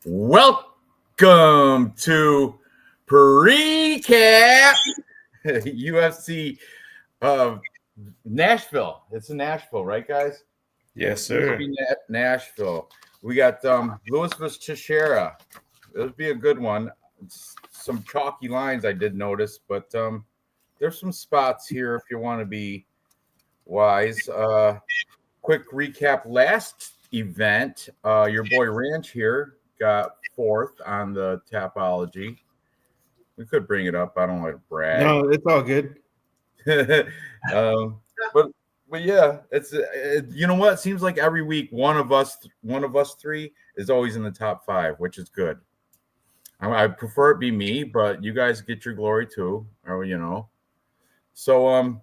Welcome to Preecaaap UFC Nashville. It's in Nashville, right, guys? Yes, sir. Nashville. We got Louis vs. Teixeira. It'll be a good one. Some chalky lines I did notice, but there's some spots here if you want to be wise. Quick recap. Last event, your boy Ranch here got fourth on the Tapology. We could bring it up. I don't like to brag. No, it's all good. But yeah, it's you know what? It seems like every week one of us three is always in the top five, which is good. I prefer it be me, but you guys get your glory too, or you know. So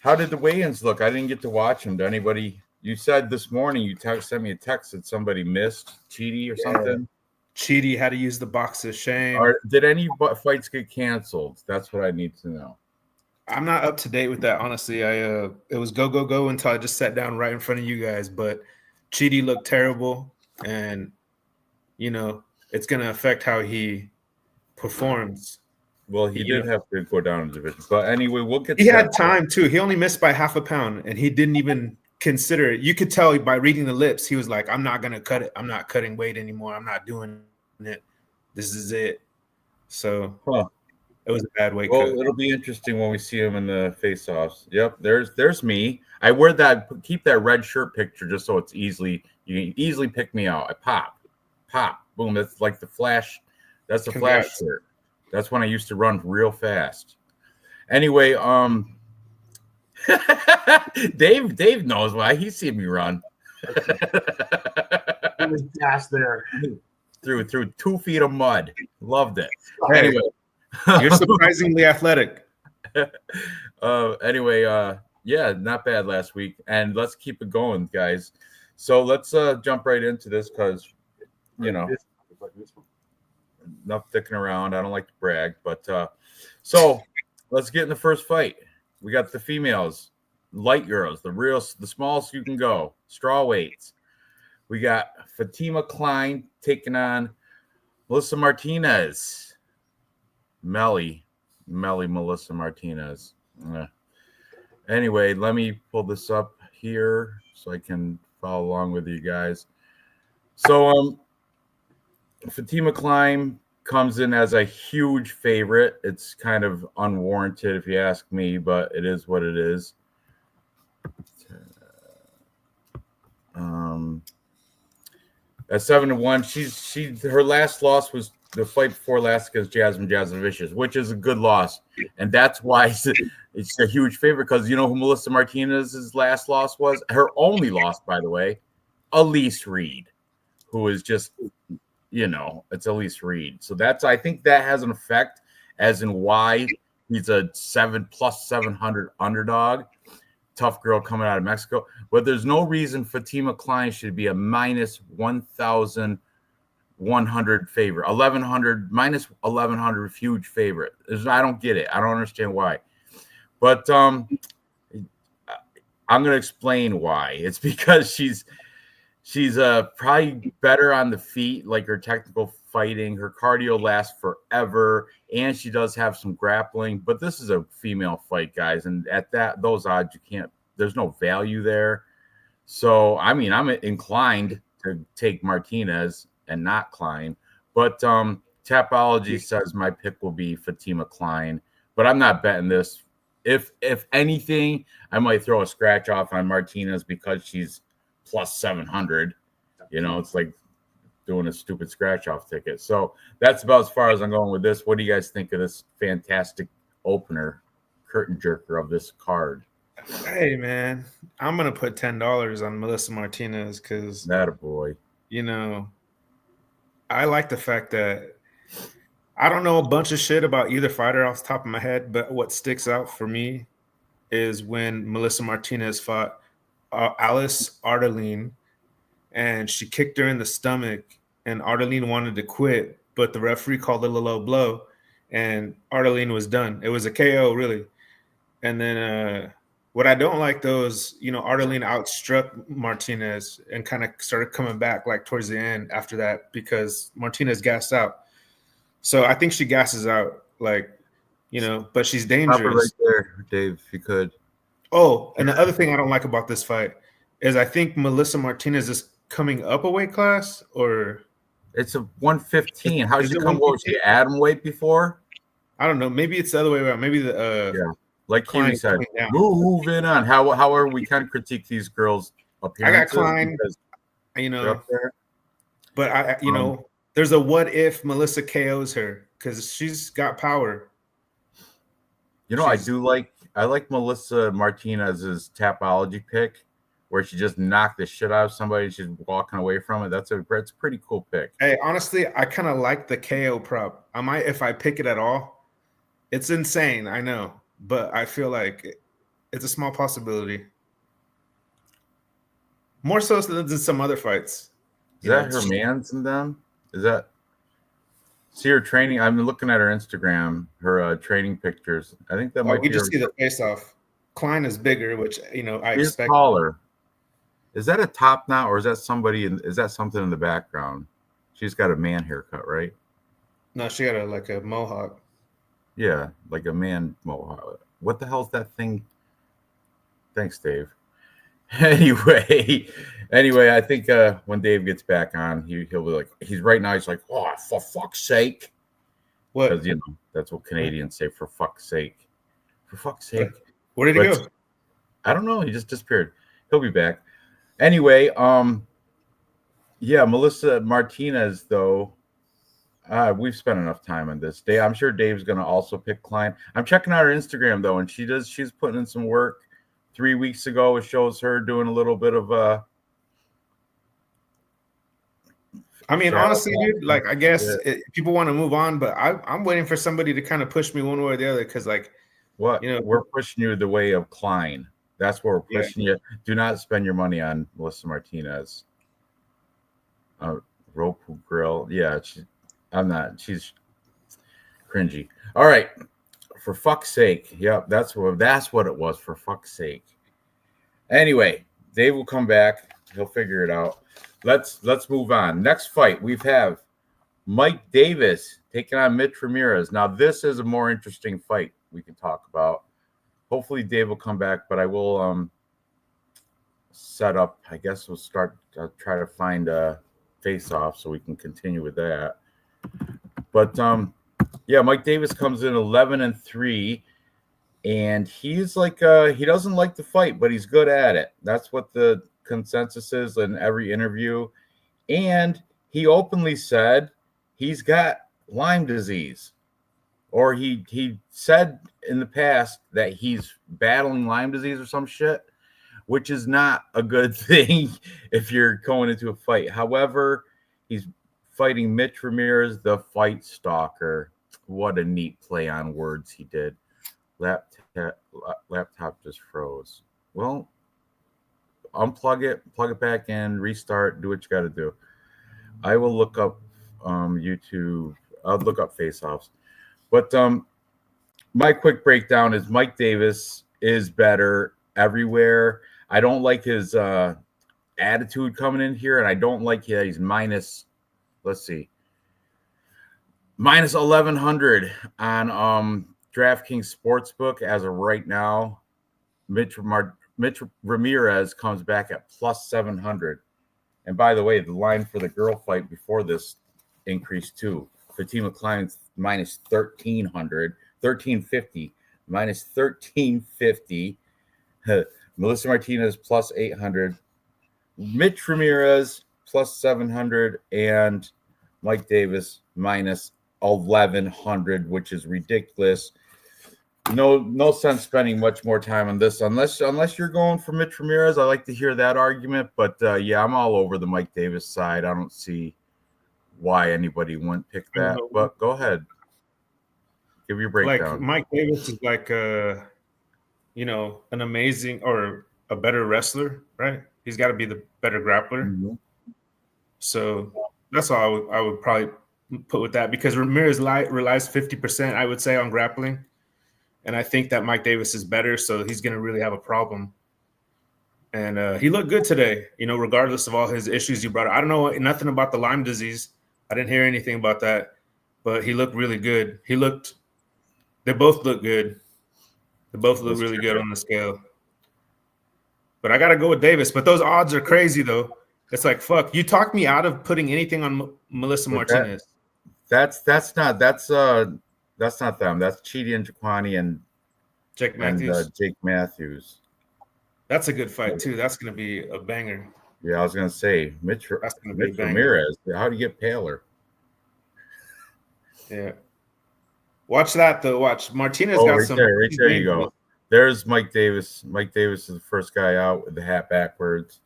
how did the weigh-ins look? I didn't get to watch them. Did anybody? You said this morning you sent me a text that somebody missed Cheaty or something. Cheaty had to use the box of shame. Or did any fights get canceled? That's what I need to know. I'm not up to date with that, honestly. It was go until I just sat down right in front of you guys. But Cheaty looked terrible, and you know it's gonna affect how he performs. Well, he did have to go down in division, but anyway, we'll get. He had time too. He only missed by half a pound, and he didn't even consider it. You could tell by reading the lips. He was like, "I'm not gonna cut it. I'm not cutting weight anymore. I'm not doing it. This is it." So it was a bad weight cut. Well, it'll be interesting when we see him in the face-offs. Yep, there's me. I wear that. Keep that red shirt picture just so it's easily you can easily pick me out. I pop, boom. That's like the Flash. That's the Flash shirt. That's when I used to run real fast. Anyway, Dave knows why. He's seen me run. It was gas there. Through 2 feet of mud. Loved it. Anyway. You're surprisingly athletic. Anyway, yeah, not bad last week. And let's keep it going, guys. So let's jump right into this because, you know, enough dicking around. I don't like to brag. But so let's get in the first fight. We got the females, light girls, the smallest you can go, straw weights. We got Fatima Klein taking on Melissa Martinez. Melly Melissa Martinez. Anyway, let me pull this up here so I can follow along with you guys. So Fatima Klein comes in as a huge favorite. It's kind of unwarranted if you ask me, but it is what it is. At 7-1, her last loss was the fight before last against Jasmine Vicious, which is a good loss, and that's why it's a huge favorite. Because you know who Melissa Martinez's last loss was? Her only loss, by the way, Elise Reed, who is just, you know, it's Elise Reed. So I think that has an effect as in why he's a 700+ underdog. Tough girl coming out of Mexico, but there's no reason Fatima Klein should be a minus 1,100 favorite, 1,100 minus 1,100 huge favorite. I don't get it. I don't understand why, but I'm gonna explain why. It's because she's probably better on the feet, like her technical fighting. Her cardio lasts forever, and she does have some grappling. But this is a female fight, guys, and at those odds, you can't. There's no value there. So I mean, I'm inclined to take Martinez and not Klein, but Tapology says my pick will be Fatima Klein. But I'm not betting this. If anything, I might throw a scratch off on Martinez because she's plus 700. You know, it's like doing a stupid scratch off ticket. So that's about as far as I'm going with this. What do you guys think of this fantastic opener, curtain jerker of this card? Hey man, I'm gonna put $10 on Melissa Martinez because that a boy. You know, I like the fact that I don't know a bunch of shit about either fighter off the top of my head, but what sticks out for me is when Melissa Martinez fought Alice Ardeline, and she kicked her in the stomach, and Ardeline wanted to quit, but the referee called it a low blow, and Ardeline was done. It was a KO, really. And then What I don't like though is, Artelina outstruck Martinez and kind of started coming back like towards the end after that because Martinez gassed out. So I think she gasses out, but she's Stop it dangerous. right there, Dave, if you could. Oh, and the other thing I don't like about this fight is I think Melissa Martinez is coming up a weight class, or it's a 115. How did she come? Was she atom weight before? I don't know. Maybe it's the other way around. Maybe the like Huey said, moving on. How are we kind of critique these girls' appearances? I got Klein, up there. But there's a what if Melissa KOs her because she's got power. I like Melissa Martinez's Tapology pick, where she just knocked the shit out of somebody and she's walking away from it. It's a pretty cool pick. Hey, honestly, I kind of like the KO prop. I might, if I pick it at all. It's insane, I know, but I feel like it's a small possibility. More so than some other fights. Is that her man's in them? Is that? See her training. I'm looking at her Instagram, her training pictures. I think that might be. You just see the face off. Klein is bigger, which I expect. Taller. Is that a top knot, or is that somebody? Is that something in the background? She's got a man haircut, right? No, she got a mohawk. Yeah, like a man mohawk. What the hell's that thing? Thanks, Dave. Anyway, I think when Dave gets back on, he'll be like, he's right now. He's like, oh, for fuck's sake! What? Because that's what Canadians say. For fuck's sake! For fuck's sake! Where did he go? I don't know. He just disappeared. He'll be back. Anyway, Melissa Martinez though. We've spent enough time on this. I'm sure Dave's going to also pick Klein. I'm checking out her Instagram, though, and she's putting in some work. 3 weeks ago, it shows her doing a little bit of honestly, dude, I guess people want to move on, but I'm waiting for somebody to kind of push me one way or the other because, we're pushing you the way of Klein. That's where we're pushing you. Do not spend your money on Melissa Martinez. Roku Grill. Yeah, I'm not. She's cringy. All right. For fuck's sake. Yep, that's what it was. For fuck's sake. Anyway, Dave will come back. He'll figure it out. Let's move on. Next fight, we have Mike Davis taking on Mitch Ramirez. Now, this is a more interesting fight we can talk about. Hopefully, Dave will come back, but I will set up. I guess we'll start. Try to find a face-off so we can continue with that. But Mike Davis comes in 11-3, and he's like he doesn't like to fight, but he's good at it. That's what the consensus is in every interview. And he openly said he's got Lyme disease, or he said in the past that he's battling Lyme disease or some shit, which is not a good thing if you're going into a fight. However, he's fighting Mitch Ramirez, the fight stalker. What a neat play on words he did. Laptop just froze. Well, unplug it, plug it back in, restart, do what you got to do. I will look up YouTube. I'll look up face-offs. But my quick breakdown is Mike Davis is better everywhere. I don't like his attitude coming in here, and I don't like that he's minus 1,100 on DraftKings Sportsbook as of right now. Mitch Ramirez comes back at plus 700. And by the way, the line for the girl fight before this increased too. Fatima Klein's minus 1,350, minus 1,350. Melissa Martinez plus 800. Mitch Ramirez plus 700, and Mike Davis minus 1,100, which is ridiculous. No sense spending much more time on this unless you're going for Mitch Ramirez. I like to hear that argument, but I'm all over the Mike Davis side. I don't see why anybody wouldn't pick that. But go ahead, give your breakdown. Like Mike Davis is like an amazing or a better wrestler, right? He's got to be the better grappler. Mm-hmm. So that's all I would probably put with that, because Ramirez relies 50%, I would say, on grappling. and I think that Mike Davis is better, so he's going to really have a problem. And he looked good today, regardless of all his issues you brought up. I don't know nothing about the Lyme disease. I didn't hear anything about that, but he looked really good. They both look good. They both look really good on the scale. But I got to go with Davis. But those odds are crazy, though. It's like, fuck. You talked me out of putting anything on Melissa Martinez. That's not them. That's Chidi and Jaquani and Jake Matthews. Jake Matthews. That's a good fight too. That's going to be a banger. Yeah, I was going to say Mitch Ramirez. How do you get paler? Yeah. Watch that though. Watch Martinez got right some. Right there you go. There's Mike Davis. Mike Davis is the first guy out with the hat backwards.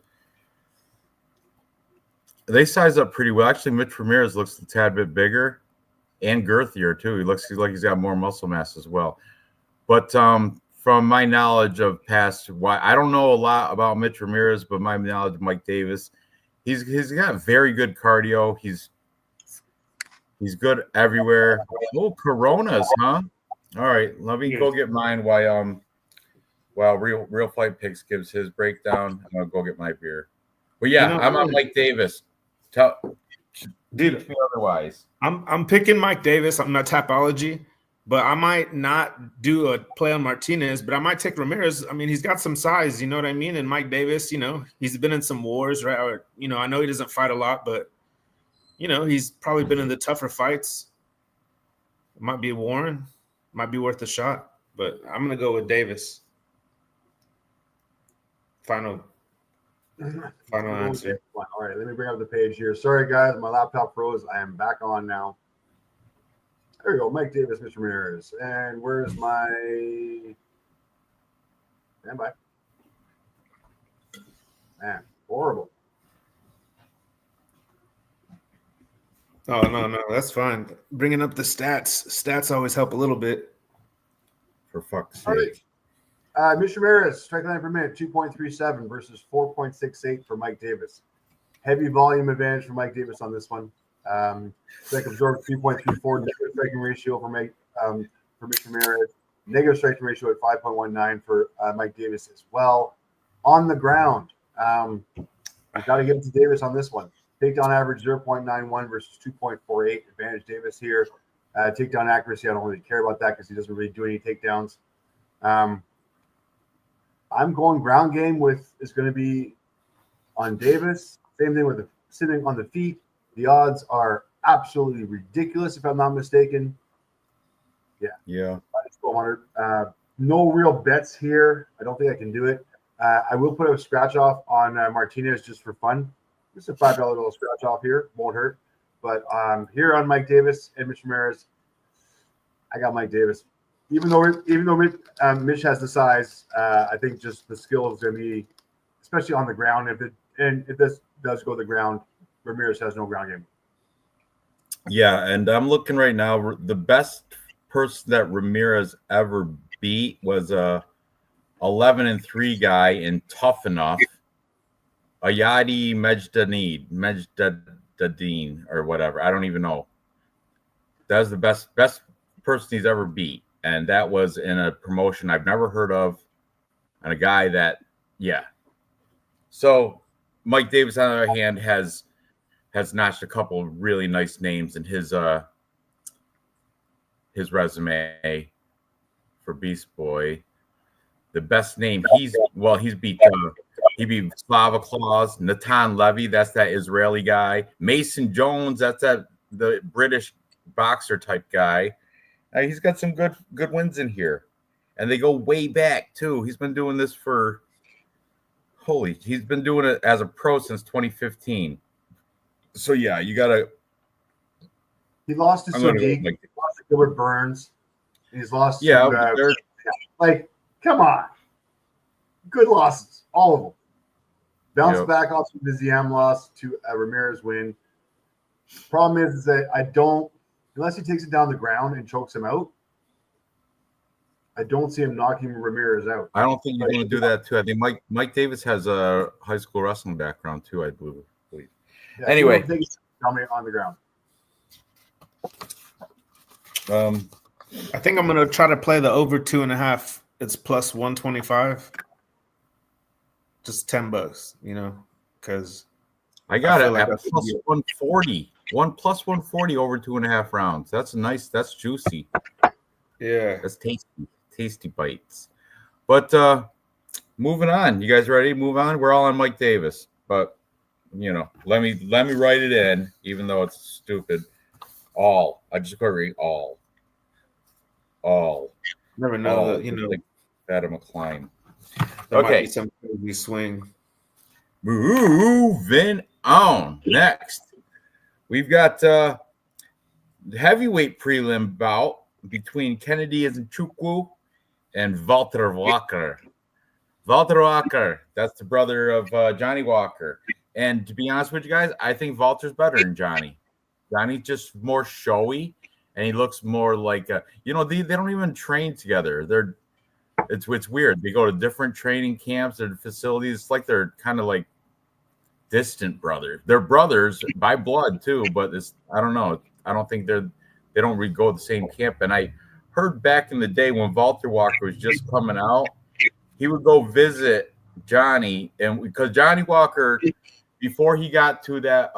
They size up pretty well. Actually, Mitch Ramirez looks a tad bit bigger and girthier too. He looks like he's got more muscle mass as well. But from my knowledge of I don't know a lot about Mitch Ramirez, but my knowledge of Mike Davis, he's got very good cardio. He's good everywhere. Oh, Coronas, huh? All right, let me go get mine while Real Fight Picks gives his breakdown. I'm gonna go get my beer. But yeah, I'm on Mike Davis. Dude, otherwise, I'm picking Mike Davis. I'm not Tapology, but I might not do a play on Martinez, but I might take Ramirez. I mean, he's got some size, you know what I mean? And Mike Davis, he's been in some wars, right? Or, I know he doesn't fight a lot, but he's probably been in the tougher fights. It might be Warren, might be worth a shot, but I'm gonna go with Davis. Final answer. All right, let me bring up the page here. Sorry, guys, my laptop froze. I am back on now. There we go, Mike Davis, Mr. Ramirez. And where's my standby? Man, horrible. Oh, no, that's fine. Bringing up the stats. Stats always help a little bit. For fuck's sake. All right. Mr. Ramirez, strike line per minute, 2.37 versus 4.68 for Mike Davis. Heavy volume advantage for Mike Davis on this one. Strike absorbed 3.34, negative striking ratio for Mr. Ramirez. Negative striking ratio at 5.19 for Mike Davis as well. On the ground, I've got to give it to Davis on this one. Takedown average 0.91 versus 2.48. Advantage Davis here. Takedown accuracy, I don't really care about that because he doesn't really do any takedowns. I'm going ground game is going to be on Davis. Same thing with sitting on the feet. The odds are absolutely ridiculous, if I'm not mistaken. Yeah. -1200. No real bets here. I don't think I can do it. I will put a scratch off on Martinez just for fun. Just a $5 little scratch off here. Won't hurt. But here on Mike Davis and Mitch Ramirez, I got Mike Davis. Even though Mitch has the size, I think just the skill is going to be, especially on the ground. If this does go to the ground, Ramirez has no ground game. Yeah, and I'm looking right now. The best person that Ramirez ever beat was a 11-3 guy in Tough Enough, Ayadi Mejdadine or whatever. I don't even know. That was the best person he's ever beat. And that was in a promotion I've never heard of, and a guy that, yeah. So Mike Davis, on the other hand, has notched a couple of really nice names in his resume for Beast Boy. The best name he beat Slava Claus, Natan Levy, that's that Israeli guy. Mason Jones, that's the British boxer type guy. He's got some good wins in here, and they go way back too. He's been doing this he's been doing it as a pro since 2015. So yeah, you gotta. He lost to Sadiq. He lost to Gilbert Burns. He's lost. To, come on, good losses, all of them. Bounce back off the Viziam loss to a Ramirez win. Problem is that I don't. Unless he takes it down the ground and chokes him out, I don't see him knocking Ramirez out. I don't think you're going to do that too. I think Mike Davis has a high school wrestling background too, I believe. Yeah, anyway, dominate on the ground. I think I'm gonna try to play the over 2.5. It's plus 125. Just $10, because I got it like at plus 140. Plus 140 over 2.5 rounds. That's nice. That's juicy. Yeah. That's tasty bites. But moving on. You guys ready to move on? We're all on Mike Davis, but let me write it in, even though it's stupid. All. I just agree. All. Never know that, like Adam McCline. There might be some crazy swing. Moving on. Next, we've got heavyweight prelim bout between Kennedy Nzechukwu and Walter Walker. Walter Walker, that's the brother of Johnny Walker. And to be honest with you guys, I think Walter's better than Johnny. Johnny's just more showy, and he looks more like they don't even train together. It's weird. They go to different training camps or facilities. It's like they're kind of like distant brothers. They're brothers by blood too, but I don't know. I don't think they don't really go to the same camp. And I heard back in the day when Walter Walker was just coming out, he would go visit Johnny, and because Johnny Walker, before he got to that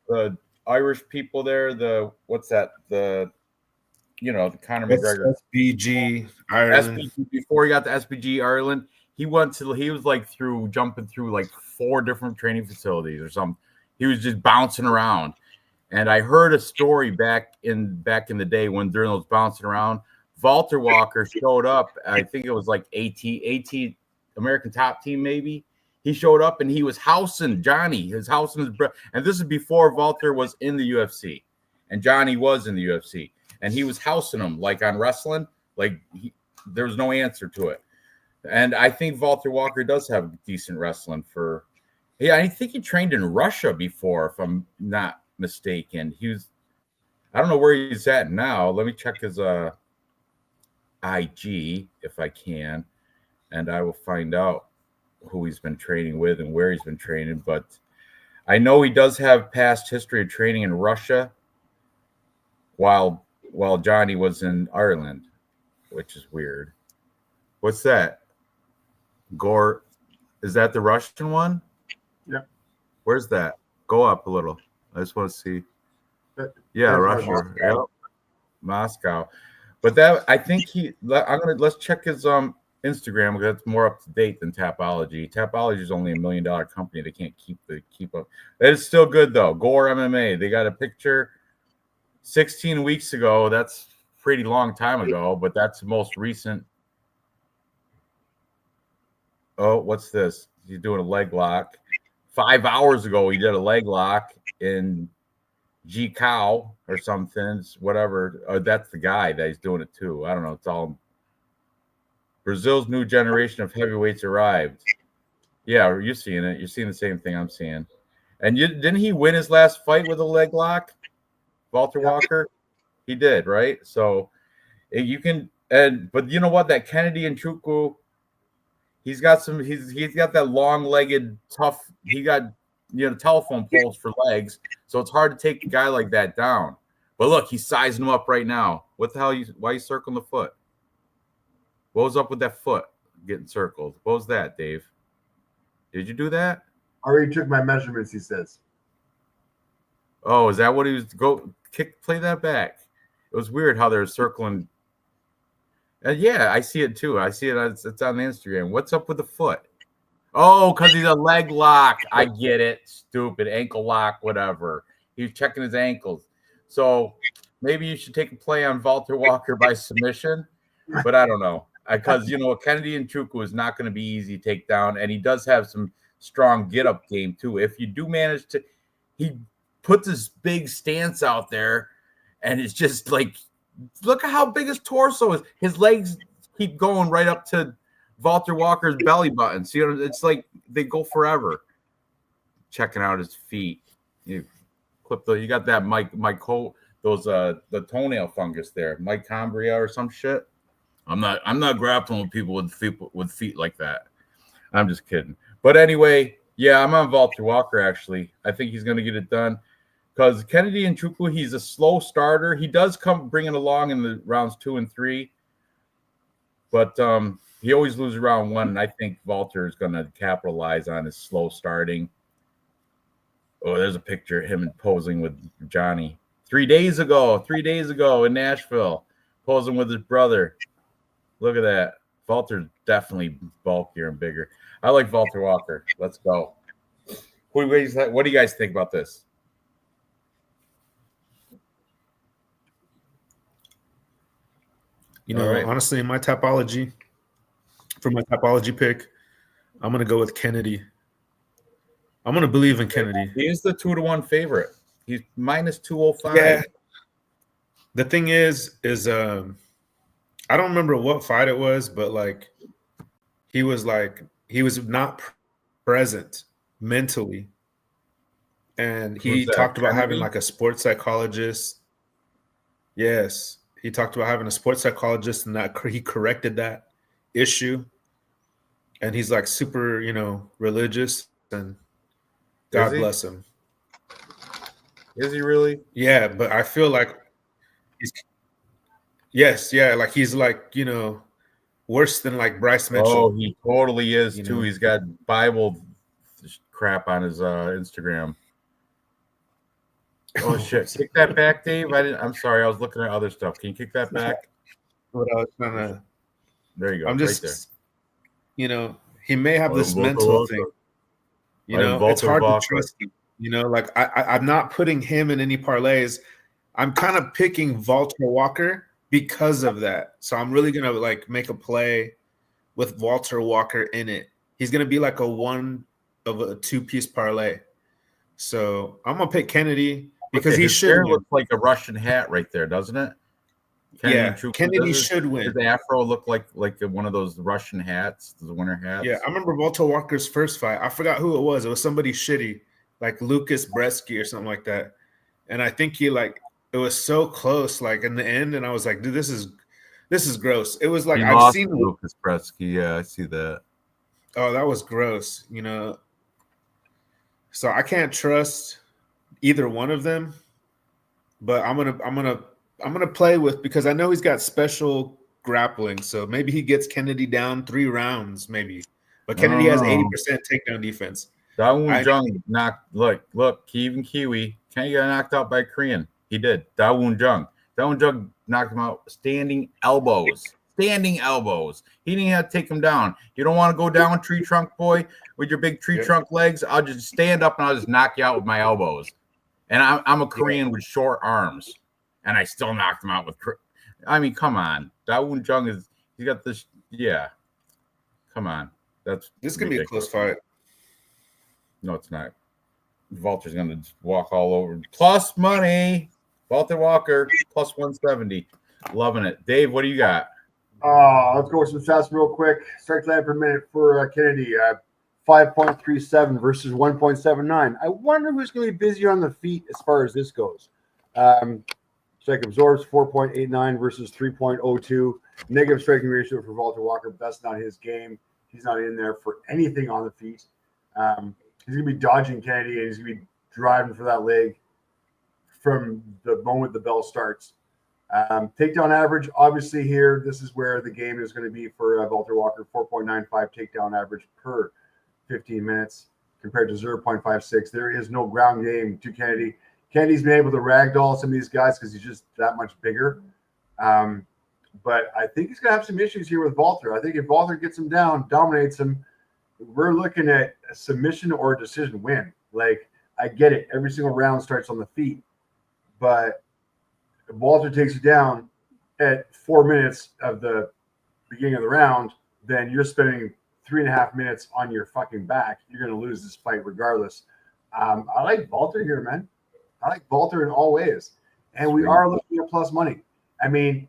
the Irish people there, the Conor McGregor SBG Ireland. Before he got to SBG Ireland, he was like jumping through like 4 different training facilities or something. He was just bouncing around. And I heard a story back in the day when during those bouncing around, Walter Walker showed up. I think it was like AT American Top Team maybe. He showed up and he was housing Johnny. He was housing his brother. And this is before Walter was in the UFC. And Johnny was in the UFC. And he was housing him like on wrestling. Like there was no answer to it. And I think Walter Walker does have decent wrestling I think he trained in Russia before, if I'm not mistaken. I don't know where he's at now. Let me check his IG if I can, and I will find out who he's been training with and where he's been training. But I know he does have past history of training in Russia while Johnny was in Ireland, which is weird. What's that? Gore, is that the Russian one? Yeah. Where's that? Go up a little. I just want to see. Yeah, Russia. Yep. Moscow. But that, I think let's check his Instagram, because it's more up to date than Tapology. Tapology is only $1 million company. They can't keep up. It's still good though. Gore MMA. They got a picture 16 weeks ago. That's pretty long time ago, but that's the most recent. Oh, what's this? He's doing a leg lock. 5 hours ago, he did a leg lock in G-Cow or something, whatever. Oh, that's the guy that he's doing it too. I don't know. It's all Brazil's new generation of heavyweights arrived. Yeah, you're seeing it. You're seeing the same thing I'm seeing. And didn't he win his last fight with a leg lock? Walter Walker? He did, right? So you can, but you know what? That Kennedy Nzechukwu, he's got that long-legged, tough. He got telephone poles for legs, so it's hard to take a guy like that down. But look, he's sizing him up right now. What the hell? Why are you circling the foot? What was up with that foot getting circled? What was that, Dave? Did you do that? I already took my measurements, he says. Oh, is that what he was play that back? It was weird how they're circling. And yeah, I see it too. I see it. It's on Instagram. What's up with the foot? Oh, because he's a leg lock. I get it. Stupid ankle lock, whatever. He's checking his ankles. So maybe you should take a play on Walter Walker by submission, but I don't know. Because, Kennedy Nzechukwu is not going to be easy to take down, and he does have some strong get-up game too. If you do manage to – he puts this big stance out there, and it's just like – look at how big his torso is. His legs keep going right up to Walter Walker's belly button. So, it's like they go forever. Checking out his feet. You got that the toenail fungus there. Mitochondria or some shit. I'm not grappling with people with feet like that. I'm just kidding. But anyway, yeah, I'm on Walter Walker actually. I think he's going to get it done because Kennedy Nchukwu, he's a slow starter. He does come bring it along in the rounds 2 and 3, but he always loses round 1, and I think Walter is going to capitalize on his slow starting. Oh, there's a picture of him posing with Johnny 3 days ago in Nashville, posing with his brother. Look at that. Walter's definitely bulkier and bigger. I like Walter Walker. Let's go. What do you guys think about this? You know, honestly, in my typology, for my typology pick, I'm going to go with Kennedy. I'm going to believe in Kennedy. He is the 2-1 favorite. He's minus 205. Yeah. The thing is I don't remember what fight it was, but he was not present mentally. And he talked about having like a sports psychologist. Yes. He talked about having a sports psychologist, and that he corrected that issue. And he's like super, religious, and God bless him. Is he really? Yeah, but I feel like he's like, worse than like Bryce Mitchell. Oh, he totally is too. He's got Bible crap on his Instagram. Oh shit! Kick that back, Dave. I'm sorry. I was looking at other stuff. Can you kick that back? What I was trying to. There you go. I'm just, right there. He may have this mental thing. It's hard to trust him. I'm not putting him in any parlays. I'm kind of picking Walter Walker because of that. So I'm really gonna make a play with Walter Walker in it. He's gonna be like a 2-piece parlay. So I'm gonna pick Kennedy because he should win. Looks like a Russian hat right there, doesn't it? Kennedy should win. His afro look like one of those Russision hats, the winter hats. Yeah, I remember Walter Walker's first fight. I forgot who it was. It was somebody shitty, like Lucas Bresky or something like that. And I think it was so close, in the end. And I was like, dude, this is gross. It was like I've seen Lucas Bresky. Yeah, I see that. Oh, that was gross. So I can't trust either one of them. But I'm gonna play with, because I know he's got special grappling, so maybe he gets Kennedy down 3 rounds, maybe. But Kennedy has 80% takedown defense. Dawoon Jung look, even Kiwi. Kennedy got knocked out by a Korean. He did. Dawoon Jung knocked him out standing elbows. He didn't have to take him down. You don't want to go down, tree trunk boy, with your big tree trunk legs. I'll just stand up and I'll just knock you out with my elbows. And I'm a Korean with short arms. And I still knocked him out with. I mean, come on. Dawoon Jung he's got this. Yeah. Come on. This could be a close fight. No, it's not. Walter's going to walk all over. Plus money. Walter Walker, plus 170. Loving it. Dave, what do you got? Let's go with some stats real quick. Strike line per minute for Kennedy. 5.37 versus 1.79. I wonder who's going to be busier on the feet as far as this goes. Strike absorbs 4.89 versus 3.02. Negative striking ratio for Walter Walker, but that's not his game. He's not in there for anything on the feet. He's going to be dodging Kennedy, and he's going to be driving for that leg from the moment the bell starts. Takedown average, obviously here, this is where the game is going to be for Walter Walker, 4.95 takedown average per 15 minutes compared to 0.56. There is no ground game to Kennedy. Kennedy's been able to ragdoll some of these guys because he's just that much bigger. But I think he's going to have some issues here with Walter. I think if Walter gets him down, dominates him, we're looking at a submission or a decision win. I get it. Every single round starts on the feet. But if Walter takes you down at 4 minutes of the beginning of the round, then you're spending 3.5 minutes on your fucking back. You're going to lose this fight regardless. I like Walter here, man. I like Walter in all ways. And we are looking at plus money. I mean,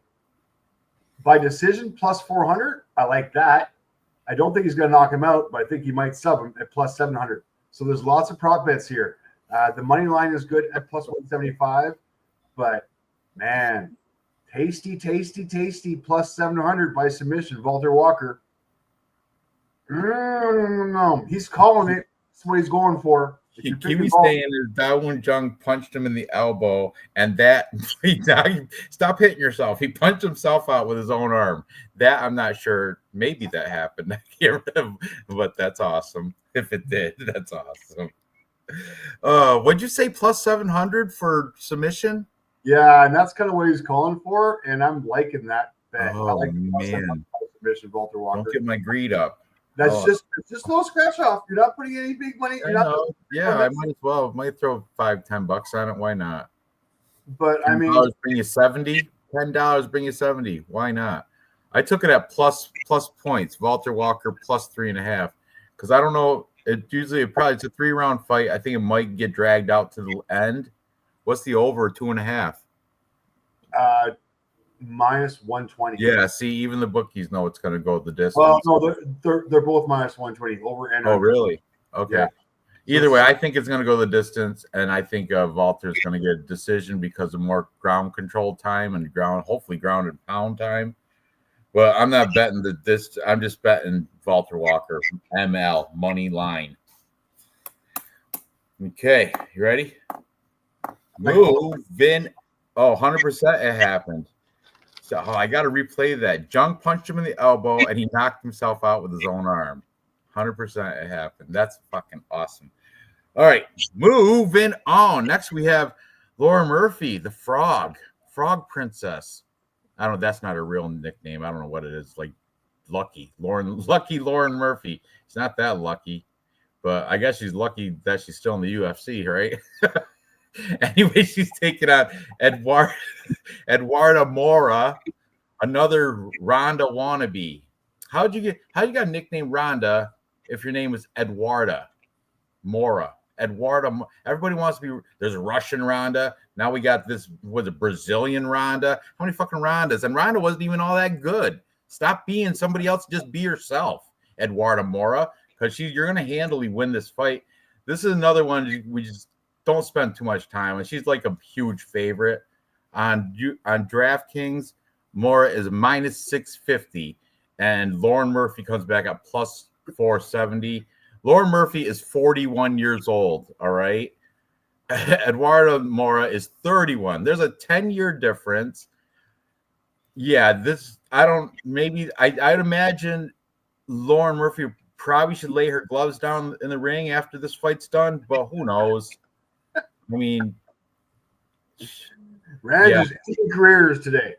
by decision, plus 400, I like that. I don't think he's going to knock him out, but I think he might sub him at plus 700. So there's lots of prop bets here. The money line is good at plus 175, but man, tasty, plus 700 by submission. Walter Walker. No. He's calling it. That's what he's going for. Kiwi's saying is Dawoon Jung punched him in the elbow, and that stop hitting yourself. He punched himself out with his own arm. That I'm not sure. Maybe that happened. I can't remember, but that's awesome. If it did, that's awesome. What'd you say? Plus 700 for submission? Yeah, and that's kind of what he's calling for, and I'm liking that bet. Oh, I like man. submission, Walter Walker. Don't get my greed up. That's just a little scratch off. You're not putting any big money. You're not. Yeah, I might as well. Might throw $5-10 on it. Why not? But I mean, bring you 70. $10 bring you 70. Why not? I took it at plus points. Walter Walker plus 3.5. Because I don't know. It's a 3-round fight. I think it might get dragged out to the end. What's the over? 2.5. Minus 120. Yeah, see, even the bookies know it's going to go the distance. Well, no, they're both minus 120 over and oh, really? Okay. Yeah. Either way, I think it's going to go the distance, and I think Walter's going to get a decision because of more ground control time and hopefully ground and pound time. But I'm not betting this. I'm just betting Walter Walker ML money line. Okay, you ready? Moving. Oh, 100% it happened. So I got to replay that. Jung punched him in the elbow, and he knocked himself out with his own arm. 100% it happened. That's fucking awesome. All right, moving on. Next, we have Laura Murphy, the frog princess. I don't know. That's not her real nickname. I don't know what it is. Like Lucky Lauren Murphy. It's not that lucky, but I guess she's lucky that she's still in the UFC, right? Anyway, she's taking on Eduarda Mora, another Ronda wannabe. How you got nicknamed Ronda if your name is Eduarda Mora? Everybody wants to be. There's a Russian Ronda. Now we got this. Was a Brazilian Ronda? How many fucking Rondas? And Ronda wasn't even all that good. Stop being somebody else. Just be yourself, Eduarda Mora, because you're gonna handily win this fight. This is another one we just don't spend too much time. And she's like a huge favorite on DraftKings. Mora is minus 650, and Lauren Murphy comes back at plus 470. Lauren Murphy is 41 years old, all right? Eduardo Mora is 31. There's a 10-year difference. Yeah, I'd imagine Lauren Murphy probably should lay her gloves down in the ring after this fight's done, but who knows? I mean, Ranj is 8 careers today.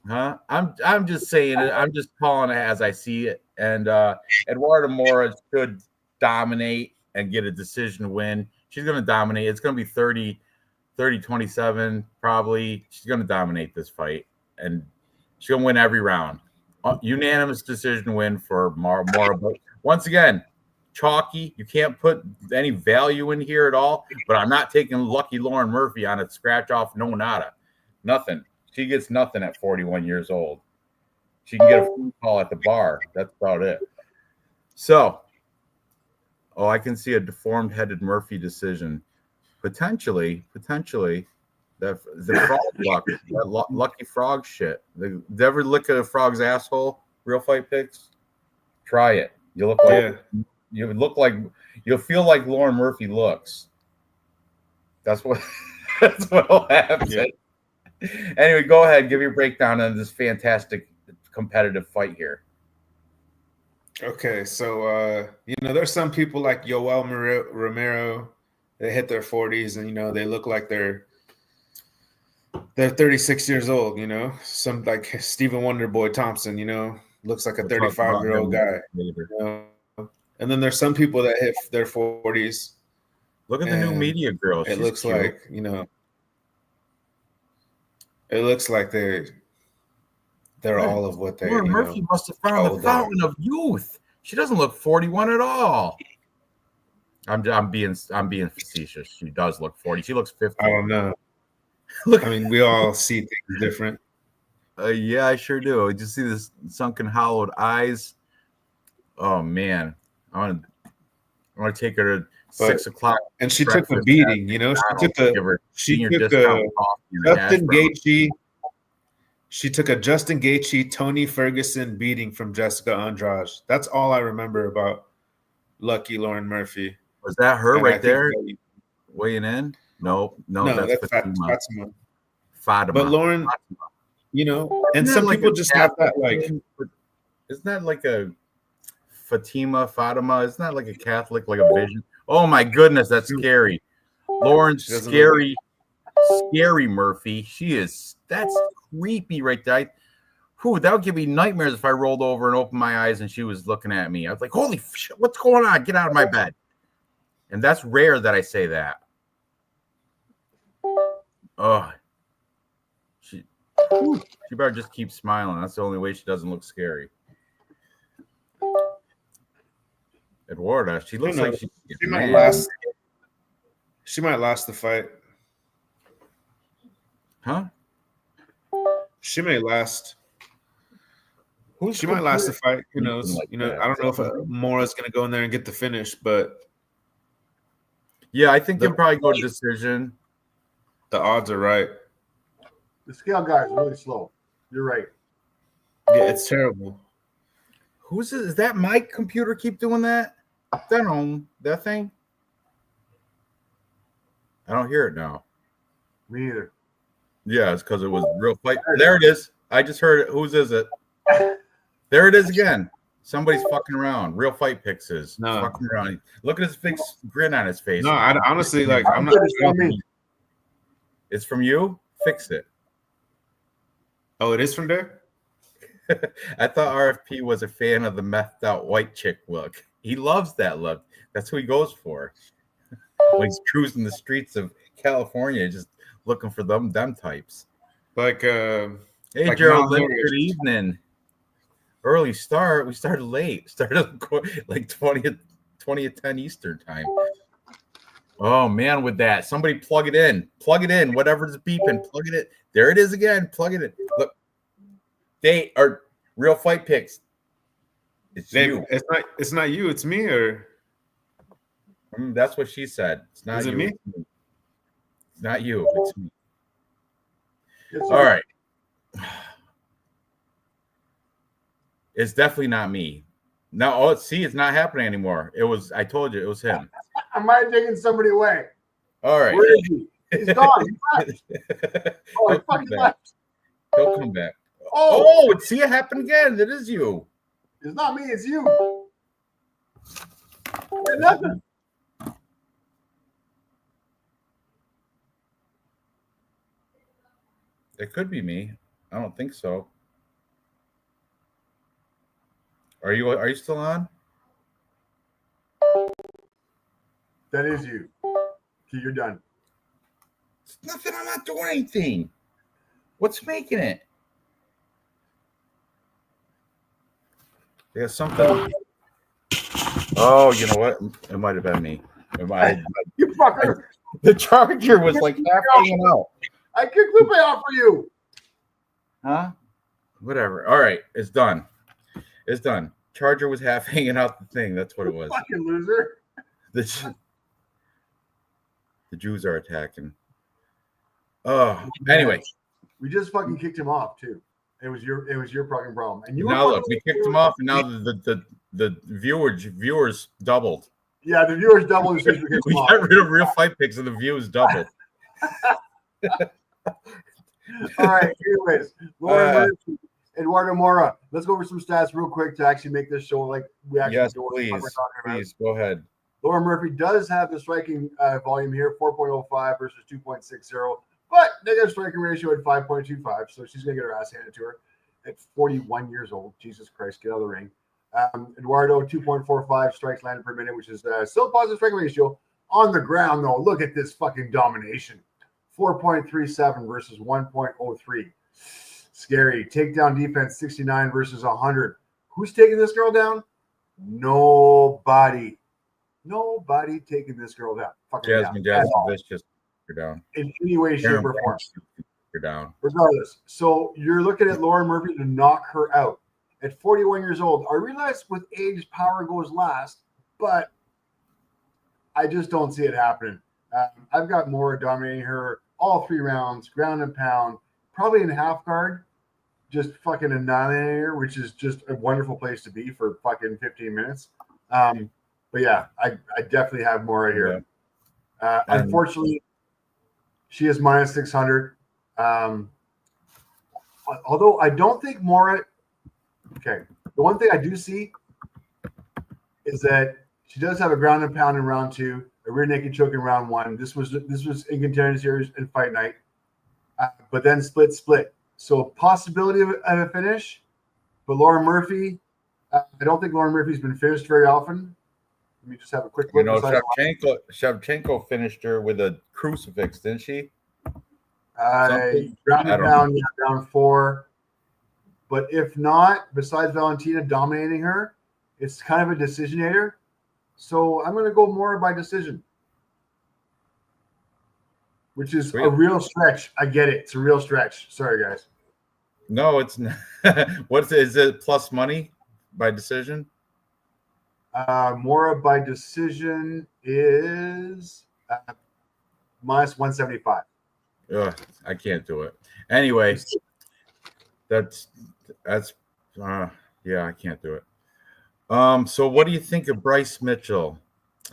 Huh? I'm just saying it. I'm just calling it as I see it. And Eduarda Mora should dominate and get a decision win. She's going to dominate. It's going to be 30-27 probably. She's going to dominate this fight, and she's going to win every round. Unanimous decision win for Mora. But once again, chalky. You can't put any value in here at all. But I'm not taking Lucky Lauren Murphy on a scratch off. No, nada. Nothing. She gets nothing at 41 years old. She can get a phone call at the bar. That's about it. So, I can see a deformed-headed Murphy decision. Potentially, the frog luck, that lucky frog shit. Did you ever look at a frog's asshole? Real fight picks? Try it. You you'll feel like Lauren Murphy looks. That's what'll happen. Yeah. Anyway, go ahead. Give your breakdown on this fantastic competitive fight here. Okay, so there's some people like Yoel Romero. They hit their 40s, and they look like they're 36 years old. Some like Stephen Wonderboy Thompson. Looks like a 35-year-old guy. And then there's some people that hit their 40s. Look at the new media girl. It looks cute. It looks like they're all of what they. Lauren Murphy must have found the fountain of youth. She doesn't look 41 at all. I'm being facetious. She does look 40. She looks 50. I don't know. We all see things different. Yeah, I sure do. I just see this sunken, hollowed eyes. Oh man, I want to take her to 6 o'clock. And she took the beating. She took a Justin Gaethje. She took a Justin Gaethje, Tony Ferguson beating from Jessica Andrade. That's all I remember about Lucky Lauren Murphy. Was that her And right I think there that- weighing in? No, no, that's Fatima. Fatima. Fatima. But Lauren, and Isn't some that like people a just have that Catholic like. thing? Isn't that like a Fatima? Isn't that like a Catholic, like a vision? Oh my goodness, that's scary. Lauren's She doesn't scary, scary Murphy. That's creepy right there. That would give me nightmares if I rolled over and opened my eyes and she was looking at me. I was like, holy shit, what's going on? Get out of my bed. And that's rare that I say that. Oh, she better just keep smiling. That's the only way she doesn't look scary. Eduarda, she looks like she might last. She might last the fight. Huh? She may last. She might last the fight. Who knows? Like I don't know if Mora's going to go in there and get the finish, but yeah, I think they'll probably go decision. The odds are right. The scale guys are really slow. You're right. Yeah, it's terrible. Is that my computer keep doing that? That thing? I don't hear it now. Me either. Yeah, it's because it was real fight. There it is. I just heard it. Whose is it? There it is again. Somebody's fucking around. Real Fight Picks is fucking around. Look at his big grin on his face. No, I honestly I'm not. It's from you? Fix it. Oh, it is from there? I thought RFP was a fan of the methed out white chick look. He loves that look. That's who he goes for. When he's cruising the streets of California, just looking for them types. Like hey, like Gerald, good evening. Early start. We started late. Started like 20:10 Eastern time. Oh man, with that. Somebody plug it in. Plug it in. Whatever's beeping, plug it in. There it is again. Plug it in. Look. They are Real Fight Picks. It's you. It's not you, it's me, or that's what she said. It's not is you. It me? It's not you, it's me. All right. It's definitely not me. No, it's not happening anymore. I told you, it was him. I might have taken somebody away. All right. Where is he? He's gone. He left. Oh, he fucking left. He'll come back. Oh, see it happen again. It is you. It's not me, it's you. Nothing. It could be me. I don't think so. Are you still on? That is you. Okay, you're done. It's nothing. I'm not doing anything. What's making it? There's something. Oh, you know what? It might have been me. You fucker. The charger was like half hanging out. I kicked Lupe off for you. Huh? Whatever. All right. It's done. It's done. Charger was half hanging out the thing. That's what it was. Fucking loser. The Jews are attacking. Oh, anyway. We just fucking kicked him off too. It was your fucking problem. And you now look, we kicked him off, and now the viewers doubled. Yeah, the viewers doubled. We got rid of Real Fight Picks, and the views doubled. All right. Anyways, Eduardo Mora. Let's go over some stats real quick to actually make this show like we actually. Yes, do what we're talking about. please go ahead. Laura Murphy does have the striking volume here, 4.05 versus 2.60. But negative striking ratio at 5.25, so she's going to get her ass handed to her at 41 years old. Jesus Christ, get out of the ring. Eduardo, 2.45 strikes landed per minute, which is still a positive striking ratio. On the ground, though, look at this fucking domination. 4.37 versus 1.03. Scary. Takedown defense, 69 versus 100. Who's taking this girl down? Nobody. Nobody taking this girl down. Jasmine Vicious. You're down. In any way, shape, or form. You're down. Regardless. So you're looking at Lauren Murphy to knock her out at 41 years old. I realize with age, power goes last, but I just don't see it happening. I've got Mora dominating her all 3 rounds, ground and pound, probably in half guard, just fucking annihilating her, which is just a wonderful place to be for fucking 15 minutes. But But yeah, I definitely have Mora here. And- Unfortunately, she is minus 600. Although I don't think Mora. Okay, the one thing I do see is that she does have a ground and pound in round 2, a rear naked choke in round 1. This was in Contender Series and Fight Night, but then split. So possibility of a finish, but Lauren Murphy. I don't think Lauren Murphy's been finished very often. Let me just have a quick look. Shevchenko finished her with a crucifix, didn't she? Ground and pound, round 4. But if not, besides Valentina dominating her, it's kind of a decisionator. So I'm going to go more by decision, which is a real stretch. I get it. It's a real stretch. Sorry, guys. No, it's not. Is it plus money by decision? Mora by decision is minus 175. Ugh, I can't do it. Anyway, that's yeah, I can't do it. So what do you think of Bryce Mitchell?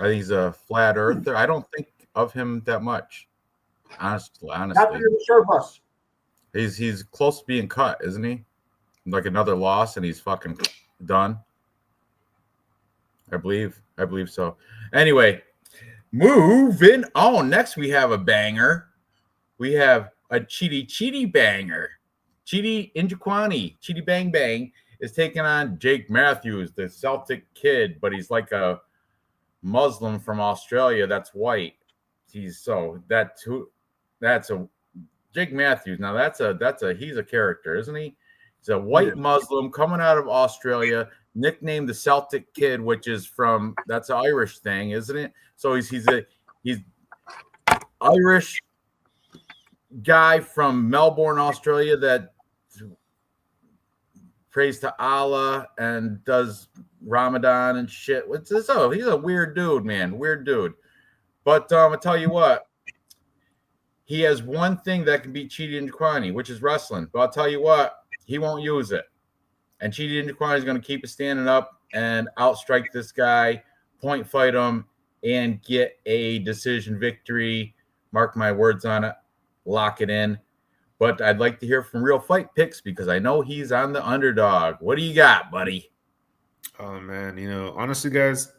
He's a flat earther. I don't think of him that much. Honestly. After the short bus. He's close to being cut, isn't he? Like another loss and he's fucking done. I believe so. Anyway, moving on. Next we have a banger. We have a Chidi banger. Chidi Njokuani, Chidi Bang Bang, is taking on Jake Matthews, the Celtic kid, but he's like a Muslim from Australia that's white. He's a Jake Matthews. Now he's a character, isn't he? He's a white Muslim coming out of Australia, nicknamed the Celtic Kid, which is that's an Irish thing, isn't it? So he's Irish guy from Melbourne, Australia that prays to Allah and does Ramadan and shit. He's a weird dude, man. Weird dude. But I'll tell you what. He has one thing that can beat Chidi Njokuani, which is wrestling. But I'll tell you what, he won't use it. And Chidi Njokuani is going to keep it standing up and outstrike this guy, point fight him, and get a decision victory. Mark my words on it. Lock it in. But I'd like to hear from Real Fight Picks because I know he's on the underdog. What do you got, buddy? Oh, man. Honestly, guys,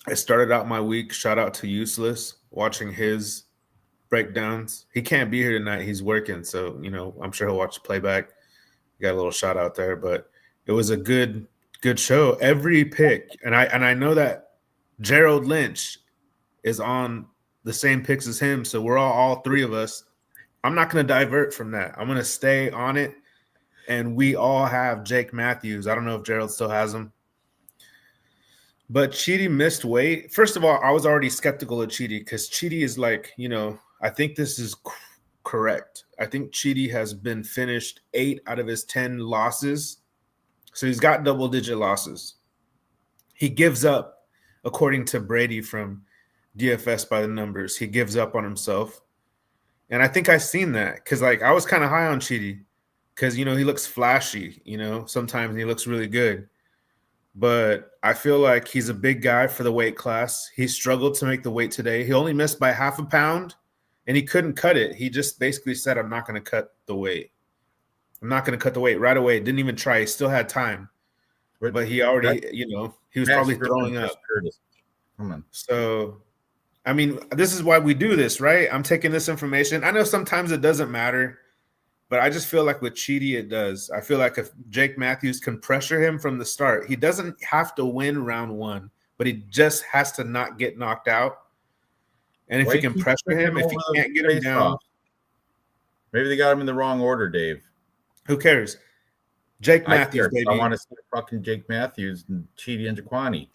I started out my week, shout out to Useless, watching his breakdowns. He can't be here tonight. He's working. So, I'm sure he'll watch the playback. Got a little shout out there, but it was a good show. Every pick. And I know that Gerald Lynch is on the same picks as him. So we're all three of us. I'm not going to divert from that. I'm going to stay on it. And we all have Jake Matthews. I don't know if Gerald still has him. But Chidi missed weight. First of all, I was already skeptical of Chidi because Chidi is like, I think this is correct. I think Chidi has been finished 8 out of his 10 losses. So he's got double-digit losses. He gives up, according to Brady from DFS by the numbers. He gives up on himself. And I think I've seen that because, I was kind of high on Chidi because, he looks flashy, sometimes he looks really good. But I feel like he's a big guy for the weight class. He struggled to make the weight today. He only missed by half a pound, and he couldn't cut it. He just basically said, I'm not going to cut the weight. I'm not going to cut the weight right away. Didn't even try. He still had time. But he already, he was probably throwing up. Come on. So, this is why we do this, right? I'm taking this information. I know sometimes it doesn't matter, but I just feel like with Chidi, it does. I feel like if Jake Matthews can pressure him from the start, he doesn't have to win round 1, but he just has to not get knocked out. And if he can pressure him, if he can't get him down. Maybe they got him in the wrong order, Dave. Who cares? Jake Matthews, baby. I want to see fucking Jake Matthews and Chidi Njokuani.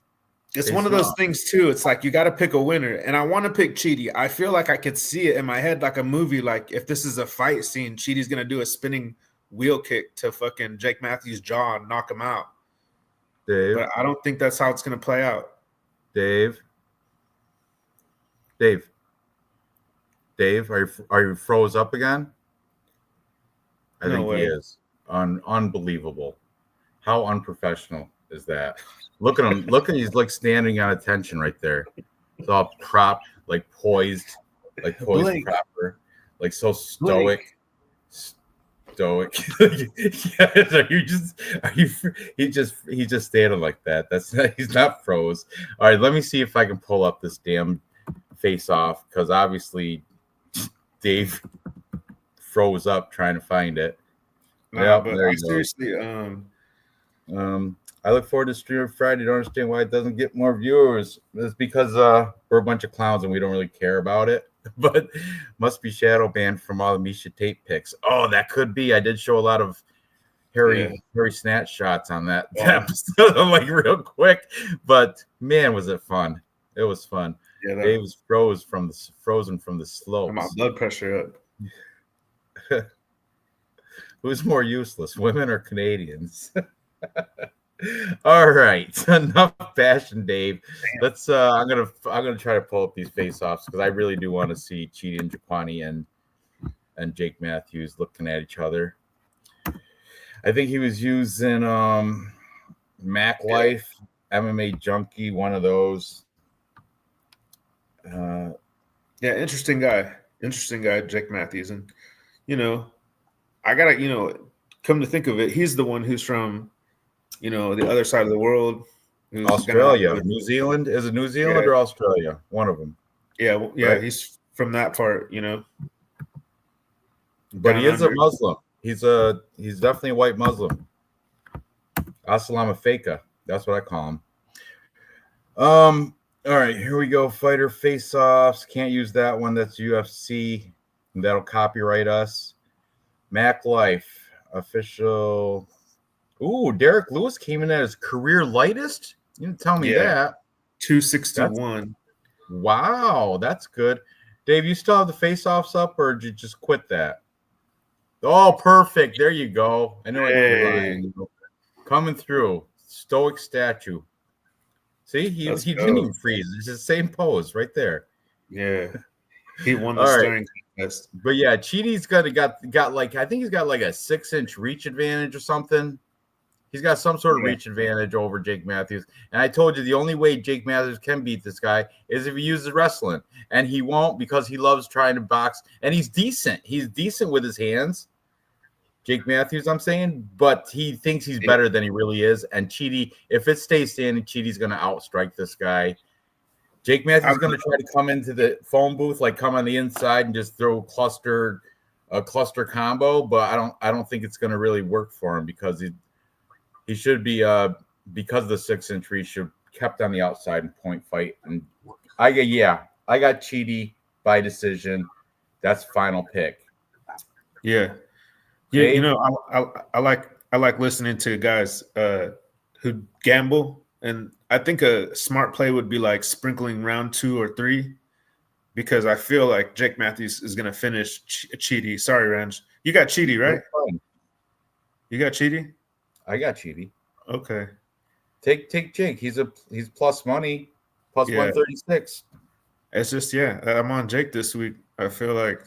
It's one of those things, too. It's like you got to pick a winner. And I want to pick Chidi. I feel like I could see it in my head like a movie. Like if this is a fight scene, Chidi's going to do a spinning wheel kick to fucking Jake Matthews' jaw and knock him out. Dave. But I don't think that's how it's going to play out. Dave, are you froze up again? I think he is. Unbelievable. How unprofessional is that. Look at him. Look at he's like standing on attention right there. It's all like poised Blake. proper, like so Blake. stoic. Yes, he's just standing like that. He's not froze. All right, let me see if I can pull up this damn face off, because obviously Dave froze up trying to find it. No, but there you seriously, I look forward to streaming Friday. Don't understand why it doesn't get more viewers. It's because we're a bunch of clowns and we don't really care about it. But must be shadow banned from all the Misha Tate picks. Oh, that could be. I did show a lot of Harry snatch shots on that episode, like real quick. But man, was it fun! It was fun. Yeah, Dave was frozen from the slopes. My blood pressure up. Who's more useless, women or Canadians? All right, enough bashing Dave. Let's. I'm gonna try to pull up these face-offs because I really do want to see Chidi and Japani and Jake Matthews looking at each other. I think he was using Mac Life, MMA Junkie, one of those. Interesting guy, Jake Matthews, and I gotta come to think of it, he's the one who's from the other side of the world. Australia, New Zealand. Is it New Zealand or Australia? One of them. Yeah, right? He's from that part, But he is a Muslim. He's definitely a white Muslim. Assalamu alaikum. That's what I call him. All right, here we go. Fighter face-offs. Can't use that one. That's UFC. That'll copyright us. Mac Life official. Ooh, Derek Lewis came in at his career lightest. You didn't tell me that. 261. Wow, that's good. Dave, you still have the face-offs up, or did you just quit that? Oh, perfect. There you go. I know you're lying. Coming through. Stoic statue. See, he didn't even freeze. It's the same pose right there. Yeah. He won the staring contest. But yeah, Chidi's got like, I think he's got like a 6-inch reach advantage or something. He's got some sort of reach advantage over Jake Matthews. And I told you the only way Jake Matthews can beat this guy is if he uses wrestling. And he won't, because he loves trying to box. And he's decent. He's decent with his hands. Jake Matthews, I'm saying. But he thinks he's better than he really is. And Chidi, if it stays standing, Chidi's going to outstrike this guy. Jake Matthews is going to try to come into the phone booth, like come on the inside and just throw a cluster combo. But I don't think it's going to really work for him, because he should be because of the 6-inch reach, should kept on the outside and point fight. And I got Chidi by decision. That's final pick. Yeah. Dave? I like listening to guys who gamble, and I think a smart play would be like sprinkling round 2 or 3, because I feel like Jake Matthews is going to finish Chidi. Sorry, Ranj. You got Chidi, right? You got Chidi? I got Chidi. Okay. Take Jake. He's plus money, plus 136. It's just I'm on Jake this week. I feel like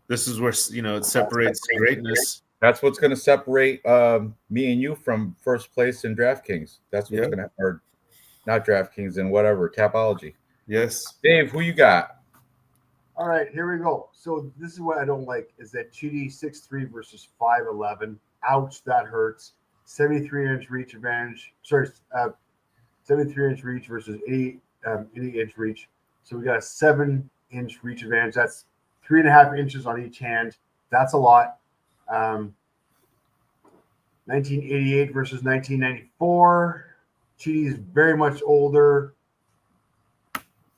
this is where it separates greatness. That's what's going to separate me and you from first place in DraftKings. That's what's going to, or not DraftKings, and whatever Tapology. Yes. Dave, who you got? All right, here we go. So this is what I don't like, is that Chidi 6'3" versus 5'11". Ouch, that hurts. 73-inch reach advantage. Sorry, 73-inch reach versus 80-inch reach. So we got a 7-inch reach advantage. That's 3.5 inches on each hand. That's a lot. 1988 versus 1994. Chidi's very much older.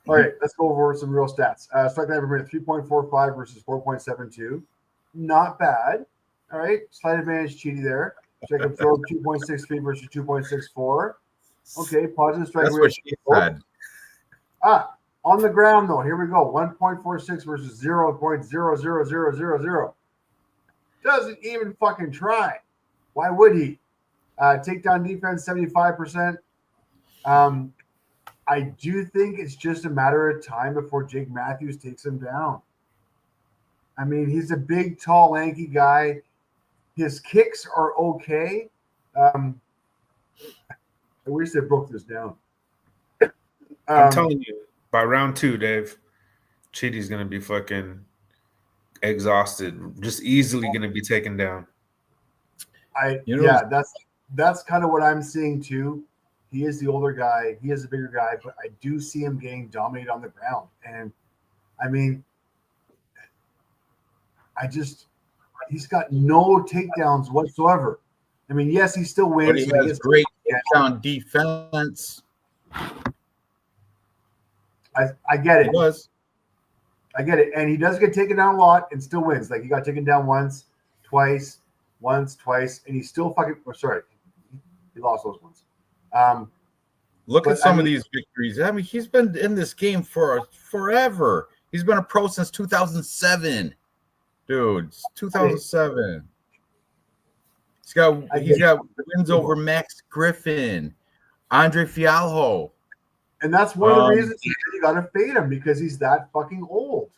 All right, let's go over some real stats. Strike rate per minute, 3.45 versus 4.72. Not bad. All right, slight advantage Chidi there. Strike and throw 2.63 versus 2.64. Okay, positive strike rate. That's what she said. On the ground though, here we go. 1.46 versus 0.00000. Doesn't even fucking try. Why would he? Takedown defense, 75%. I do think it's just a matter of time before Jake Matthews takes him down. I mean, he's a big, tall, lanky guy. His kicks are okay. I wish they broke this down. I'm telling you, by round 2, Dave, Cheaty's gonna be fucking exhausted, just easily gonna be taken down. That's kind of what I'm seeing too. He is the older guy, he is a bigger guy, but I do see him getting dominated on the ground. And I mean, he's got no takedowns whatsoever. I mean, yes, he still wins. But he has great takedown defense. I get it. He does. I get it. And he does get taken down a lot and still wins. Like he got taken down once, twice, and he's still fucking he lost those ones. Look at some of these victories. I mean, he's been in this game for forever. He's been a pro since 2007. Dude, 2007. He's got wins over Max Griffin, Andre Fialho. And that's one of the reasons you got to fade him, because he's that fucking old.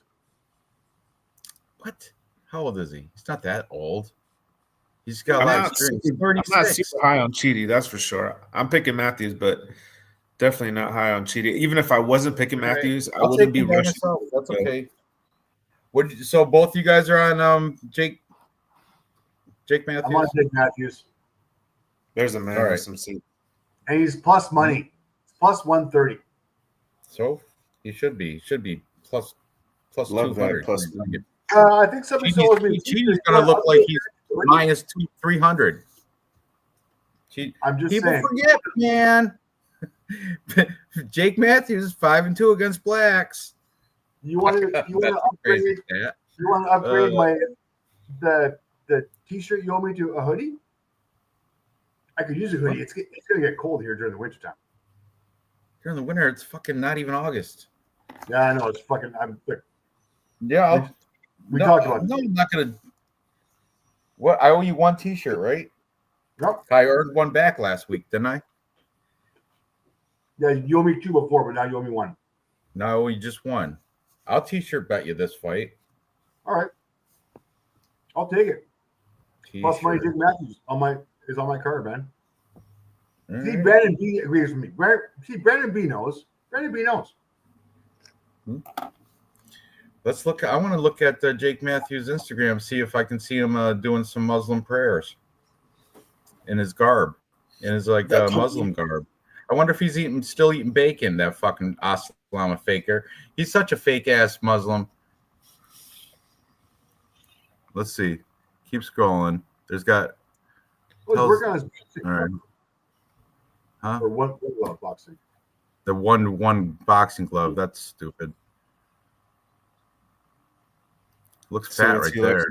What? How old is he? He's not that old. He's got a lot of experience. I'm not super high on Cheaty, that's for sure. I'm picking Matthews, but definitely not high on Cheaty. Even if I wasn't picking Matthews, I wouldn't be rushing. That's okay. So both you guys are on Jake Matthews? I'm on Jake Matthews. There's a man with some seat. And he's plus money. Plus 130. So he should be plus Love 200. Plus I think somebody told me Cheaty's gonna look like he's minus 300. I'm just people saying. Forget, man. Jake Matthews is 5-2 against blacks. You want to upgrade? You want to upgrade the t-shirt you owe me to a hoodie? I could use a hoodie. It's gonna get cold here during the winter time. During the winter, it's fucking not even August. Yeah, I know. It's fucking. We talked about. No, I'm not gonna. What? I owe you one T-shirt, right? Yep. I earned one back last week, didn't I? Yeah, you owe me 2 before, but now you owe me 1. No, I owe you just one. I'll T-shirt bet you this fight. All right, I'll take it. T-shirt. Plus money, Jake Matthews is on my card, man. All See, right. Brandon B agrees with me. Brandon B knows. Brandon B knows. Let's look. I want to look at Jake Matthews' Instagram, see if I can see him doing some Muslim prayers in his garb, in his Muslim garb. I wonder if he's still eating bacon. That fucking Aslama faker. He's such a fake ass Muslim. Let's see. Keep scrolling. There's got. He's working on his All right. Huh? Or one boxing. The one boxing glove. That's stupid. Looks fat right there.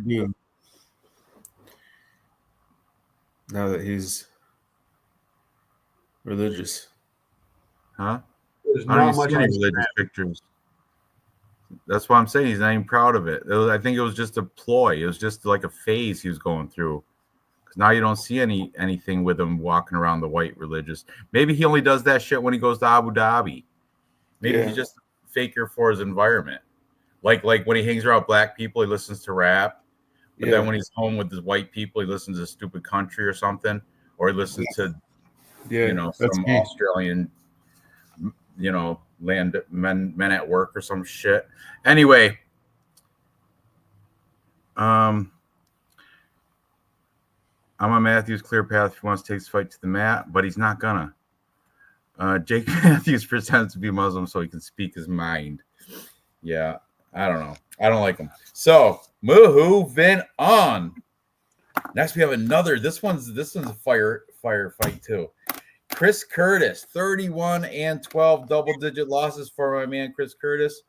Now that he's religious. Huh? There's I don't not even much see any on religious Instagram. pictures. That's why I'm saying he's not even proud of it. I think it was just a ploy. It was just like a phase he was going through. Because now you don't see anything with him walking around the white religious. Maybe he only does that shit when he goes to Abu Dhabi. Maybe he's just a faker for his environment. Like when he hangs around black people, he listens to rap. But then when he's home with his white people, he listens to stupid country or something. Or he listens to some Australian, land men at work or some shit. Anyway, I'm on Matthews' clear path if he wants to take his fight to the mat, but he's not gonna. Jake Matthews pretends to be Muslim so he can speak his mind. Yeah, I don't know. I don't like him. So moving on. Next we have another. This one's a fire fight too. Chris Curtis, 31-12, double-digit losses for my man Chris Curtis,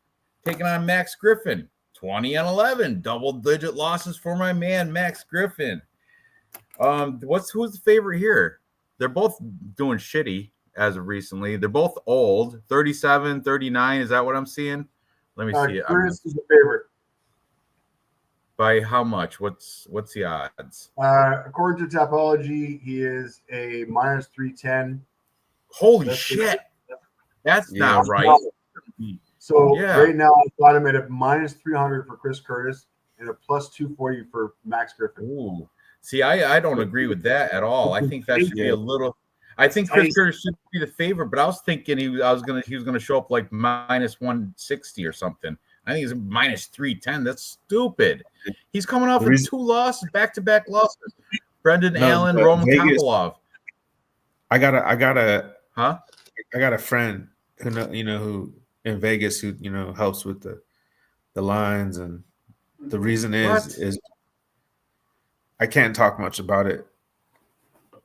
taking on Max Griffin, 20-11, double-digit losses for my man Max Griffin. Who's the favorite here? They're both doing shitty as of recently. They're both old, 37, 39. Is that what I'm seeing? Let me see it. Curtis is the favorite. By how much? What's the odds? According to Topology, he is a minus 310. Holy shit. That's not right. So right now, I've got him at a minus 300 for Chris Curtis and a plus 240 for Max Griffin. Ooh. See, I don't agree with that at all. I think that should be a little. I think Chris Curtis should be the favorite, but I was thinking he was gonna show up like minus 160 or something. I think he's minus 310. That's stupid. He's coming off of 2 losses, back-to-back losses. Brendan Allen, Roman Kopylov. I got a friend who who in Vegas who helps with the lines, and the reason is I can't talk much about it.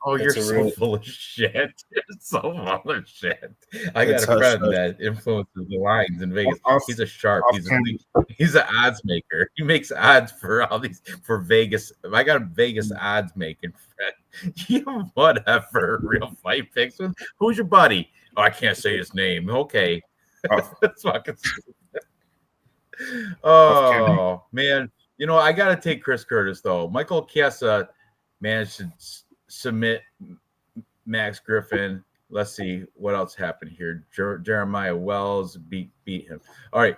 Oh, you're so full of shit. You're so full of shit. I got a friend that influences the lines in Vegas. He's a sharp. He's an odds maker. He makes odds for all these for Vegas. I got a Vegas odds making friend. You whatever. Real fight picks. Who's your buddy? Oh, I can't say his name. Okay. That's fucking stupid. Oh man. I gotta take Chris Curtis though. Michael Chiesa managed to submit Max Griffin. Let's see what else happened here. Jeremiah Wells beat him. All right.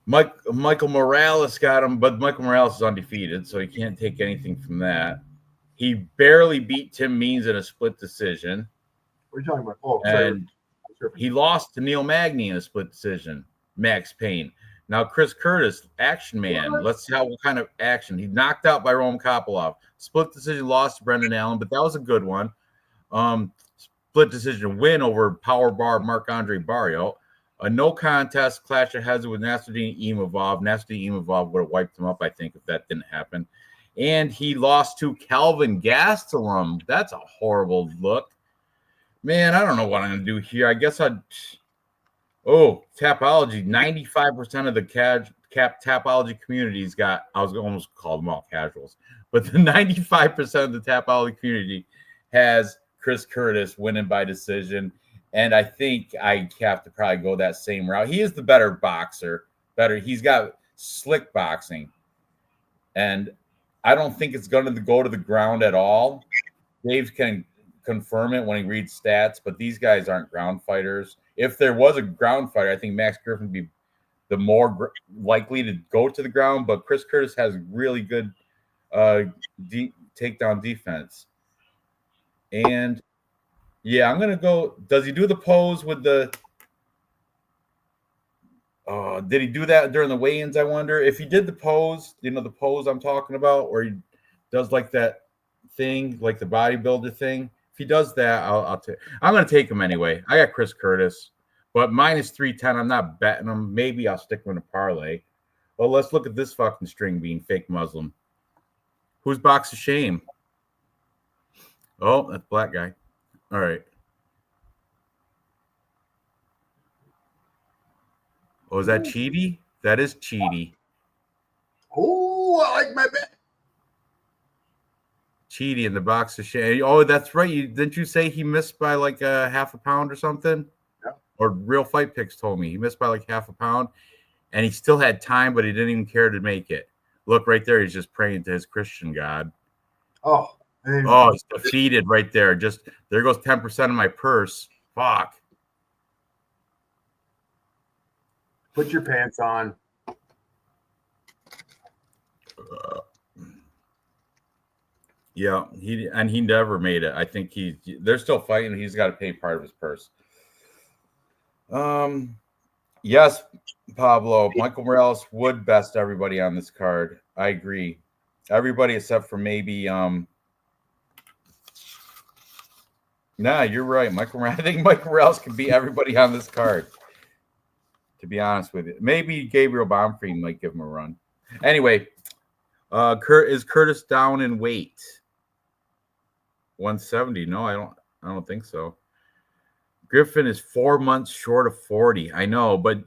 Michael Morales got him, but Michael Morales is undefeated, so he can't take anything from that. He barely beat Tim Means in a split decision. What are you talking about? Oh, and he lost to Neil Magny in a split decision. Max Payne. Now, Chris Curtis, action man. Let's see what kind of action. He knocked out by Roman Kopylov. Split decision loss to Brendan Allen, but that was a good one. Split decision win over Power Bar Marc-Andre Barrio. A no contest clash of heads with Nasruddin Imavov. Nasruddin Imavov would have wiped him up, I think, if that didn't happen. And he lost to Calvin Gastelum. That's a horrible look. Man, I don't know what I'm going to do here. I guess I'd... Oh, Tapology. 95% of the Tapology community's got, I was almost called them all casuals, but the 95% of the Tapology community has Chris Curtis winning by decision. And I think I have to probably go that same route. He is the better boxer. He's got slick boxing. And I don't think it's going to go to the ground at all. Dave can confirm it when he reads stats, but these guys aren't ground fighters. If there was a ground fighter, I think Max Griffin would be the more likely to go to the ground, but Chris Curtis has really good takedown defense. And yeah, I'm going to go. Does he do the pose with the did he do that during the weigh-ins? I wonder if he did the pose, the pose I'm talking about, or he does like that thing, like the bodybuilder thing. If he does that, I'm going to take him anyway. I got Chris Curtis, but minus 310. I'm not betting him. Maybe I'll stick with a parlay. Well, let's look at this fucking string being fake Muslim. Who's box of shame? Oh, that's black guy. All right. Oh, is that Cheaty? That is Cheaty. Oh, I like my bet. Cheaty in the box of shame. Oh, that's right. Didn't you say he missed by like a half a pound or something? Yeah. Or Real Fight Picks told me he missed by like half a pound, and he still had time, but he didn't even care to make it. Look right there. He's just praying to his Christian God. Oh, he's defeated right there. Just there goes 10% of my purse. Fuck. Put your pants on. Yeah, he never made it. I think they're still fighting. He's got to pay part of his purse. Yes, Pablo. Michael Morales would best everybody on this card. I agree. Everybody except for maybe Nah, you're right. I think Michael Morales can beat everybody on this card. To be honest with you, maybe Gabriel Baumfried might give him a run. Anyway, is Curtis down in weight? 170? No, I don't think so. Griffin is 4 months short of 40. I know, but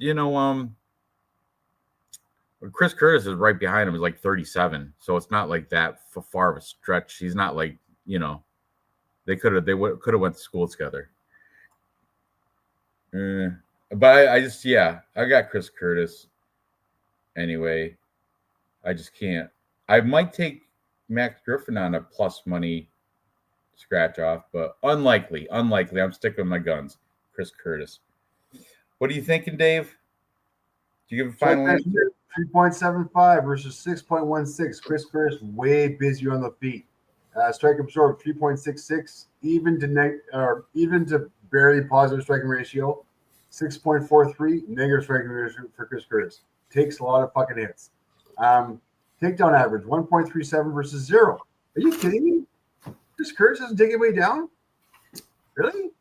Chris Curtis is right behind him. Is like 37, so it's not like that far of a stretch. He's not like they could have went to school together. But I got Chris Curtis. Anyway, I just can't. I might take Max Griffin on a plus money scratch off, but unlikely. I'm sticking with my guns. Chris Curtis. What are you thinking, Dave? Do you give a final answer? 3.75 versus 6.16. Chris Curtis way busier on the feet. Strike absorb 3.66, even to barely positive striking ratio, 6.43, negative striking ratio for Chris Curtis. Takes a lot of fucking hits. Takedown average 1.37 versus 0. Are you kidding me? Chris Curtis doesn't take anybody down? Really?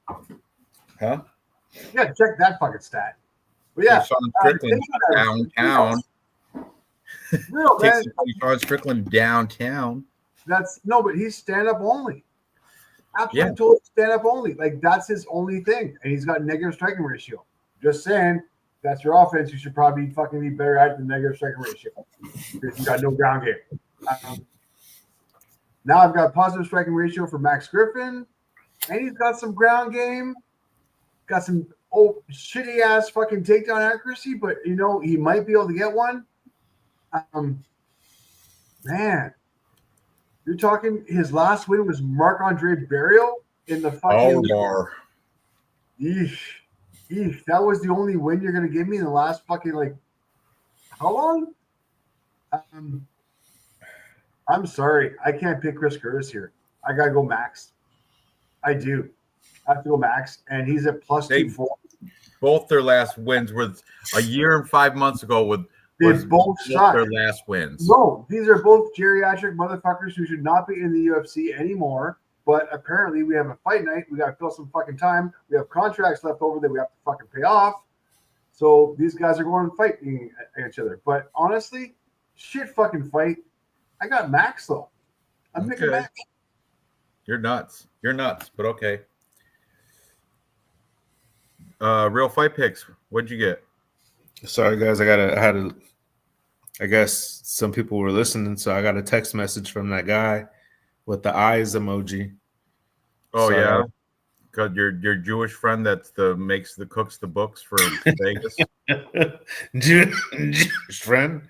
Huh? Yeah, check that fucking stat. But yeah, Sean Strickland downtown. Real man. Sean Strickland downtown. But he's stand up only. Absolutely, totally stand up only. Like that's his only thing, and he's got negative striking ratio. Just saying, that's your offense. You should probably fucking be better at the negative striking ratio because you got no ground game. Now I've got positive striking ratio for Max Griffin, and he's got some ground game. Got some shitty ass fucking takedown accuracy, but he might be able to get one. Man, you're talking his last win was Marc-Andre Barrios in the fucking bar. Eesh. That was the only win you're gonna give me in the last fucking how long? I'm sorry, I can't pick Chris Curtis here. I gotta go Max. I do. I have to go Max, and he's at plus 240. Both their last wins were a year and 5 months ago. They both suck. Their last wins. No, these are both geriatric motherfuckers who should not be in the UFC anymore. But apparently, we have a fight night. We got to fill some fucking time. We have contracts left over that we have to fucking pay off. So these guys are going and fighting each other. But honestly, shit fucking fight. I got Max though. I'm picking Max. You're nuts. But okay. Real fight picks. What'd you get? Sorry guys, I guess some people were listening, so I got a text message from that guy with the eyes emoji. Oh yeah, because your Jewish friend cooks the books for Vegas. Jewish friend,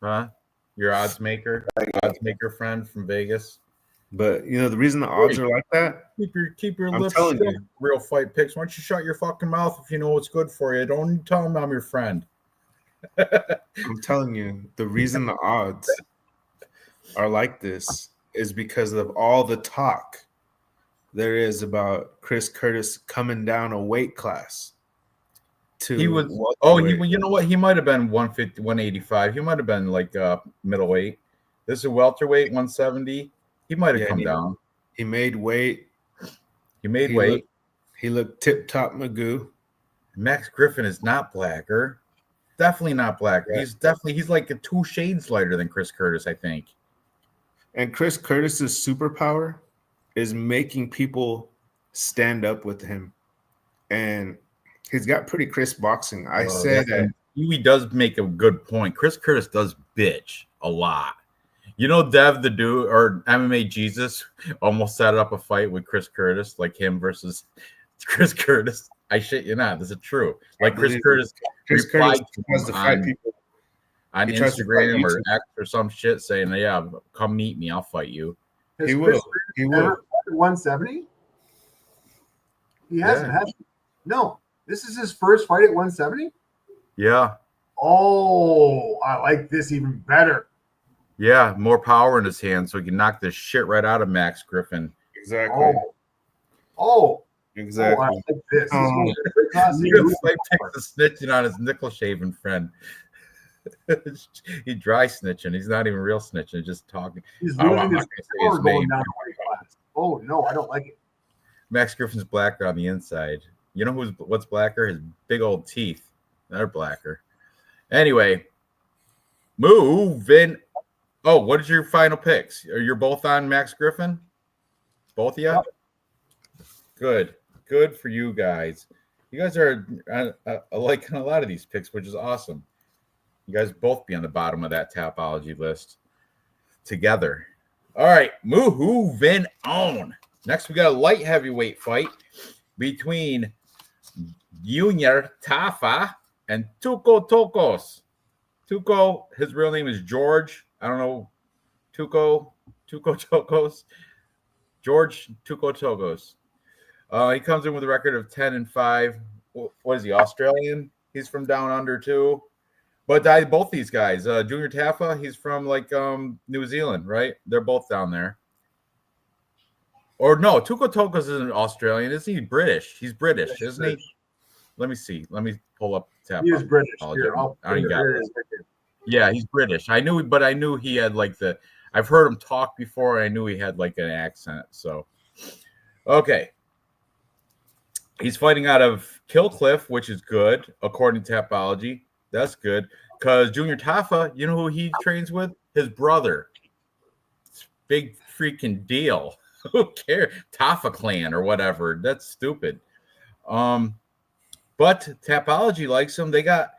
huh? Your odds maker friend from Vegas. But the reason the odds are like that. Keep your lips shut. Real fight picks. Why don't you shut your fucking mouth if you know what's good for you? Don't tell them I'm your friend. I'm telling you, the reason the odds are like this is because of all the talk there is about Chris Curtis coming down a weight class. You know what? He might have been 150, 185. He might have been like middleweight. This is a welterweight, 170. He might have come down. He made weight. He looked tip-top Magoo. Max Griffin is not blacker. Definitely not blacker. Yeah. He's like 2 shades lighter than Chris Curtis, I think. And Chris Curtis's superpower is making people stand up with him. And he's got pretty crisp boxing. He does make a good point. Chris Curtis does bitch a lot. Dev the dude or MMA Jesus almost set up a fight with Chris Curtis, like him versus Chris Curtis. I shit you not. This is true. Like Chris Curtis replied to fight people on Instagram or X or some shit saying, "Yeah, come meet me. I'll fight you." He will. 170. He hasn't. Has he? No, this is his first fight at 170. Yeah. Oh, I like this even better. Yeah, more power in his hand, so he can knock this shit right out of Max Griffin. Exactly. Exactly. I like this. He takes the snitching on his nickel shaving friend. He dry snitching. He's not even real snitching. Just talking. He's losing his power going down class. Oh no, I don't like it. Max Griffin's blacker on the inside. You know what's blacker? His big old teeth. They're blacker. Anyway, moving. Oh, what is your final picks? Are you both on Max Griffin? Both of you? Yep. Good for you guys. You guys are liking a lot of these picks, which is awesome. You guys both be on the bottom of that Tapology list together. All right, moving on. Next, we got a light heavyweight fight between Junior Tafa and Tuco Tokos. Tuco, his real name is George. I don't know. Tuco Tokos. George Tuco Tokos. He comes in with a record of 10-5. What is he, Australian? He's from down under too. But both these guys, Junior Tafa, he's from New Zealand, right? They're both down there. Or no, Tuco Tokos isn't Australian. Isn't he British? He's British, Yes, isn't he? Let me see. Let me pull up the He is British. Tapology. Here, I don't got here it it. is right there. Yeah, he's British. I knew he had like the. I've heard him talk before. I knew he had like an accent. So, okay, he's fighting out of Killcliff, which is good according to Tapology. That's good because Junior Tafa, you know who he trains with? His brother. Big freaking deal. Who cares? Tafa clan or whatever. That's stupid. But Tapology likes him. They got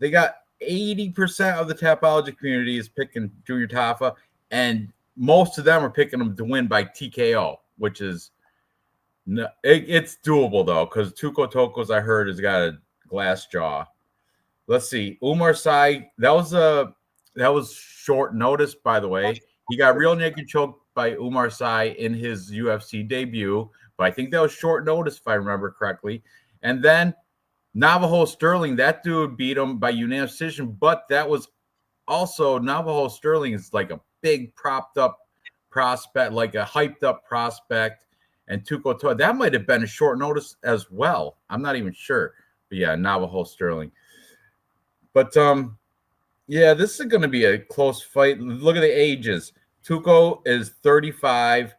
80% of the Tapology community is picking Junior Tafa, and most of them are picking him to win by TKO, which is it's doable though, because Tuco Tokos, I heard, has got a glass jaw. Let's see. Umar Sai, that was short notice, by the way. He got real naked choked by Umar Sai in his UFC debut, but I think that was short notice if I remember correctly. And then Navajo Sterling, that dude beat him by unanimous decision, but that was also Navajo Sterling is like a big propped up prospect, like a hyped up prospect. And Tuco Tokos, that might have been a short notice as well. I'm not even sure. But yeah, Navajo Sterling. But yeah, this is going to be a close fight. Look at the ages. Tuco is 35.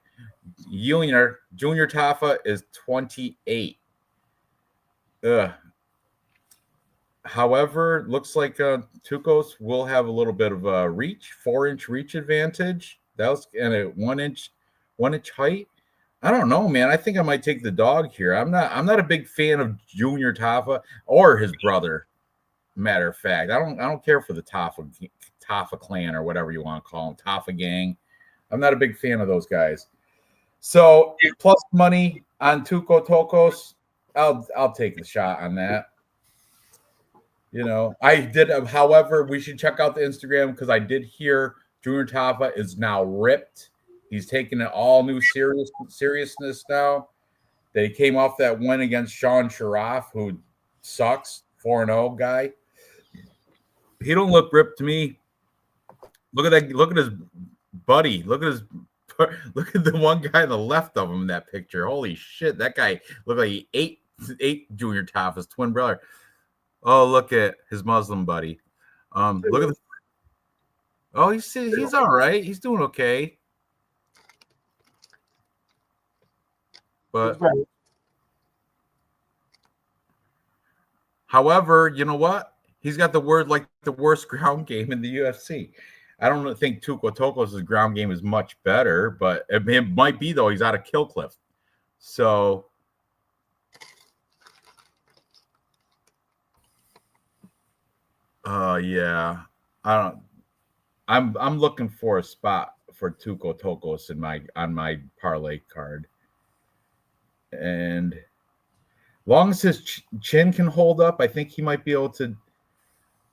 Junior Tafa is 28. However, looks like Tucos will have a little bit of a 4-inch reach advantage. That was and a 1-inch height. I don't know, man. I think I might take the dog here. I'm not a big fan of Junior Tafa or his brother. Matter of fact, I don't care for the Tafa clan or whatever you want to call them, Tafa gang. I'm not a big fan of those guys. So plus money on Tuco Tokos, I'll take the shot on that. You know, I did. However, we should check out the Instagram because I did hear Junior Tafa is now ripped. He's taking it all new seriousness now. They came off that win against Sean Sharaf, who sucks, 4-0 guy. He don't look ripped to me. Look at that. Look at his buddy. Look at the one guy on the left of him in that picture. Holy shit, that guy looked like he ate Junior Tafa's twin brother. Oh, look at his Muslim buddy. Look at the. Oh, he's all right. He's doing okay. But however, you know what? He's got the worst ground game in the UFC. I don't think Tuco Tokos' ground game is much better, but it might be though. He's out of Killcliff, so. Yeah, I'm looking for a spot for Tuco Tokos on my parlay card, and long as his chin can hold up, I think he might be able to.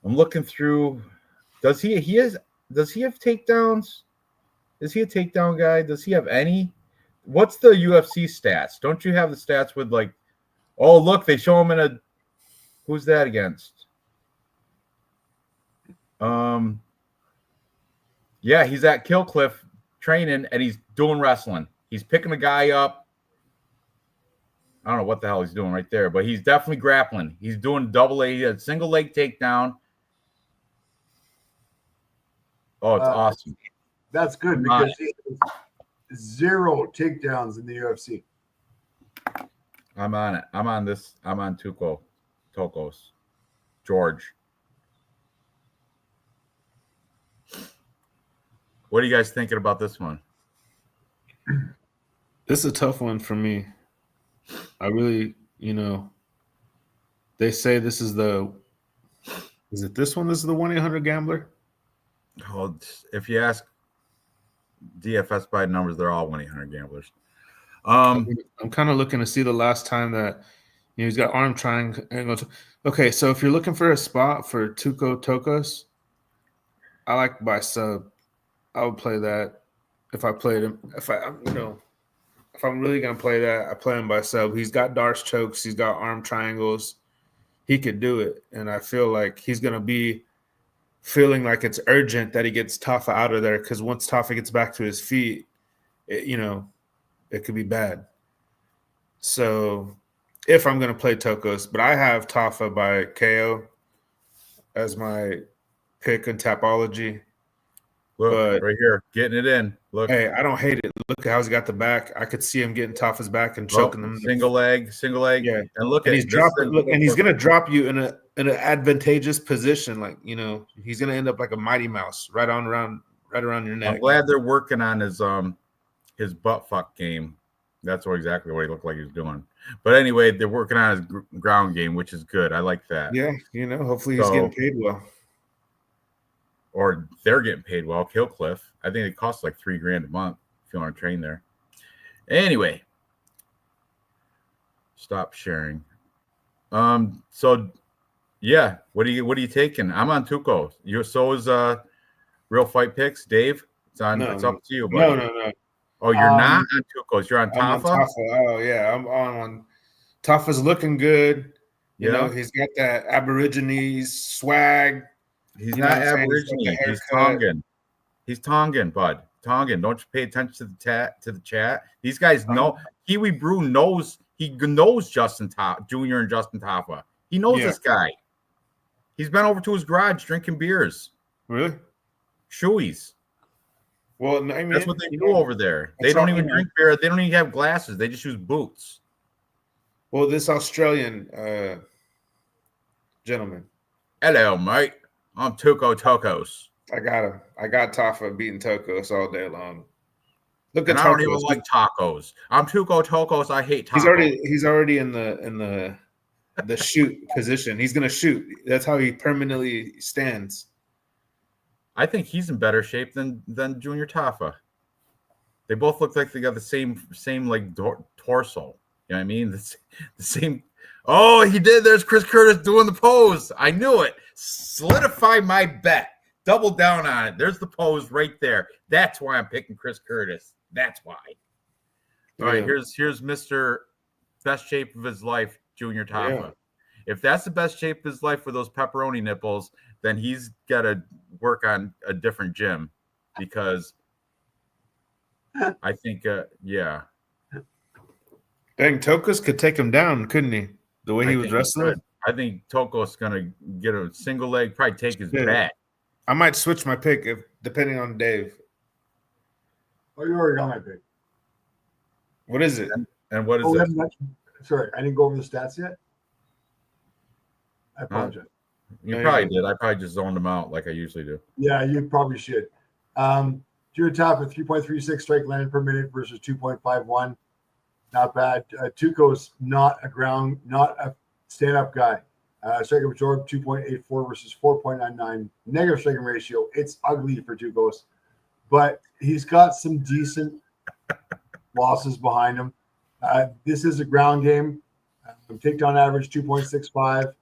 I'm looking through. Does he have takedowns? Is he a takedown guy? Does he have any? What's the UFC stats? Don't you have the stats with like? Oh, look, they show him in a. Who's that against? Yeah, he's at Killcliff training and he's doing wrestling. He's picking a guy up. I don't know what the hell he's doing right there, but he's definitely grappling. He's doing a single leg takedown. Oh, it's awesome. That's good because he has 0 takedowns in the UFC. I'm on it. I'm on this. I'm on Tokos. George. What are you guys thinking about this one? This is a tough one for me. I really, they say this is is it this one? This is the 1-800 Gambler? Well, if you ask DFS by numbers, they're all 1-800 Gamblers. I'm kind of looking to see the last time that he's got arm triangle. Okay, so if you're looking for a spot for Tuco Tokos, I like by sub. I would play that if I played him. If I'm really gonna play that, I play him by sub. He's got darce chokes. He's got arm triangles. He could do it, and I feel like he's gonna be feeling like it's urgent that he gets Tafa out of there because once Tafa gets back to his feet, it could be bad. So if I'm going to play Tokos, but I have Tafa by KO as my pick in Tapology. Look, But right here, getting it in. Look. Hey, I don't hate it. Look at how he's got the back. I could see him getting Tafa's back and choking him. Single leg. Yeah, And look and at he's dropping. Look, and he's gonna drop you in an advantageous position. Like, you know, he's gonna end up like a Mighty Mouse right around your neck. I'm glad they're working on his butt fuck game. That's exactly what he looked like he was doing. But anyway, they're working on his ground game, which is good. I like that. Yeah, you know, hopefully he's getting paid well. Or they're getting paid well. Killcliff. I think it costs like $3,000 a month if you want to train there. Anyway, stop sharing. So yeah, what are you taking? I'm on Tuco. So is Real Fight Picks, Dave. It's up to you, buddy. No. Oh, you're not on Tucos. You're on I'm Tafa? on Tafa. Oh yeah, I'm on Tafa's looking good. You know, he's got that Aborigines swag. He's not Aborigine. He's Tongan. He's Tongan, bud. Tongan. Don't you pay attention to the chat? These guys know. Kiwi Brew knows. He knows Justin Jr. and Justin Tafa. He knows this guy. He's been over to his garage drinking beers. Really? Shoeies. Well, I mean, that's what they do over there. They don't even drink beer. They don't even have glasses. They just use boots. Well, this Australian gentleman. Hello, mate. I'm Tuco Tokos. I got Tafa beating Tokos all day long. Look at I don't even like tacos. I'm Tuco Tokos. I hate tacos. He's already in the shoot position. He's gonna shoot. That's how he permanently stands. I think he's in better shape than Junior Tafa. They both look like they got the same like torso. You know what I mean? The same. Oh, he did. There's Chris Curtis doing the pose. I knew it. Solidify my bet. Double down on it. There's the pose right there. That's why I'm picking Chris Curtis. That's why. All right, here's Mr. Best shape of his life, Junior Tafa. Yeah. If that's the best shape of his life for those pepperoni nipples, then he's got to work on a different gym because I think, yeah. Dang, Tokos could take him down, couldn't he? The way he was wrestling? I think Tokos going to get a single leg, probably take his back. I might switch my pick depending on Dave. Oh, you already got my pick. What is it? And what is it? Sorry, I didn't go over the stats yet. I apologize. You probably did. I probably just zoned them out like I usually do. Yeah, you probably should. Junior Tafa 3.36 strike landed per minute versus 2.51. Not bad. Tuco's not a stand-up guy. Striking absorb 2.84 versus 4.99. Negative striking ratio. It's ugly for Tucos, but he's got some decent losses behind him. This is a ground game. Takedown average 2.65.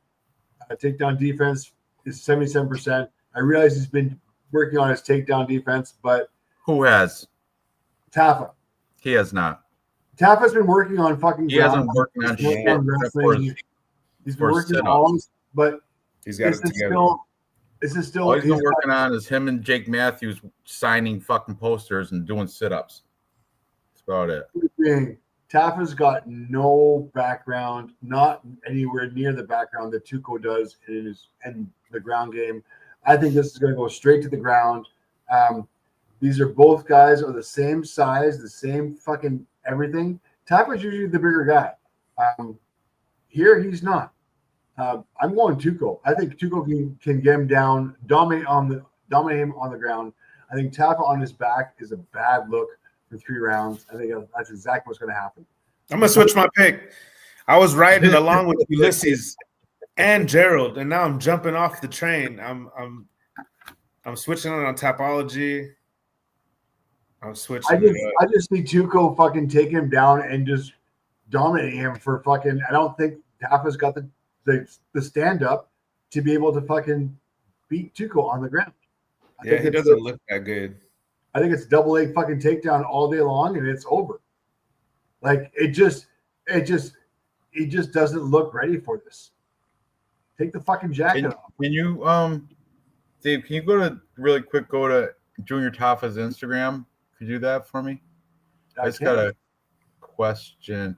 Takedown defense is 77%. I realize he's been working on his takedown defense, but who has? Tafa. He has not. Tafa's been working on fucking. He hasn't working on shit. He's been working on all this, but he's got it together. All he's been working on is him and Jake Matthews signing fucking posters and doing sit-ups. That's about it. Tafa's got no background, not anywhere near the background that Tuco does in the ground game. I think this is going to go straight to the ground. These are both guys are the same size, the same fucking everything. Tafa's usually the bigger guy. Here he's not. I'm going Tuco. I think Tuco can get him down, dominate him on the ground. I think Tafa on his back is a bad look for 3 rounds. I think that's exactly what's going to happen. I'm gonna switch my pick. I was riding along with Ulysses and Gerald, and now I'm jumping off the train. I'm switching on Tapology. I'm switching. I just see Tuco fucking take him down and just dominate him for fucking. I don't think Tafa's got the stand up to be able to fucking beat Tuco on the ground. He doesn't look that good. I think it's double leg fucking takedown all day long and it's over. Like he just doesn't look ready for this. Take the fucking jacket off. Can you Dave, can you go to Junior Tafa's Instagram? Could you do that for me? I just gotta question.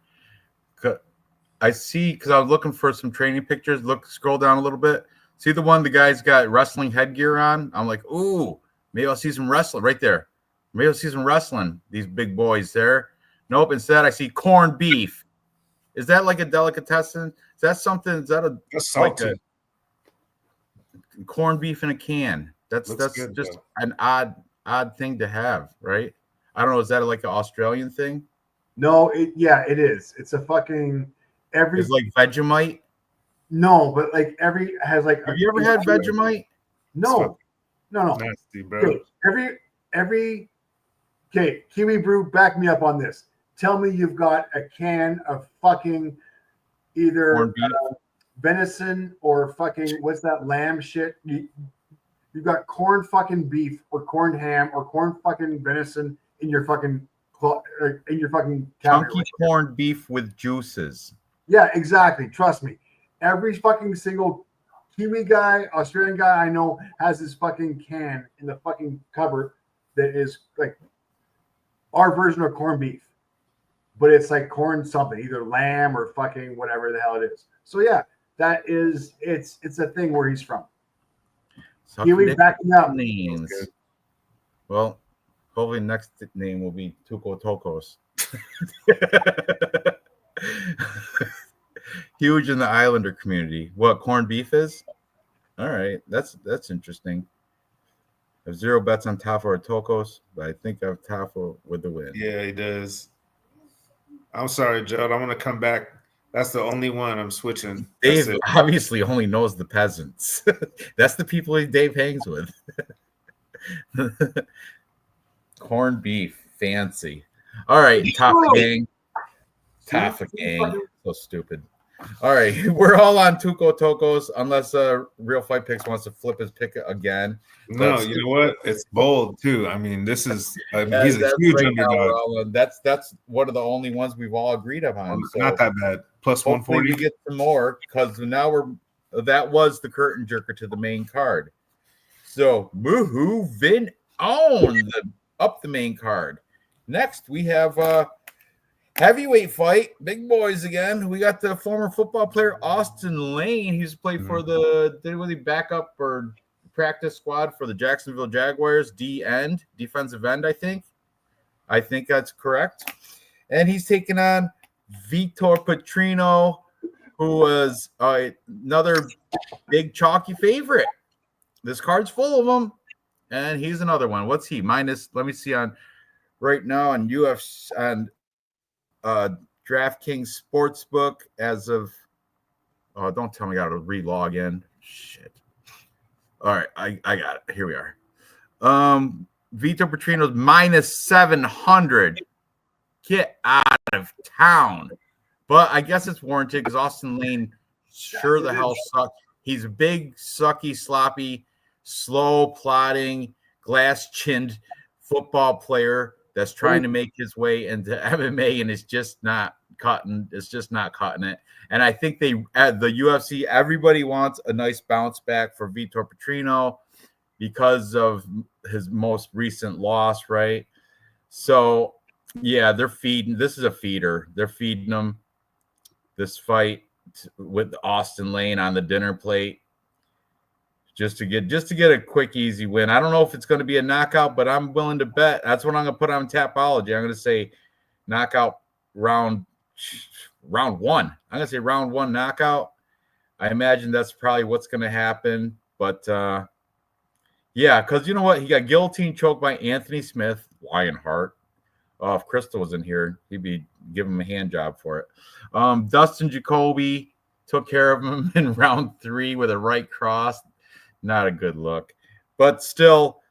I see, because I was looking for some training pictures. Scroll down a little bit. See the one the guy's got wrestling headgear on? I'm like, ooh, maybe I'll see some wrestling right there. Maybe I'll see some wrestling. These big boys there. Nope. Instead, I see corned beef. Is that like a delicatessen? Is that something? Is that That's like salty. a corned beef in a can? That's good, just though. an odd thing to have, right? I don't know. Is that like an Australian thing? No, it is. It's a fucking every It's like Vegemite. no, but like every has like. Have you ever had Vegemite? No. Nasty, bro. Okay, every Kiwi Brew, back me up on this. Tell me you've got a can of fucking either venison or fucking what's that lamb shit? You've got corn fucking beef or corned ham or corn fucking venison in your fucking cabinet. Chunky corned beef with juices. Yeah, exactly. Trust me. Every fucking single Kiwi guy, Australian guy I know has this fucking can in the fucking cupboard that is like our version of corned beef. But it's like corn something, either lamb or fucking whatever the hell it is. So yeah, that is it's a thing where he's from. Kiwi backing up. Names. Well, hopefully next name will be Tuco Tocos. Huge in the Islander community. What corned beef is? All right, that's interesting. I have 0 bets on Tafo or Tocos, but I think I have Tafo with the win. Yeah, he does. I'm sorry, Judd. I'm gonna come back. That's the only one I'm switching. Dave obviously only knows the peasants. That's the people Dave hangs with. Corned beef, fancy. All right, Tafa gang. Tafa gang. So stupid. All right, we're all on Tuco Tocos unless Real Fight Picks wants to flip his pick again. No, you know what? It's bold too. I mean, this is he's a huge underdog. That's one of the only ones we've all agreed upon. So not that bad. Plus 140. We get some more because now that was the curtain jerker to the main card. So moving on up the main card. Next we have heavyweight fight, big boys again. We got the former football player Austin Lane. He's played for the backup or practice squad for the Jacksonville Jaguars, defensive end, I think. I think that's correct. And he's taking on Vitor Petrino, who was another big chalky favorite. This card's full of them, and he's another one. What's he? Minus, let me see on right now on UFC and DraftKings Sportsbook as of don't tell me I gotta re-log in. Shit. All right, I got it. Here we are. Vitor Petrino's minus 700. Get out of town. But I guess it's warranted because Austin Lane sure the hell sucks. He's a big, sucky, sloppy, slow, plodding, glass-chinned football player that's trying to make his way into MMA and is just not cutting. It's just not cutting it. And I think at the UFC, everybody wants a nice bounce back for Vitor Petrino because of his most recent loss, right? So, yeah, they're feeding. This is a feeder. They're feeding him this fight with Austin Lane on the dinner plate. Just to get a quick, easy win. I don't know if it's going to be a knockout, but I'm willing to bet. That's what I'm going to put on Tapology. I'm going to say knockout round one. I'm going to say round one knockout. I imagine that's probably what's going to happen. But, yeah, because you know what? He got guillotine choked by Anthony Smith, Lionheart. Oh, if Crystal was in here, he'd be giving him a hand job for it. Dustin Jacoby took care of him in round 3 with a right cross. Not a good look. But still,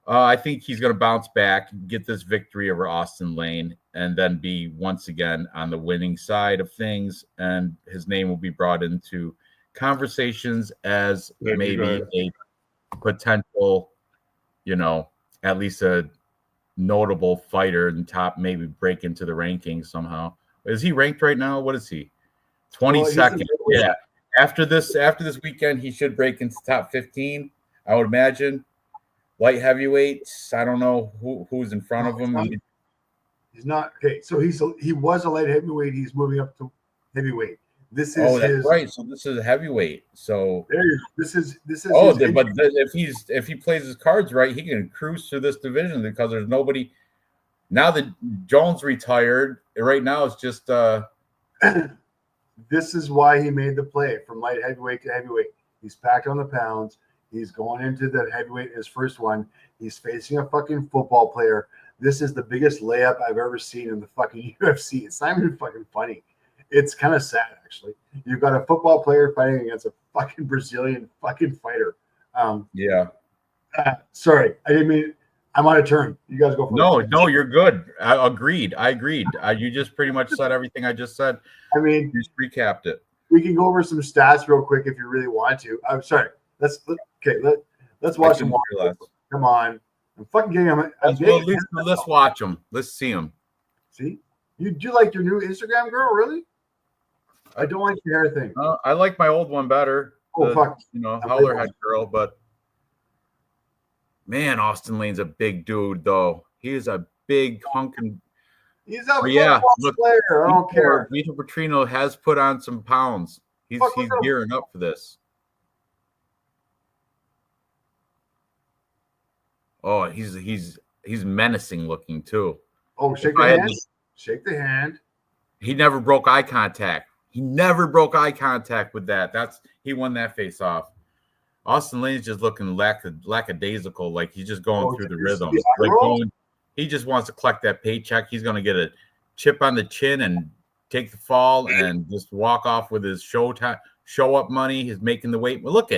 I think he's going to bounce back, get this victory over Austin Lane, and then be once again on the winning side of things. And his name will be brought into conversations as maybe a potential, at least a notable fighter in top, maybe break into the rankings somehow. Is he ranked right now? What is he? 22nd. Yeah. After this weekend, he should break into top 15, I would imagine. Light heavyweights, I don't know who's in front of him. He's not okay. So he was a light heavyweight. He's moving up to heavyweight. This is Oh, that's his right. So this is heavyweight. So there you go. This is oh, his but if he plays his cards right, he can cruise through this division because there's nobody. Now that Jones retired, right now it's just. This is why he made the play from light heavyweight to heavyweight. He's packed on the pounds. He's going into the heavyweight, his first one. He's facing a fucking football player. This is the biggest layup I've ever seen in the fucking UFC. It's not even fucking funny. It's kind of sad, actually. You've got a football player fighting against a fucking Brazilian fucking fighter. Yeah. Sorry, I didn't mean. I'm on a turn. You guys go. No, you're good. I agreed. You just pretty much said everything I just said. I mean, you just recapped it. We can go over some stats real quick if you really want to. I'm sorry. Let's watch them. Come on. I'm fucking getting them. Let's watch them. Let's see them. See, you do like your new Instagram girl, really? I don't like your hair thing. I like my old one better. Fuck. Howler head girl, but man, Austin Lane's a big dude, though. He is a big hunking. He's a football player. I don't care. Vitor Petrino has put on some pounds. He's gearing up for this. Oh, he's menacing looking too. Oh, shake the hand. Shake the hand. He never broke eye contact. He never broke eye contact with that. He won that face off. Austin Lane's just looking lackadaisical, like he's just going through the rhythm. He just wants to collect that paycheck. He's going to get a chip on the chin and take the fall and just walk off with his show up money. He's making the weight. But look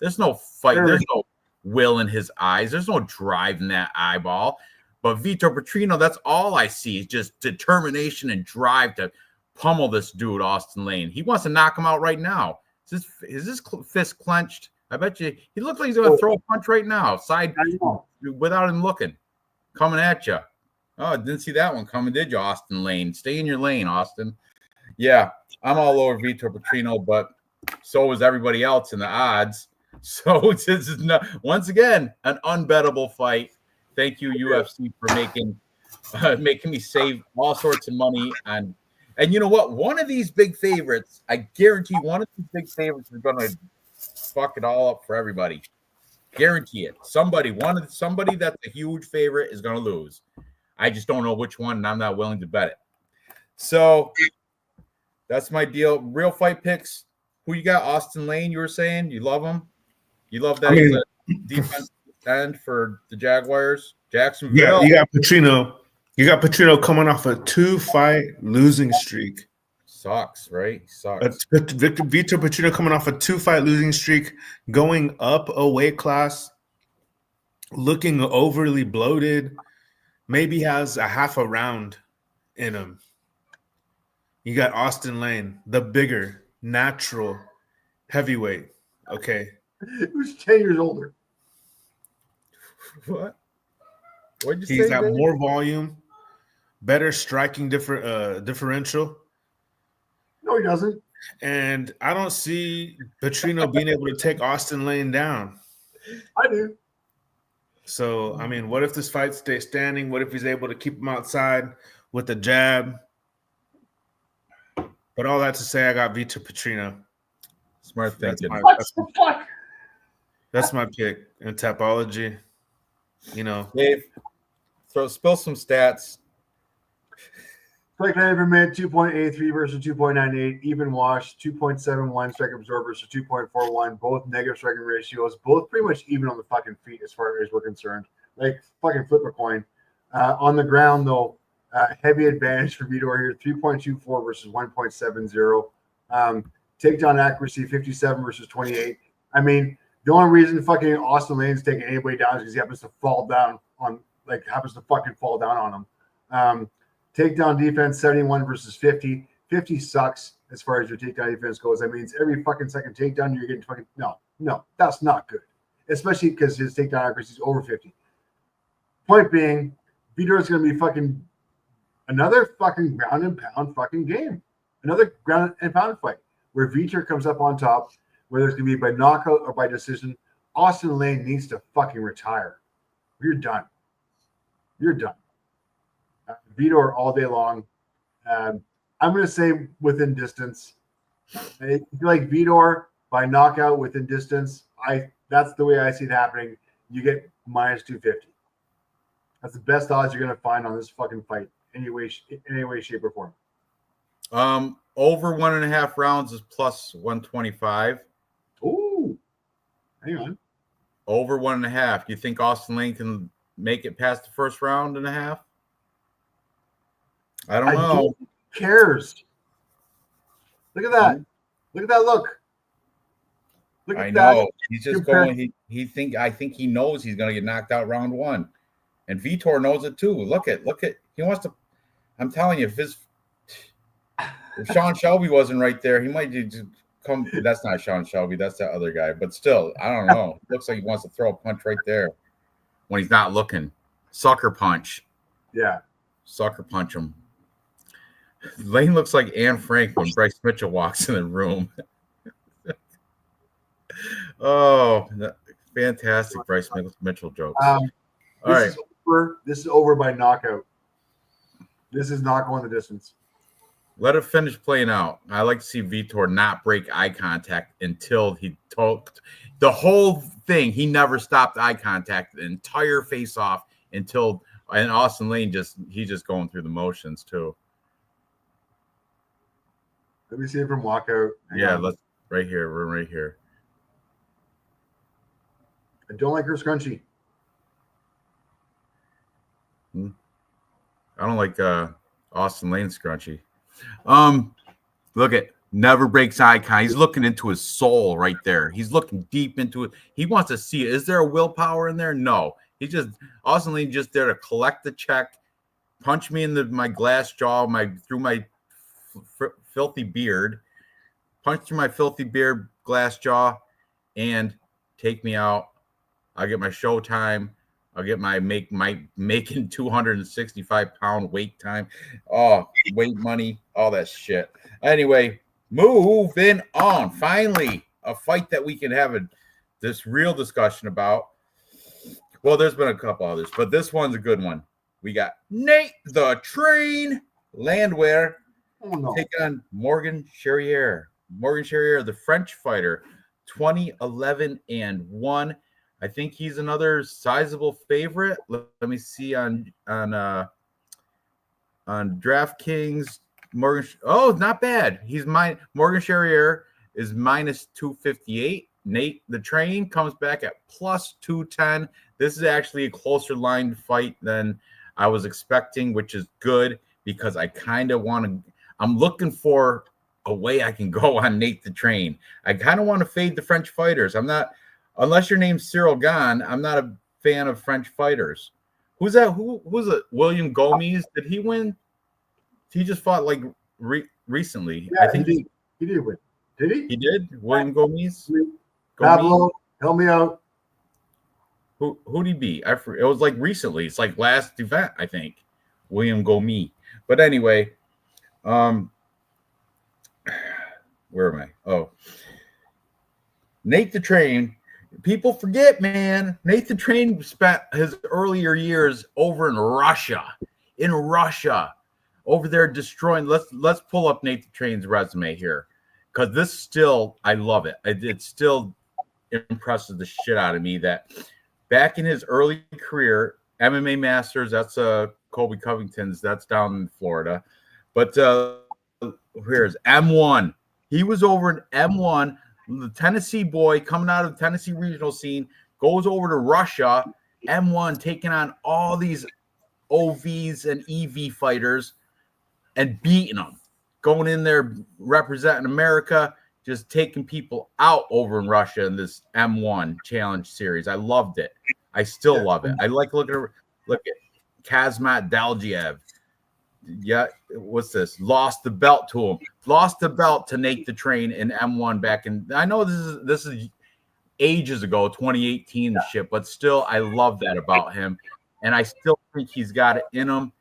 there's no fight. There's no will in his eyes. There's no drive in that eyeball. But Vitor Petrino, that's all I see is just determination and drive to pummel this dude, Austin Lane. He wants to knock him out right now. Is his fist clenched? I bet you he looks like he's going to throw a punch right now, without him looking, coming at you. Oh, didn't see that one coming, did you, Austin Lane? Stay in your lane, Austin. Yeah, I'm all over Vitor Petrino, but so is everybody else in the odds. So this is once again an unbettable fight. Thank you, UFC, for making me save all sorts of money on. And you know what? One of these big favorites, I guarantee, one of these big favorites is going to fuck it all up for everybody. Guarantee it. Somebody that's a huge favorite is going to lose. I just don't know which one, and I'm not willing to bet it. So that's my deal. Real fight picks. Who you got? Austin Lane, you were saying? You love him? You love that he's a defensive end for the Jaguars? Jacksonville? Yeah, you got Petrino. You got Petrino coming off a 2-fight losing streak. Sucks, right? Sucks. Vitor Petrino coming off a 2-fight losing streak, going up a weight class, looking overly bloated, maybe has a half a round in him. You got Austin Lane, the bigger, natural heavyweight. Okay. Who's 10 years older? What? What'd you say? He's got more volume, better striking differential. No, he doesn't. And I don't see Petrino being able to take Austin Lane down. I do. So, I mean, what if this fight stays standing? What if he's able to keep him outside with the jab? But all that to say, I got Vitor Petrino. Smart thinking. That's my pick in Tapology. You know, Dave, spill some stats. Strike rate per minute 2.83 versus 2.98. Even wash 2.71. Strike absorb versus 2.41. Both negative striking ratios. Both pretty much even on the fucking feet as far as we're concerned. Like fucking flip a coin. On the ground though, heavy advantage for Vitor here. 3.24 versus 1.70. Takedown accuracy 57 versus 28. I mean, the only reason fucking Austin Lane's taking anybody down is because he happens to fall down on him. Takedown defense 71 versus 50. 50 sucks as far as your takedown defense goes. That means every fucking second takedown you're getting fucking no, that's not good. Especially because his takedown accuracy is over 50. Point being, Vitor is going to be fucking another fucking ground and pound fucking game. Another ground and pound fight where Vitor comes up on top, whether it's going to be by knockout or by decision. Austin Lane needs to fucking retire. You're done. Vitor all day long. I'm going to say within distance. If you like Vitor by knockout within distance, that's the way I see it happening. You get minus 250. That's the best odds you're going to find on this fucking fight, any way, shape, or form. Over 1.5 rounds is plus 125. Ooh, hang on. Over 1.5. Do you think Austin Lane can make it past the first round and a half? I don't know. Who cares? Look at that. Look at that look. Look at that. I know. He's just going. I think he knows he's going to get knocked out round one. And Vitor knows it too. Look at. He wants to. I'm telling you, if Sean Shelby wasn't right there, he might just come. That's not Sean Shelby. That's that other guy. But still, I don't know. Looks like he wants to throw a punch right there when he's not looking. Sucker punch. Yeah. Sucker punch him. Lane looks like Anne Frank when Bryce Mitchell walks in the room. Oh, fantastic Bryce Mitchell jokes. All right. This is over by knockout. This is not going the distance. Let it finish playing out. I like to see Vitor not break eye contact until he talked. The whole thing, he never stopped eye contact, the entire face-off until – and Austin Lane he's just going through the motions too. Let me see it from walkout. Let's right here. We're right here. I don't like her scrunchie. I don't like Austin Lane scrunchie. Look at never breaks eye contact. He's looking into his soul right there. He's looking deep into it. He wants to see it. Is there a willpower in there? No. Austin Lane just there to collect the check, punch me in my glass jaw, through my filthy beard, punch through my filthy beard, glass jaw, and take me out. I'll get my show time. I'll get my making 265-pound weight time. Oh, weight money, all that shit. Anyway, moving on. Finally, a fight that we can have this real discussion about. Well, there's been a couple others, but this one's a good one. We got Nate the Train Landwehr taking on Morgan Charrier. Morgan Charrier, the French fighter, 20-11-1. I think he's another sizable favorite. Let me see on DraftKings. Not bad. Morgan Charrier is minus 258. Nate the Train comes back at plus 210. This is actually a closer line fight than I was expecting, which is good because I kind of want to. I'm looking for a way I can go on Nate the Train. I kind of want to fade the French fighters. I'm not. Unless your name's Cyril Gahn, I'm not a fan of French fighters. Who's that? Who's it? William Gomes? Did he win? He just fought like recently. Yeah, I think he did win. Did he? He did? William Gomes? Pablo, help me out. Who'd he beat? It was like recently. It's like last event, I think. William Gomes. But anyway, where am I? Oh. Nate the Train. People forget, man. Nate the Train spent his earlier years over in Russia. Over there destroying. Let's pull up Nate the Train's resume here. Because this still, I love it. It still impresses the shit out of me that back in his early career, MMA Masters, that's Colby Covington's, that's down in Florida. But here's M1. He was over in M1. The Tennessee boy coming out of the Tennessee regional scene goes over to Russia, M1 taking on all these OVs and EV fighters and beating them. Going in there representing America, just taking people out over in Russia in this M1 challenge series. I loved it. I still love it. I like look at Kazmat Dalgiev. Yeah, what's this? Lost the belt to him. Lost the belt to Nate the Train in M1 back in. I know this is ages ago, 2018 and shit, but still, I love that about him, and I still think he's got it in him.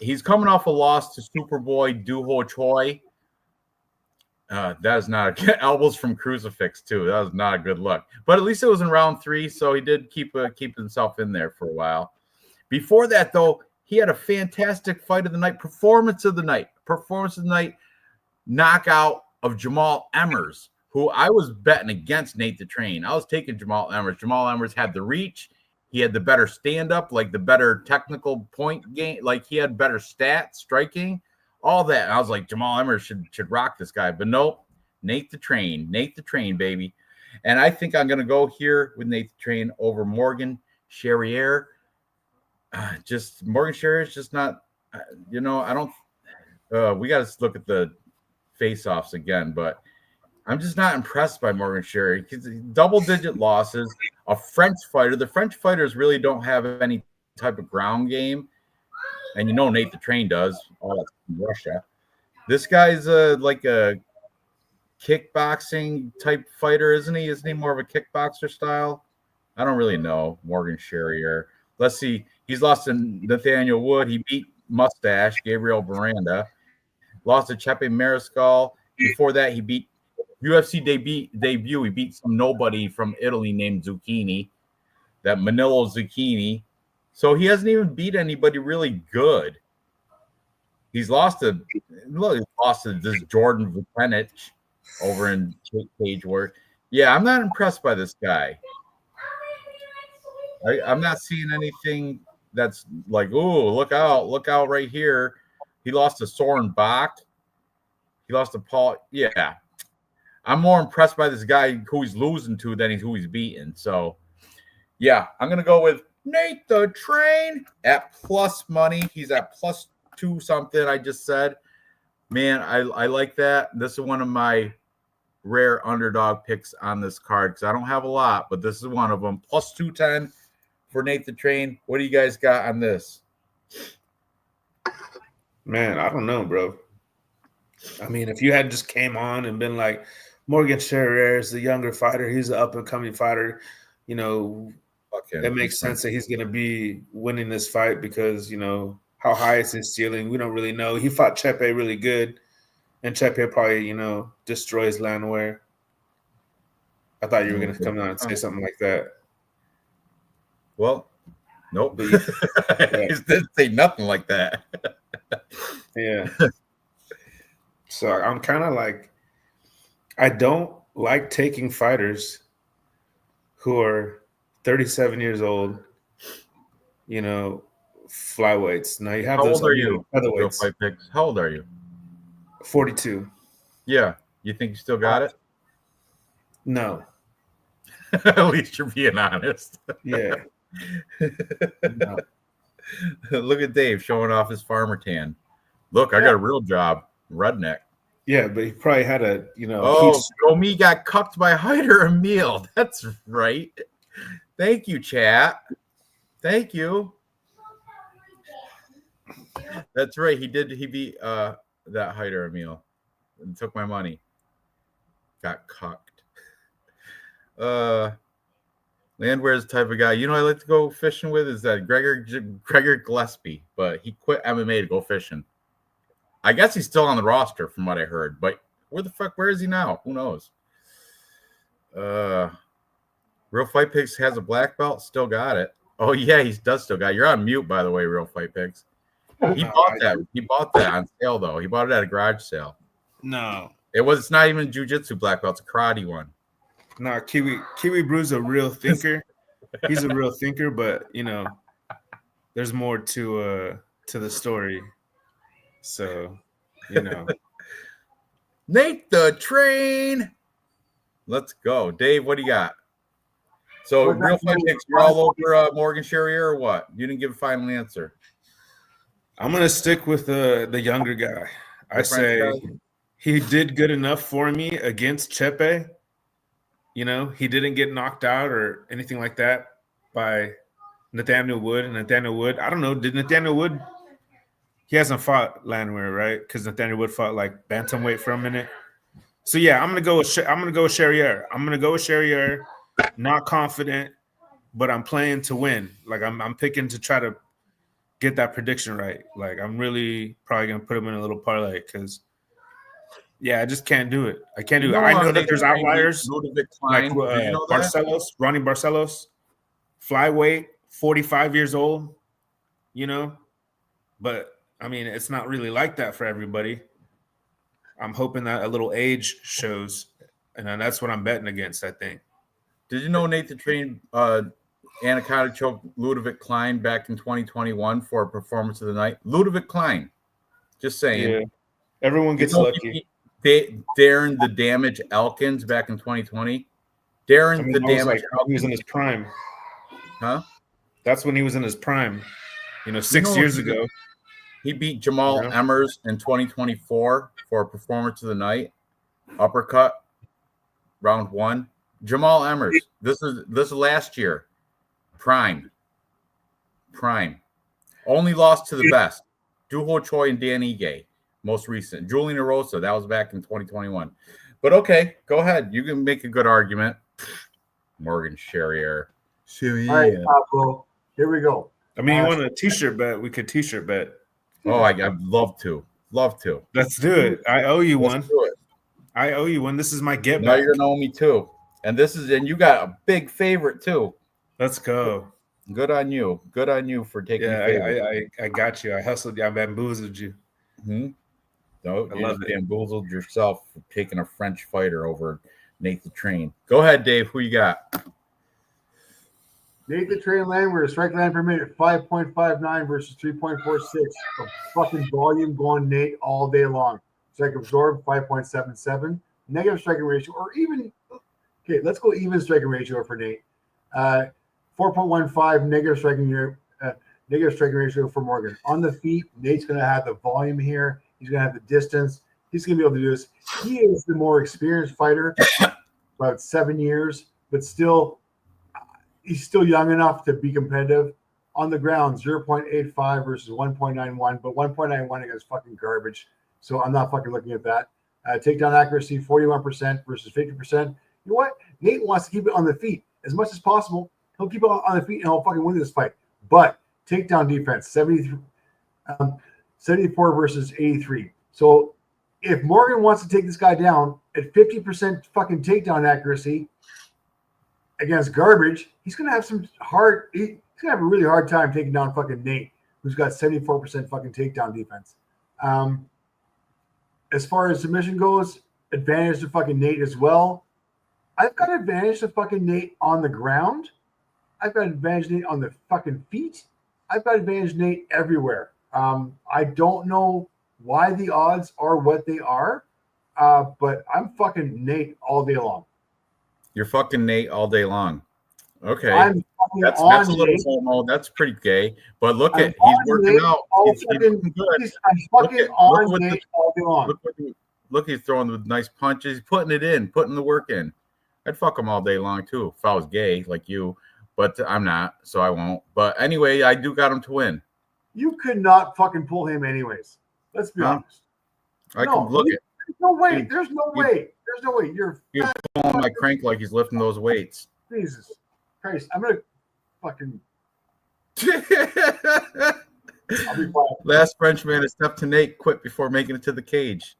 He's coming off a loss to Superboy Duho Choi. That is not elbows from crucifix too. That was not a good look, but at least it was in round 3, so he did keep himself in there for a while. Before that, though, He had a fantastic fight of the night, performance of the night, knockout of Jamal Emmers, who I was betting against Nate the Train. I was taking Jamal Emmers. Jamal Emmers had the reach. He had the better stand-up, like the better technical point game. Like he had better stats, striking, all that. And I was like, Jamal Emmers should rock this guy. But nope, Nate the Train, baby. And I think I'm going to go here with Nate the Train over Morgan Charrier. Just Morgan Charrier is just not, I don't. We got to look at the face-offs again, but I'm just not impressed by Morgan Charrier. Double-digit losses, a French fighter. The French fighters really don't have any type of ground game, and Nate the Train does. All that's from Russia. This guy's like a kickboxing type fighter, isn't he? Isn't he more of a kickboxer style? I don't really know. Morgan Charrier. Let's see. He's lost to Nathaniel Wood. He beat Mustache, Gabriel Baranda. Lost to Chepe Mariscal. Before that, he beat UFC debut. He beat some nobody from Italy named Zucchini, that Manilo Zucchini. So he hasn't even beat anybody really good. He's lost to this Jordan Vucenic over in Cage Work. Yeah, I'm not impressed by this guy. I'm not seeing anything that's like, oh, look out right here. He lost to Soren Bach. He lost to Paul. Yeah. I'm more impressed by this guy who he's losing to than who he's beating. So, yeah, I'm going to go with Nate the Train at plus money. He's at plus 2 something, I just said. Man, I like that. This is one of my rare underdog picks on this card because I don't have a lot, but this is one of them. Plus 210 for Nate the Train. What do you guys got on this? Man, I don't know, bro. I mean, if you had just came on and been like, Morgan Charrier is the younger fighter, he's an up-and-coming fighter, it makes sense that he's going to be winning this fight because, how high is his ceiling? We don't really know. He fought Chepe really good, and Chepe probably, destroys Landwehr. I thought you were going to come out and say something like that. Well, nope. He didn't say nothing like that. Yeah. So I'm kind of like, I don't like taking fighters who are 37 years old, flyweights. Now you have How those old are you? featherweights. How old are you? 42. Yeah. You think you still got it? No. At least you're being honest. Yeah. No. Look at Dave showing off his farmer tan. Look, I got a real job. Redneck. Yeah, but he probably had a, Gomi got cucked by Hyder Emil. That's right. Thank you, chat. Thank you. That's right. He beat that Hyder Emil and took my money. Got cucked. Landwehr's the type of guy, I like to go fishing with is that Gregor Gillespie, but he quit MMA to go fishing. I guess he's still on the roster from what I heard, but where is he now? Who knows? Real Fight Picks has a black belt, still got it. Oh yeah, he does still got it. You're on mute, by the way, Real Fight Picks. He bought that on sale though. He bought it at a garage sale. No. It's not even jiu-jitsu black belt, it's a karate one. No, Kiwi Brew's a real thinker. He's a real thinker, but there's more to the story. So, Nate the Train. Let's go. Dave, what do you got? So Real Fight Picks, you're all over Morgan Charrier or what? You didn't give a final answer. I'm gonna stick with the younger guy. I say he did good enough for me against Chepe. He didn't get knocked out or anything like that by Nathaniel Wood. And Nathaniel Wood, I don't know, did Nathaniel Wood? He hasn't fought Landwehr, right? Because Nathaniel Wood fought like bantamweight for a minute. So yeah, I'm gonna go with Charrier. I'm gonna go with Charrier. Not confident, but I'm playing to win. Like I'm picking to try to get that prediction right. Like I'm really probably gonna put him in a little parlay because. Yeah, I just can't do it. I can't do it. I know that there's outliers like Barcelos, Ronnie Barcelos, flyweight, 45 years old. But I mean, it's not really like that for everybody. I'm hoping that a little age shows, and then that's what I'm betting against, I think. Did you know Nate the Train Anaconda choked Ludovic Klein back in 2021 for a performance of the night? Ludovic Klein. Just saying. Yeah. Everyone gets lucky. Darren the Damage Elkins back in 2020. Darren the Damage Elkins. He was in his prime. Huh? That's when he was in his prime. 6 years ago. He beat Jamal Emmers in 2024 for a performance of the night. Uppercut, round 1. Jamal Emmers. This is last year. Prime. Only lost to the best. Duho Choi and Dan Ige. Most recent. Julian Erosa. That was back in 2021. But okay, go ahead. You can make a good argument. Morgan Sherrier. All right, Pablo. Here we go. I mean, you want a T-shirt bet? We could T-shirt bet. Oh, I'd love to. Let's do it. I owe you one. I owe you one. This is my get back. Now you're gonna owe me 2. And you got a big favorite too. Let's go. Good on you. Good on you for taking. Yeah, I got you. I hustled you. I bamboozled you. Mm-hmm. No, you just bamboozled yourself for taking a French fighter over Nate the Train. Go ahead, Dave. Who you got? Nate the Train Landwehr, strike land per minute, 5.59 versus 3.46. A fucking volume going Nate all day long. Strike absorb, 5.77. Negative striking ratio, or even, okay, let's go even striking ratio for Nate. 4.15 negative striking ratio for Morgan. On the feet, Nate's going to have the volume here. He's going to have the distance. He's going to be able to do this. He is the more experienced fighter, about 7 years, but still, he's still young enough to be competitive. On the ground, 0.85 versus 1.91, but 1.91 against fucking garbage. So I'm not fucking looking at that. Takedown accuracy, 41% versus 50%. You know what? Nate wants to keep it on the feet as much as possible. He'll keep it on the feet and he'll fucking win this fight. But takedown defense, 74 versus 83. So if Morgan wants to take this guy down at 50% fucking takedown accuracy against garbage, he's gonna have he's gonna have a really hard time taking down fucking Nate, who's got 74% fucking takedown defense. As far as submission goes, advantage to fucking Nate as well. I've got advantage to fucking Nate on the ground. I've got advantage Nate on the fucking feet. I've got advantage Nate everywhere. I don't know why the odds are what they are, but I'm fucking Nate all day long. You're fucking Nate all day long. Okay. That's a little homo. That's pretty gay. But look at he's working out. He's looking good. I'm fucking on Nate all day long. Look, he's throwing the nice punches. He's putting it in, putting the work in. I'd fuck him all day long too if I was gay like you, but I'm not, so I won't. But anyway, I do got him to win. You could not fucking pull him anyways. Let's be honest. I can look at. There's no way. There's no way. There's no way. You're pulling my crank like he's lifting those weights. Jesus Christ. I'm going to fucking. I'll be quiet. Last Frenchman to step to Nate quit before making it to the cage.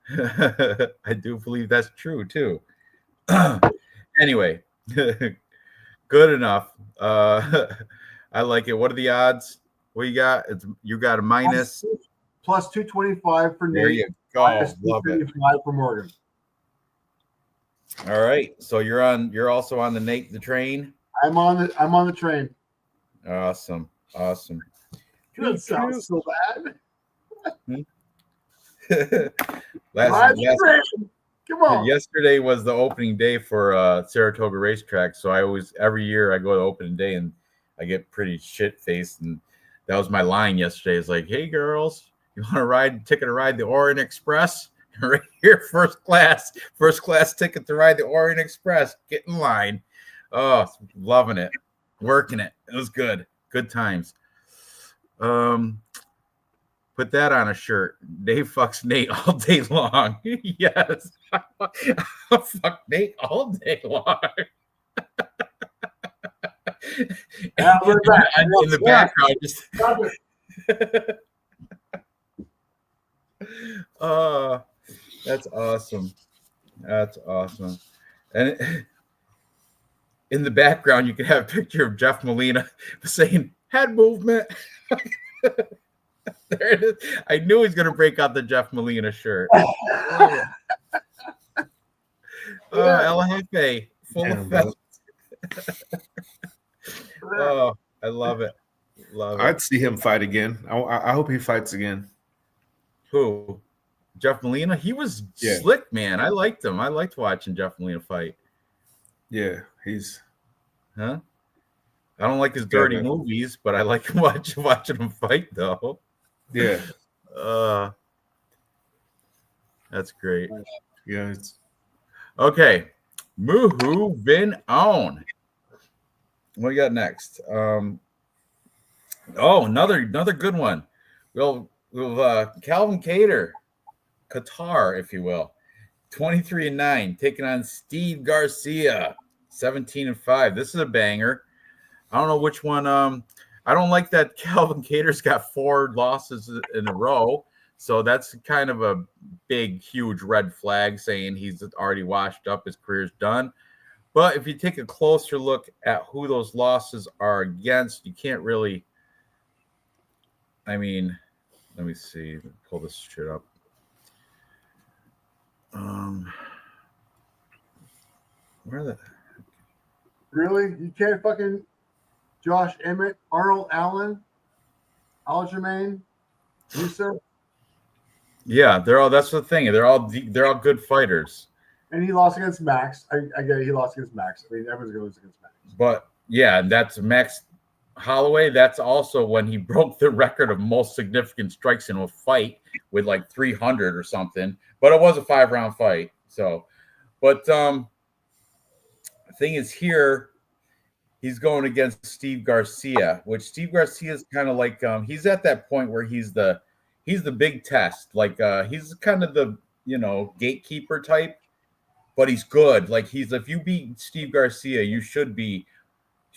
I do believe that's true, too. Anyway, good enough. I like it. What are the odds? What you got? You got a minus. Plus 225 for Nate. There you go. Love it. For Morgan. All right. So you're also on the Nate the Train. I'm on the train. Awesome. That sounds so bad. Come on. Yesterday was the opening day for Saratoga Racetrack. So every year I go to opening day and I get pretty shit faced. And that was my line yesterday. It's like, hey girls, you want to ride the Orient Express? Right here, first class ticket to ride the Orient Express. Get in line. Oh, loving it. Working it. It was good. Good times. Put that on a shirt. Dave fucks Nate all day long. Yes. I'll fuck Nate all day long. We're back. In the background, just that's awesome. That's awesome. And in the background, you can have a picture of Jeff Molina saying head movement. There it is. I knew he's gonna break out the Jeff Molina shirt. El Jefe, full effect. Oh, I love it. Love it. I'd see him fight again. I hope he fights again. Who? Jeff Molina? He was slick, man. I liked him. I liked watching Jeff Molina fight. Yeah, he's. Huh? I don't like his dirty movies, but I like watching him fight, though. Yeah. That's great. Yeah. Okay. Muhu Vin On. What do you got next? Another good one. We'll Calvin Kattar, Qatar, if you will. 23-9, taking on Steve Garcia, 17-5. This is a banger. I don't know which one. I don't like that Calvin Kattar's got 4 losses in a row. So that's kind of a big, huge red flag saying he's already washed up. His career's done. But if you take a closer look at who those losses are against, you can't really. I mean, let me see. Pull this shit up. Where the really? You can't fucking Josh Emmett, Arnold Allen, Aljamain, Yusuf. Yeah, they're all. That's the thing. They're all good fighters. And he lost against Max. I get it. He lost against Max. I mean, everyone's going to lose against Max. But yeah, that's Max Holloway. That's also when he broke the record of most significant strikes in a fight with like 300 or something. But it was a 5-round fight. So, but the thing is here, he's going against Steve Garcia, which Steve Garcia is kind of like he's at that point where he's the big test. Like he's kind of the gatekeeper type. But he's good. Like if you beat Steve Garcia, you should be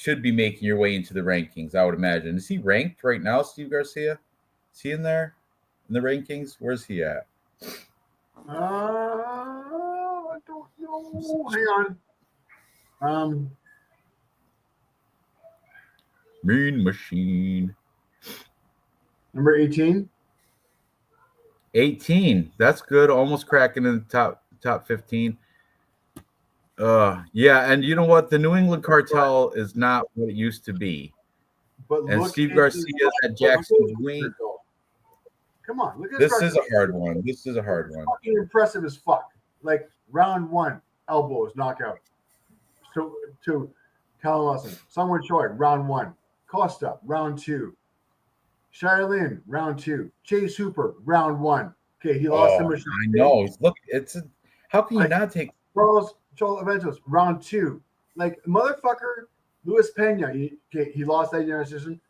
making your way into the rankings, I would imagine. Is he ranked right now, Steve Garcia? Is he in there in the rankings? Where's he at? I don't know. Hang on. Mean Machine. Number 18. 18. That's good. Almost cracking in the top 15. Yeah, and you know what? The New England Cartel is not what it used to be. And Steve Garcia at Jackson's wing. Come on, look at this. This is a hard one. This is a hard one. Fucking impressive as fuck. Like round 1, elbows, knockout. So to Callum Lawson, Sungwon Choi, round 1. Costa, round 2. Shirley, round 2. Chase Hooper, round 1. Okay, he lost the machine. I know. Look, how can you not take Joel Eventos, round 2. Like motherfucker, Luis Pena, he lost that decision.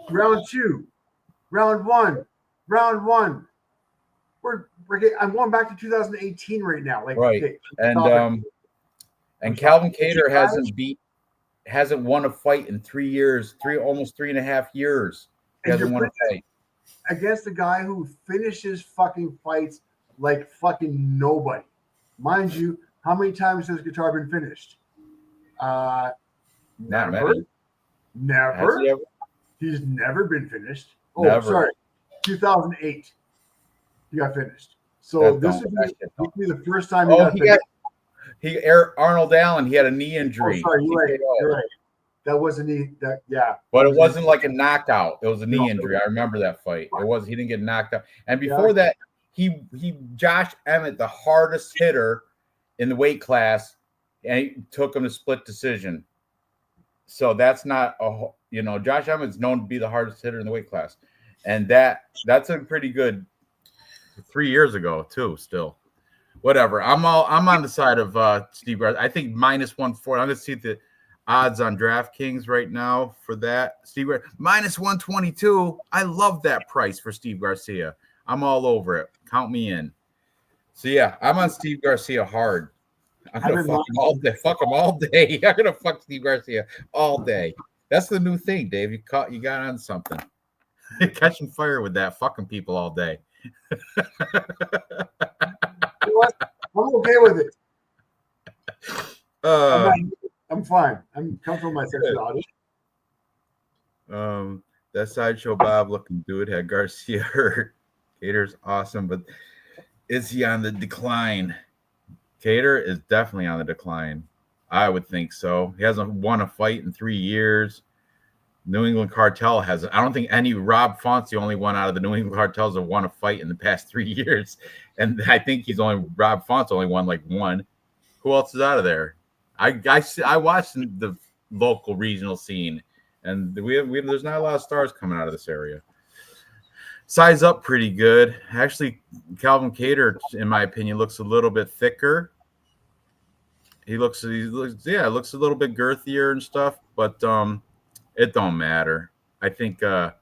Round 2, round 1, round 1. I'm going back to 2018 right now. Like right, okay, and Calvin Kattar hasn't won a fight in 3 years, almost 3.5 years. He hasn't won a fight against a guy who finishes fucking fights like fucking nobody. Mind you, how many times has Guitar been finished? Not Never. many. Never. He's never been finished. Oh, never. Sorry. 2008. He got finished. So this would be the first time Arnold Allen, he had a knee injury. Oh, sorry, you're right. That was a knee. But it wasn't like a knockout. It was a knee injury. I remember that fight. He didn't get knocked out. And before that, he Josh Emmett, the hardest hitter in the weight class, and he took him to split decision. So that's not Josh Emmett's known to be the hardest hitter in the weight class. And that's a pretty good 3 years ago too, still. Whatever. I'm on the side of Steve Garcia. I think -140. I'm gonna see the odds on DraftKings right now for that. Steve Garcia -122. I love that price for Steve Garcia. I'm all over it. Count me in. So yeah, I'm on Steve Garcia hard. I'm gonna fuck him all day. Fuck him all day. I'm gonna fuck Steve Garcia all day. That's the new thing, Dave. You got on something. You're catching fire with that. Fucking people all day. You know what? I'm okay with it. I'm fine. I'm comfortable with my sexuality. That Sideshow Bob looking dude had Garcia hurt. Cater's awesome, but is he on the decline? Cater is definitely on the decline. I would think so. He hasn't won a fight in 3 years. New England Cartel has. I don't think any. Rob Font's the only one out of the New England Cartels that won a fight in the past 3 years, and I think Rob Font's only won like one. Who else is out of there? I watched the local regional scene, and there's not a lot of stars coming out of this area. Size up pretty good. Actually, Calvin Cater, in my opinion, looks a little bit thicker. He looks a little bit girthier and stuff, but it don't matter. I think I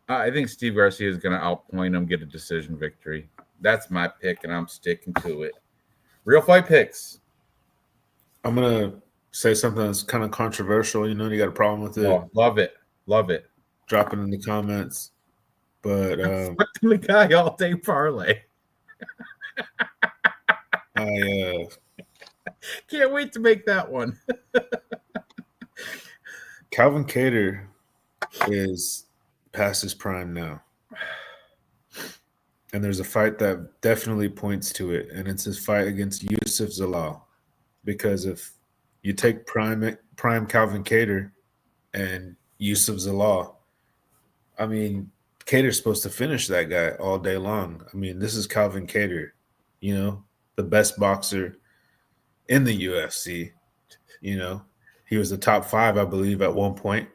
think Steve Garcia is going to outpoint him, get a decision victory. That's my pick, and I'm sticking to it. Real fight picks. I'm gonna say something that's kind of controversial. You know, you got a problem with it. Oh, love it. Drop it in the comments. But the guy all day parlay. I can't wait to make that one. Calvin Cater is past his prime now. And there's a fight that definitely points to it, and it's his fight against Yusuf Zalal. Because if you take prime Calvin Cater and Yusuf Zalal, I mean, Cater's supposed to finish that guy all day long. I mean, this is Calvin Cater, you know, the best boxer in the UFC. You know, he was the top 5, I believe, at one point.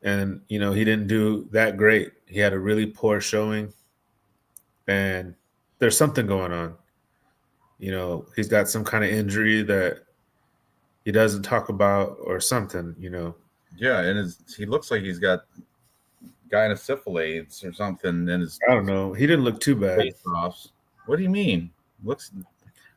And, you know, he didn't do that great. He had a really poor showing. And there's something going on. You know, he's got some kind of injury that he doesn't talk about or something, you know. Yeah, and he looks like he's got gynosyphilis or something in his. I don't know. He didn't look too bad. What do you mean? Looks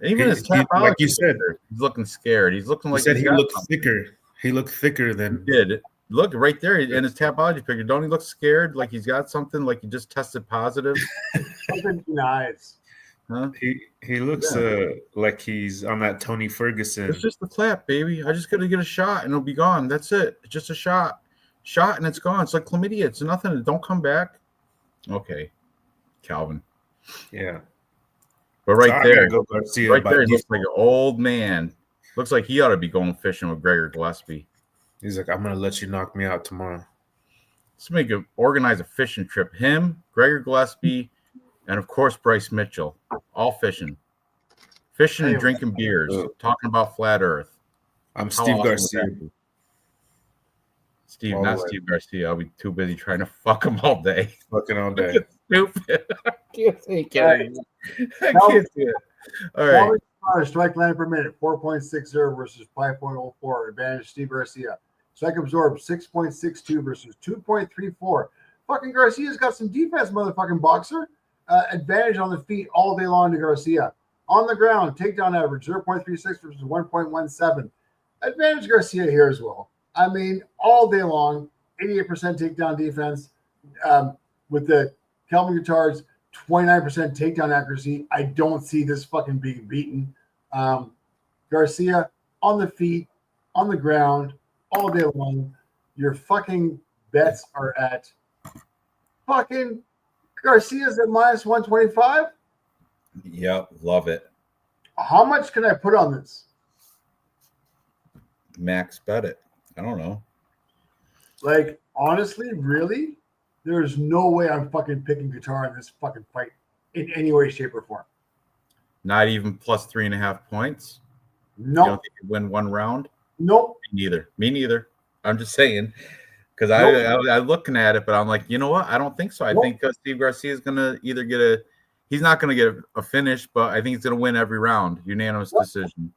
even his topology, like you said, he's looking scared. He's looking like he looked thicker. He looked thicker than he did. Look right there in his topology picture. Don't he look scared? Like he's got something. Like he just tested positive. Something in the eyes. Huh? He looks like he's on that Tony Ferguson. It's just the clap, baby. I just got to get a shot and it'll be gone. That's it. It's just a shot and it's gone. It's like chlamydia. It's nothing. Don't come back. Okay, Calvin. Yeah, but right there, he looks like an old man. Looks like he ought to be going fishing with Gregor Gillespie. He's like, I'm gonna let you knock me out tomorrow. Let's organize a fishing trip. Him, Gregor Gillespie, and of course Bryce Mitchell. All fishing and drinking beers, talking about flat Earth. I'm Steve Garcia. Steve Garcia. I'll be too busy trying to fuck him all day. Fucking all day. Stupid. I can't take it. I can't do it. All right. Strike landed per minute, 4.60 versus 5.04. Advantage Steve Garcia. Strike absorbed, 6.62 versus 2.34. Fucking Garcia's got some defense, motherfucking boxer. Advantage on the feet all day long to Garcia. On the ground, takedown average, 0.36 versus 1.17. Advantage Garcia here as well. I mean, all day long, 88% takedown defense. With the Kelvin Guitars, 29% takedown accuracy. I don't see this fucking being beaten. Garcia on the feet, on the ground, all day long. Your fucking bets are at fucking Garcia's at minus 125. Yep, love it. How much can I put on this? Max bet it. I don't know. Like, honestly, really? There's no way I'm fucking picking Guitar in this fucking fight in any way, shape, or form. Not even plus 3.5 points? No. You don't think you win one round? Nope. Me neither. I'm just saying. Because I'm looking at it, but I'm like, you know what? I don't think so. I think Steve Garcia is going to either get he's not going to get a finish, but I think he's going to win every round. Unanimous decision.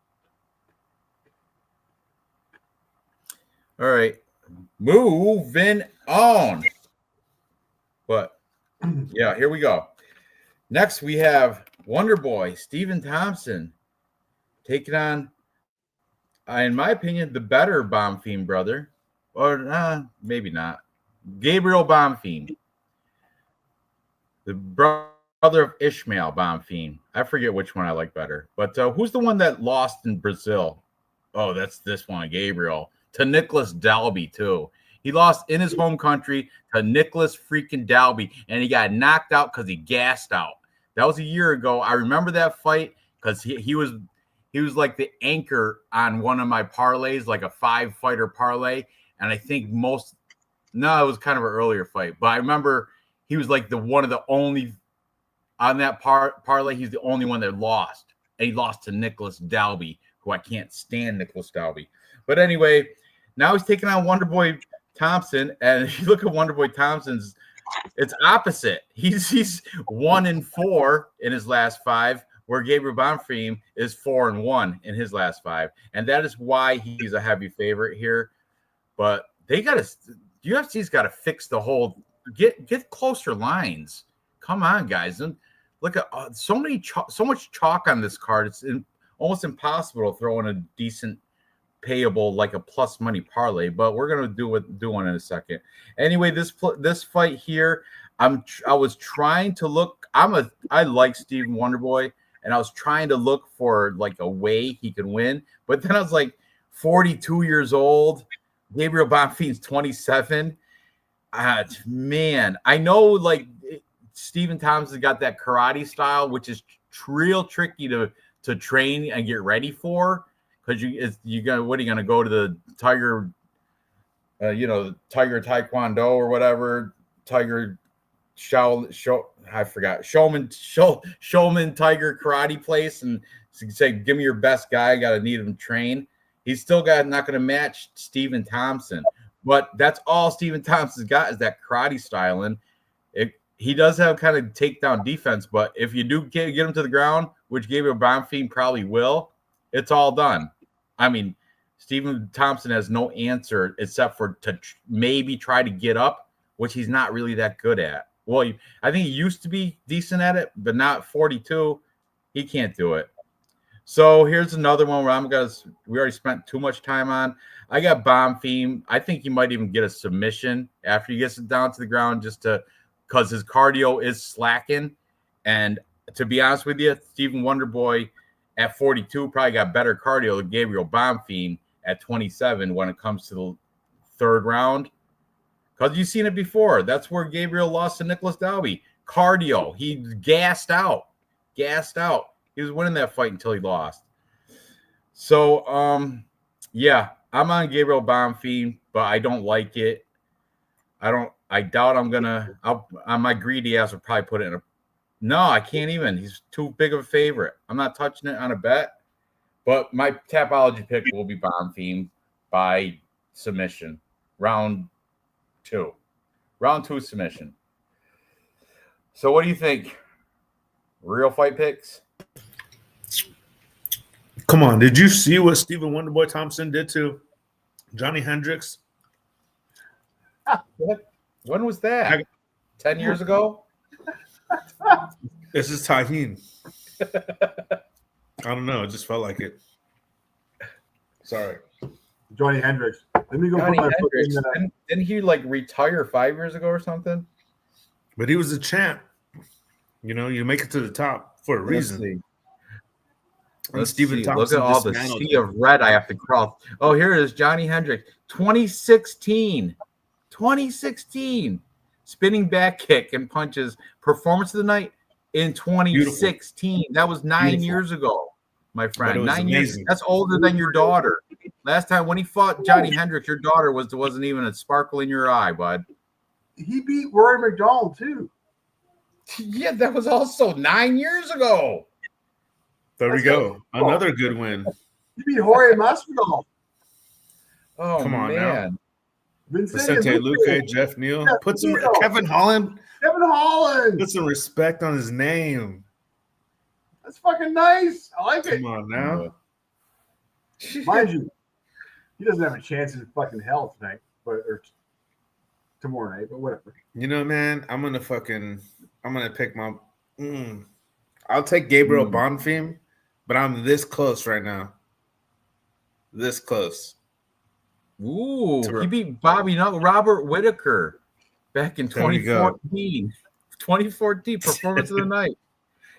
All right. Moving on. But, yeah, here we go. Next, we have Wonder Boy, Stephen Thompson, taking on, in my opinion, the better Bonfim brother. Or maybe not. Gabriel Bonfim. The brother of Ishmael Bonfim. I forget which one I like better. But who's the one that lost in Brazil? Oh, that's this one, Gabriel. To Nicholas Dalby, too. He lost in his home country to Nicholas freaking Dalby, and he got knocked out because he gassed out. That was a year ago. I remember that fight because he was like the anchor on one of my parlays, like a 5-fighter parlay. And I think it was kind of an earlier fight, but I remember he was like one of the only on that parlay. He's the only one that lost, and he lost to Nicholas Dalby, who I can't stand Nicholas Dalby. But anyway, now he's taking on Wonderboy Thompson, and if you look at Wonderboy Thompson's, it's opposite. He's 1-4 in his last 5, where Gabriel Bonfim is 4-1 in his last 5, and that is why he's a heavy favorite here. But UFC's got to fix the whole get closer lines. Come on, guys, and look at so much chalk on this card. It's almost impossible to throw in a decent payable like a plus money parlay, but we're gonna do one in a second. Anyway, this fight here, I was trying to look. I like Stephen Wonderboy, and I was trying to look for like a way he could win, but then I was like, 42 years old, Gabriel Bonfim's 27. Man, I know like Stephen Thompson's got that karate style, which is real tricky to train and get ready for. Because what are you gonna go to the Tiger, Tiger Taekwondo or whatever, Tiger Showman Tiger karate place and say, give me your best guy, I gotta need him trained. He's still not gonna match Stephen Thompson, but that's all Stephen Thompson's got is that karate style, and he does have kind of takedown defense. But if you do get him to the ground, which Gabriel Bonfim probably will, it's all done. I mean, Stephen Thompson has no answer except for to maybe try to get up, which he's not really that good at. Well, I think he used to be decent at it, but not 42. He can't do it. So here's another one where we already spent too much time on. I got Bonfim. I think he might even get a submission after he gets it down to the ground because his cardio is slacking. And to be honest with you, Stephen Wonderboy at 42 probably got better cardio than Gabriel Bonfim at 27 when it comes to the third round. Because you've seen it before. That's where Gabriel lost to Nicholas Dalby. Cardio. He gassed out. He was winning that fight until he lost. So, I'm on Gabriel Bonfim, but I don't like it. I doubt on my greedy ass would probably put it in a. No, I can't even. He's too big of a favorite. I'm not touching it on a bet. But my Tapology pick will be Bonfim by submission. Round 2 submission. So what do you think? Real fight picks? Come on. Did you see what Stephen Wonderboy Thompson did to Johnny Hendricks? When was that? 10 years ago? This is Tahine. I don't know. It just felt like it. Sorry. Johnny Hendricks. Let me go Johnny put my foot Hendricks. in that. Didn't he like retire 5 years ago or something? But he was a champ. You make it to the top for a reason. Let's see. Look at all the sea of red I have to cross. Oh, here it is, Johnny Hendricks. 2016. Spinning back kick and punches. Performance of the night in 2016. Beautiful. That was 9 years ago, my friend. 9 years. That's older than your daughter. Last time when he fought Johnny Hendricks, your daughter wasn't even a sparkle in your eye, bud. He beat Rory McDonald, too. Yeah, that was also 9 years ago. There we go. Another good win. He beat Jorge Masvidal. Oh, come on man. Vicente Luque, Jeff Neal. Kevin Holland. Put some respect on his name. That's fucking nice. I like it. Come on now. Mind you, he doesn't have a chance in fucking hell tonight, or tomorrow night, but whatever. Man, I'm gonna pick my. I'll take Gabriel Bonfim, but I'm this close right now. This close. Ooh, he beat Robert Whitaker back in 2014. 2014 performance of the night.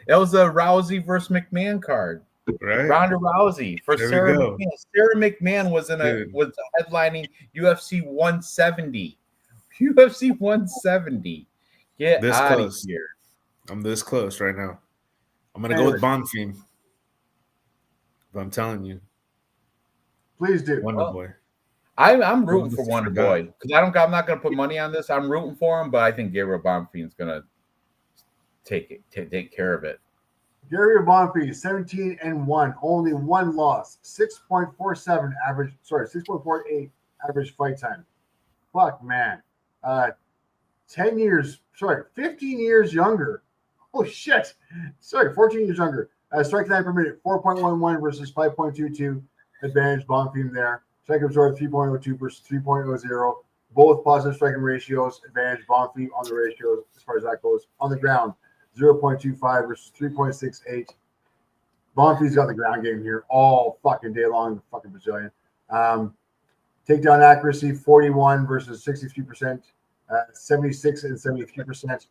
That was a Rousey versus McMahon card. Right? Ronda Rousey for There we Sarah go. McMahon. Sarah McMahon was Dude. was headlining UFC 170. UFC 170. Get This out of close. here. I'm this close right now. I'm gonna go Anyway. with Bonfim. But I'm telling you, Please do. Wonder Boy. I'm rooting for Well, Wonder forgot. Boy because I'm not going to put money on this. I'm rooting for him, but I think Gabriel Bonfim's going to take care of it. Gary Bonfim, 17-1, only one loss, 6.47 average. Sorry, 6.48 average fight time. Fuck, man. 10 years. Sorry, 15 years younger. Oh shit. Sorry, 14 years younger. Strike time per minute, 4.11 versus 5.22. Advantage Bonfim there. Strike absorb 3.02 versus 3.00. Both positive striking ratios. Advantage Bonfim on the ratios as far as that goes. On the ground, 0.25 versus 3.68. Bonfim's got the ground game here all fucking day long, the fucking Brazilian. Takedown accuracy, 41 versus 63%. 76 and 73%.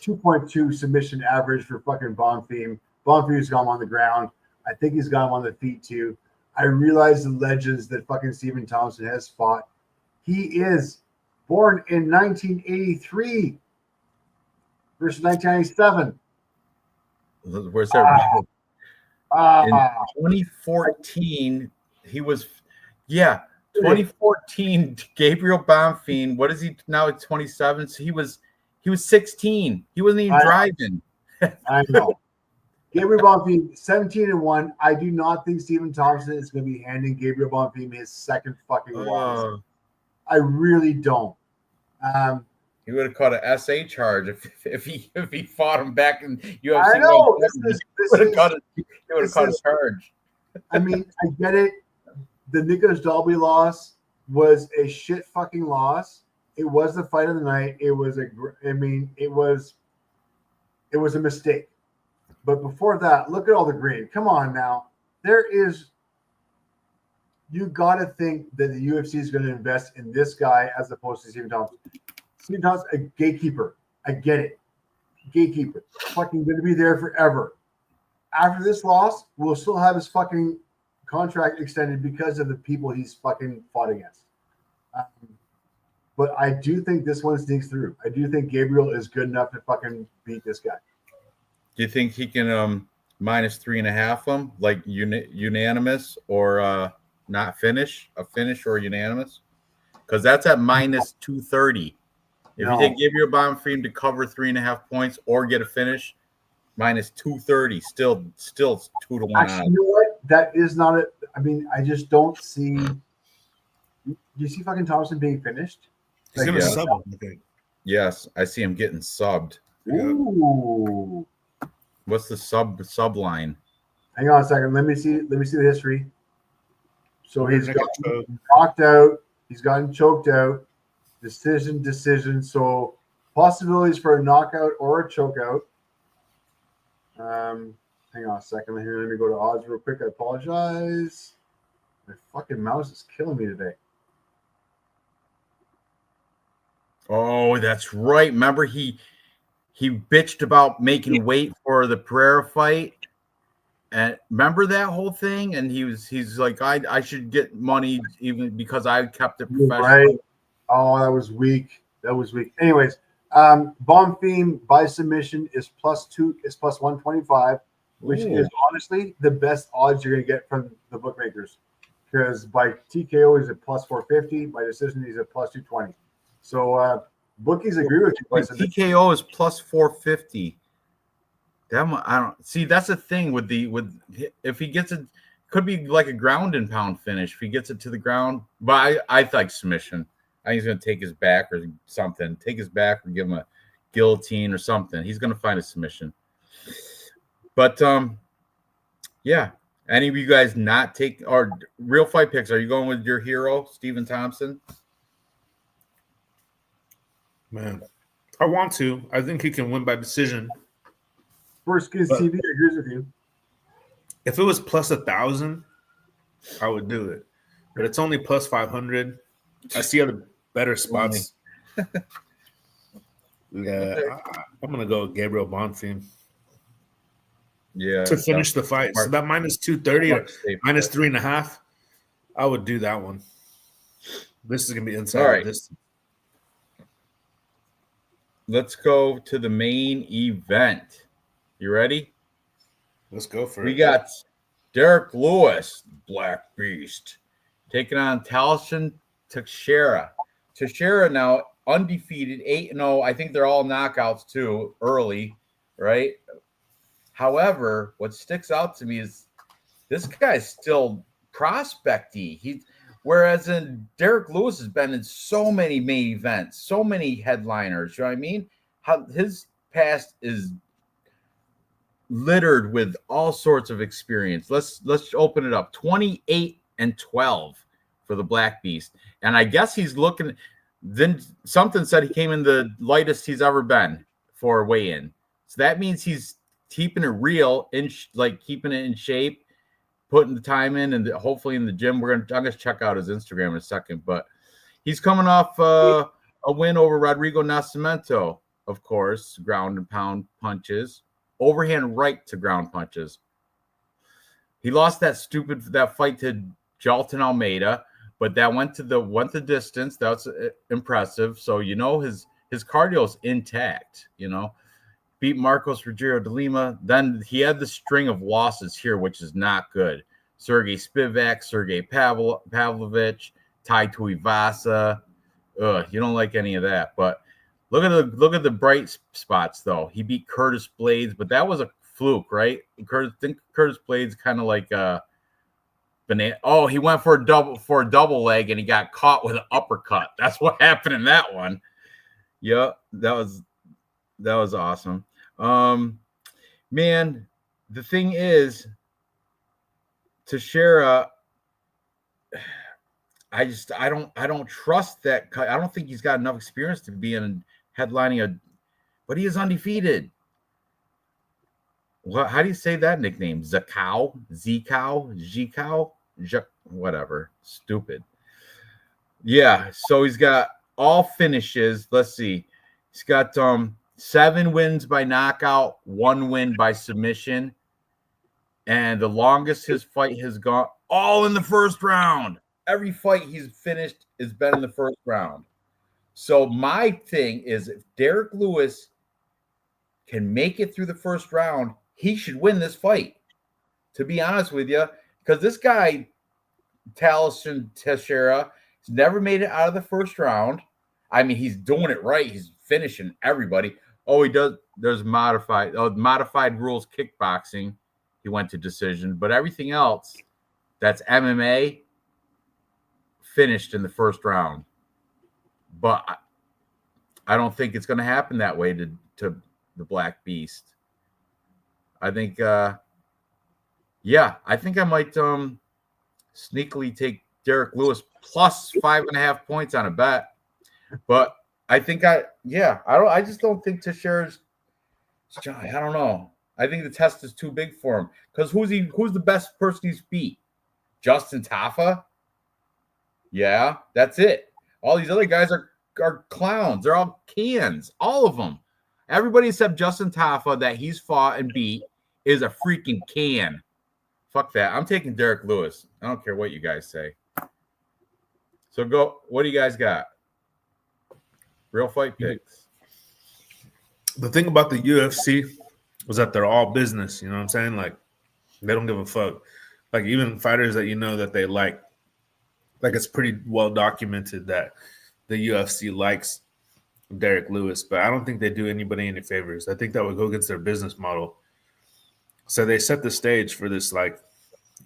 2.2 submission average for fucking Bonfim. Bonfim's got him on the ground. I think he's got him on the feet too. I realize the legends that fucking Stephen Thompson has fought. He is born in 1983 versus 1997. Where's that? In Ah, 2014, he was, 2014, Gabriel Bonfim. What is he now at 27? So he was 16. He wasn't even driving. I know. Gabriel Bonfim, 17-1. I do not think Stephen Thompson is going to be handing Gabriel Bonfim his second fucking loss. I really don't. He would have caught an SA charge if he fought him back in UFC. I know. He would have caught a charge. I mean, I get it. The Nicholas Dalby loss was a shit fucking loss. It was the fight of the night. It was a mistake. But before that, look at all the green. Come on now. You got to think that the UFC is going to invest in this guy as opposed to Stephen Thompson. Stephen Thompson, a gatekeeper. I get it. Gatekeeper. Fucking going to be there forever. After this loss, we'll still have his fucking contract extended because of the people he's fucking fought against. But I do think this one sneaks through. I do think Gabriel is good enough to fucking beat this guy. Do you think he can minus 3.5 them, like unanimous or not finish? A finish or unanimous? Because that's at minus 230. If you take Gabriel Bonfim to cover 3.5 points or get a finish, minus 230. Still 2-1. Actually, you know what? That is not it. I mean, I just don't see. Do you see fucking Thompson being finished? He's going to sub him, I think. Yes, I see him getting subbed. Ooh. What's the sub line? Hang on a second. Let me see the history. So he's gotten choked. knocked out. He's gotten choked out. Decision. So possibilities for a knockout or a chokeout. Hang on a second here. Let me go to odds real quick. I apologize. My fucking mouse is killing me today. Oh, that's right. Remember he bitched about making weight for the Pereira fight. And remember that whole thing? And he's like, I should get money even because I kept it professional. Right. Oh, that was weak. Anyways, Bonfim by submission is plus 125, which is honestly the best odds you're gonna get from the bookmakers. Because by TKO he's at plus 450, by decision he's at plus 220. So bookies agree with you. TKO is plus 450. I don't see. That's the thing with if he gets it, could be like a ground and pound finish if he gets it to the ground. But I think submission. I think he's going to take his back or something. Take his back or give him a guillotine or something. He's going to find a submission. But yeah. Any of you guys not take or real fight picks? Are you going with your hero, Stephen Thompson? Man, I want to. I think he can win by decision. First Kids TV agrees with you. If it was plus 1,000, I would do it. But it's only plus 500. I see other better spots. Yeah, I'm gonna go with Gabriel Bonfim. to finish the fight. So that minus 230 or minus 3.5, I would do that one. This is gonna be inside. All right. Let's go to the main event. You ready? Let's go for it. We got Derek Lewis, Black Beast, taking on Teixeira. Teixeira now undefeated, 8-0. I think they're all knockouts too, early, right? However, what sticks out to me is this guy's still prospecty. Whereas Derek Lewis has been in so many main events, so many headliners. You know what I mean? How his past is littered with all sorts of experience. Let's open it up. 28-12 for the Black Beast, and I guess he's looking. Then something said he came in the lightest he's ever been for a weigh-in. So that means he's keeping it real, keeping it in shape, putting the time in, and hopefully in the gym. I'm gonna check out his Instagram in a second, but he's coming off a win over Rodrigo Nascimento, of course, ground and pound punches, overhand right to ground punches. He lost that fight to Jalton Almeida, but that went the distance. That's impressive. So his cardio's intact. Beat Marcos Rogério de Lima. Then he had the string of losses here, which is not good. Sergey Spivak, Sergey Pavlovich, Tai Tuivasa. You don't like any of that. But look at the bright spots though. He beat Curtis Blades, but that was a fluke, right? Curtis Blades kind of like banana. Oh, he went for a double leg and he got caught with an uppercut. That's what happened in that one. Yeah, that was awesome. Man, the thing is, Teixeira, I don't trust that. I don't think he's got enough experience to be headlining but he is undefeated. How do you say that nickname? Zcow, whatever. Stupid. Yeah, so he's got all finishes. Let's see. He's got 7 wins by knockout, 1 win by submission. And the longest his fight has gone, all in the first round. Every fight he's finished has been in the first round. So my thing is, if Derek Lewis can make it through the first round, he should win this fight, to be honest with you. Because this guy, Teixeira, has never made it out of the first round. I mean, he's doing it right. He's finishing everybody. Oh, he does. There's modified rules kickboxing. He went to decision, but everything else, that's MMA, finished in the first round. But I don't think it's going to happen that way to the Black Beast. I think, I think I might sneakily take Derek Lewis plus 5.5 points on a bet. But I think I just don't think Teixeira's. I don't know. I think the test is too big for him. Because who's the best person he's beat? Justin Tafa? Yeah, that's it. All these other guys are clowns. They're all cans. All of them. Everybody except Justin Tafa that he's fought and beat is a freaking can. Fuck that. I'm taking Derek Lewis. I don't care what you guys say. So go. What do you guys got? Real fight picks. The thing about the UFC was that they're all business. You know what I'm saying? Like, they don't give a fuck. Like, even fighters that that they like it's pretty well documented that the UFC likes Derek Lewis, but I don't think they do anybody any favors. I think that would go against their business model. So they set the stage for this like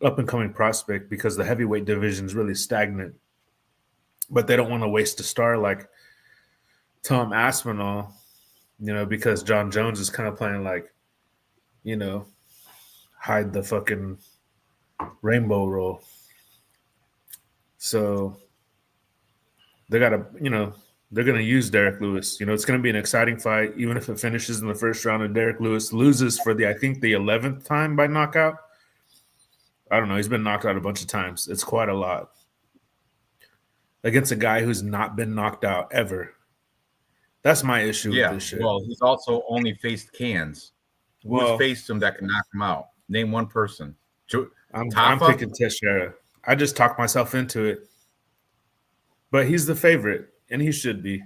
up and coming prospect because the heavyweight division is really stagnant, but they don't want to waste a star like Tom Aspinall, because John Jones is kind of playing like, hide the fucking rainbow role. So they got to, they're going to use Derek Lewis. It's going to be an exciting fight, even if it finishes in the first round and Derek Lewis loses for the 11th time by knockout. I don't know. He's been knocked out a bunch of times. It's quite a lot. Against a guy who's not been knocked out ever. That's my issue with this shit. Well, he's also only faced cans. Who's faced him that can knock him out? Name one person. I'm picking Teixeira. I just talked myself into it. But he's the favorite, and he should be,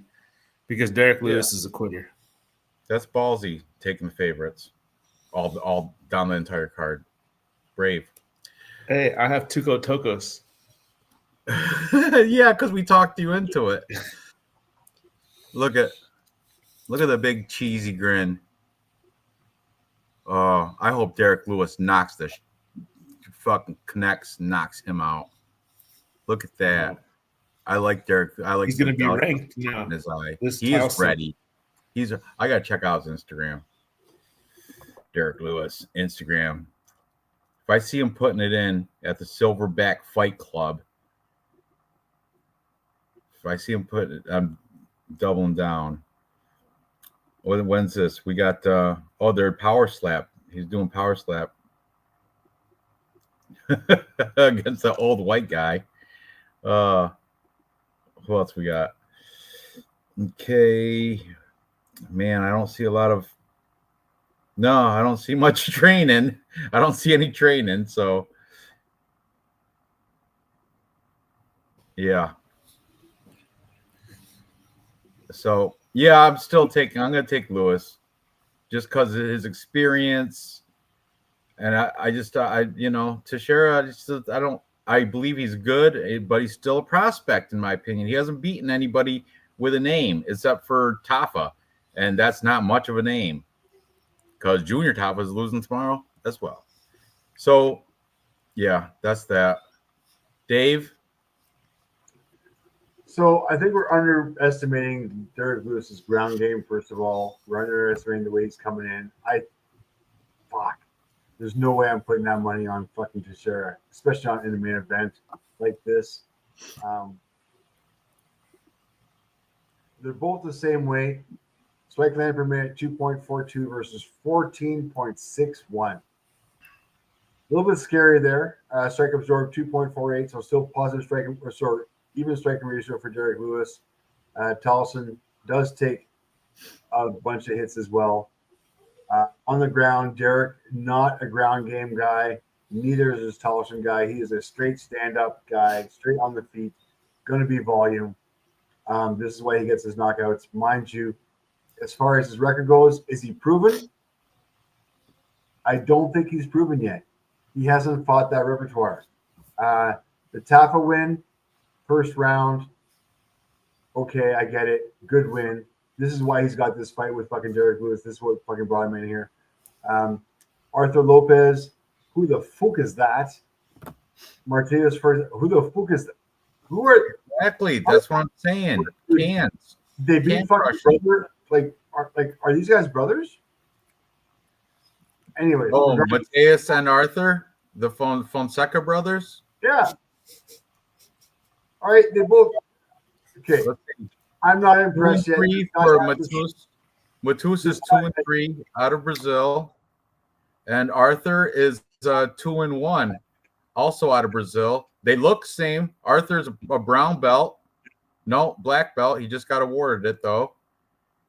because Derek Lewis is a quitter. That's ballsy, taking the favorites all down the entire card. Brave. Hey, I have Tuco Tokos. Yeah, because we talked you into it. Look at the big cheesy grin. I hope Derek Lewis knocks knocks him out. Look at that. I like Derek. He's going to be ranked now. In his eye. He is ready. I got to check out his Instagram. Derek Lewis Instagram. If I see him putting it in at the Silverback Fight Club, if I see him put it, I'm doubling down. When's this? We got they're Power Slap. He's doing Power Slap against the old white guy. Who else we got? Okay. Man, I don't see I don't see much training. I don't see any training, so yeah. So yeah, I'm gonna take Lewis just because of his experience. And Teixeira, I believe he's good, but he's still a prospect in my opinion. He hasn't beaten anybody with a name except for Tafa, and that's not much of a name because Junior Tafa is losing tomorrow as well. So yeah, that's that. Dave? So I think we're underestimating Derek Lewis's ground game, first of all. We're underestimating the way he's coming in. There's no way I'm putting that money on fucking Teixeira, especially in the main event like this. They're both the same weight. Strike land per minute, 2.42 versus 14.61. A little bit scary there. Strike absorbed 2.48, so still positive striking, even striking ratio for Derek Lewis. Tolson does take a bunch of hits as well. On the ground, Derek, not a ground game guy. Neither is his Tolson guy. He is a straight stand-up guy, straight on the feet, going to be volume. This is why he gets his knockouts. Mind you, as far as his record goes, is he proven? I don't think he's proven yet. He hasn't fought that repertoire. The Tafa win, first round. Okay, I get it. Good win. This is why he's got this fight with fucking Derek Lewis. This is what fucking brought him in here. Arthur Lopez. Who the fuck is that? Martinez first. Who the fuck is that? Who are exactly? That's what I'm saying. Cans. They beat fucking brother. Are these guys brothers? Anyway. Oh, Mateus and Arthur, the Fonseca brothers. Yeah. All right, they both. Okay. I'm not impressed yet. For Mateus is 2-3 out of Brazil, and Arthur is 2-1, also out of Brazil. They look same. Arthur's a brown belt, no black belt. He just got awarded it though.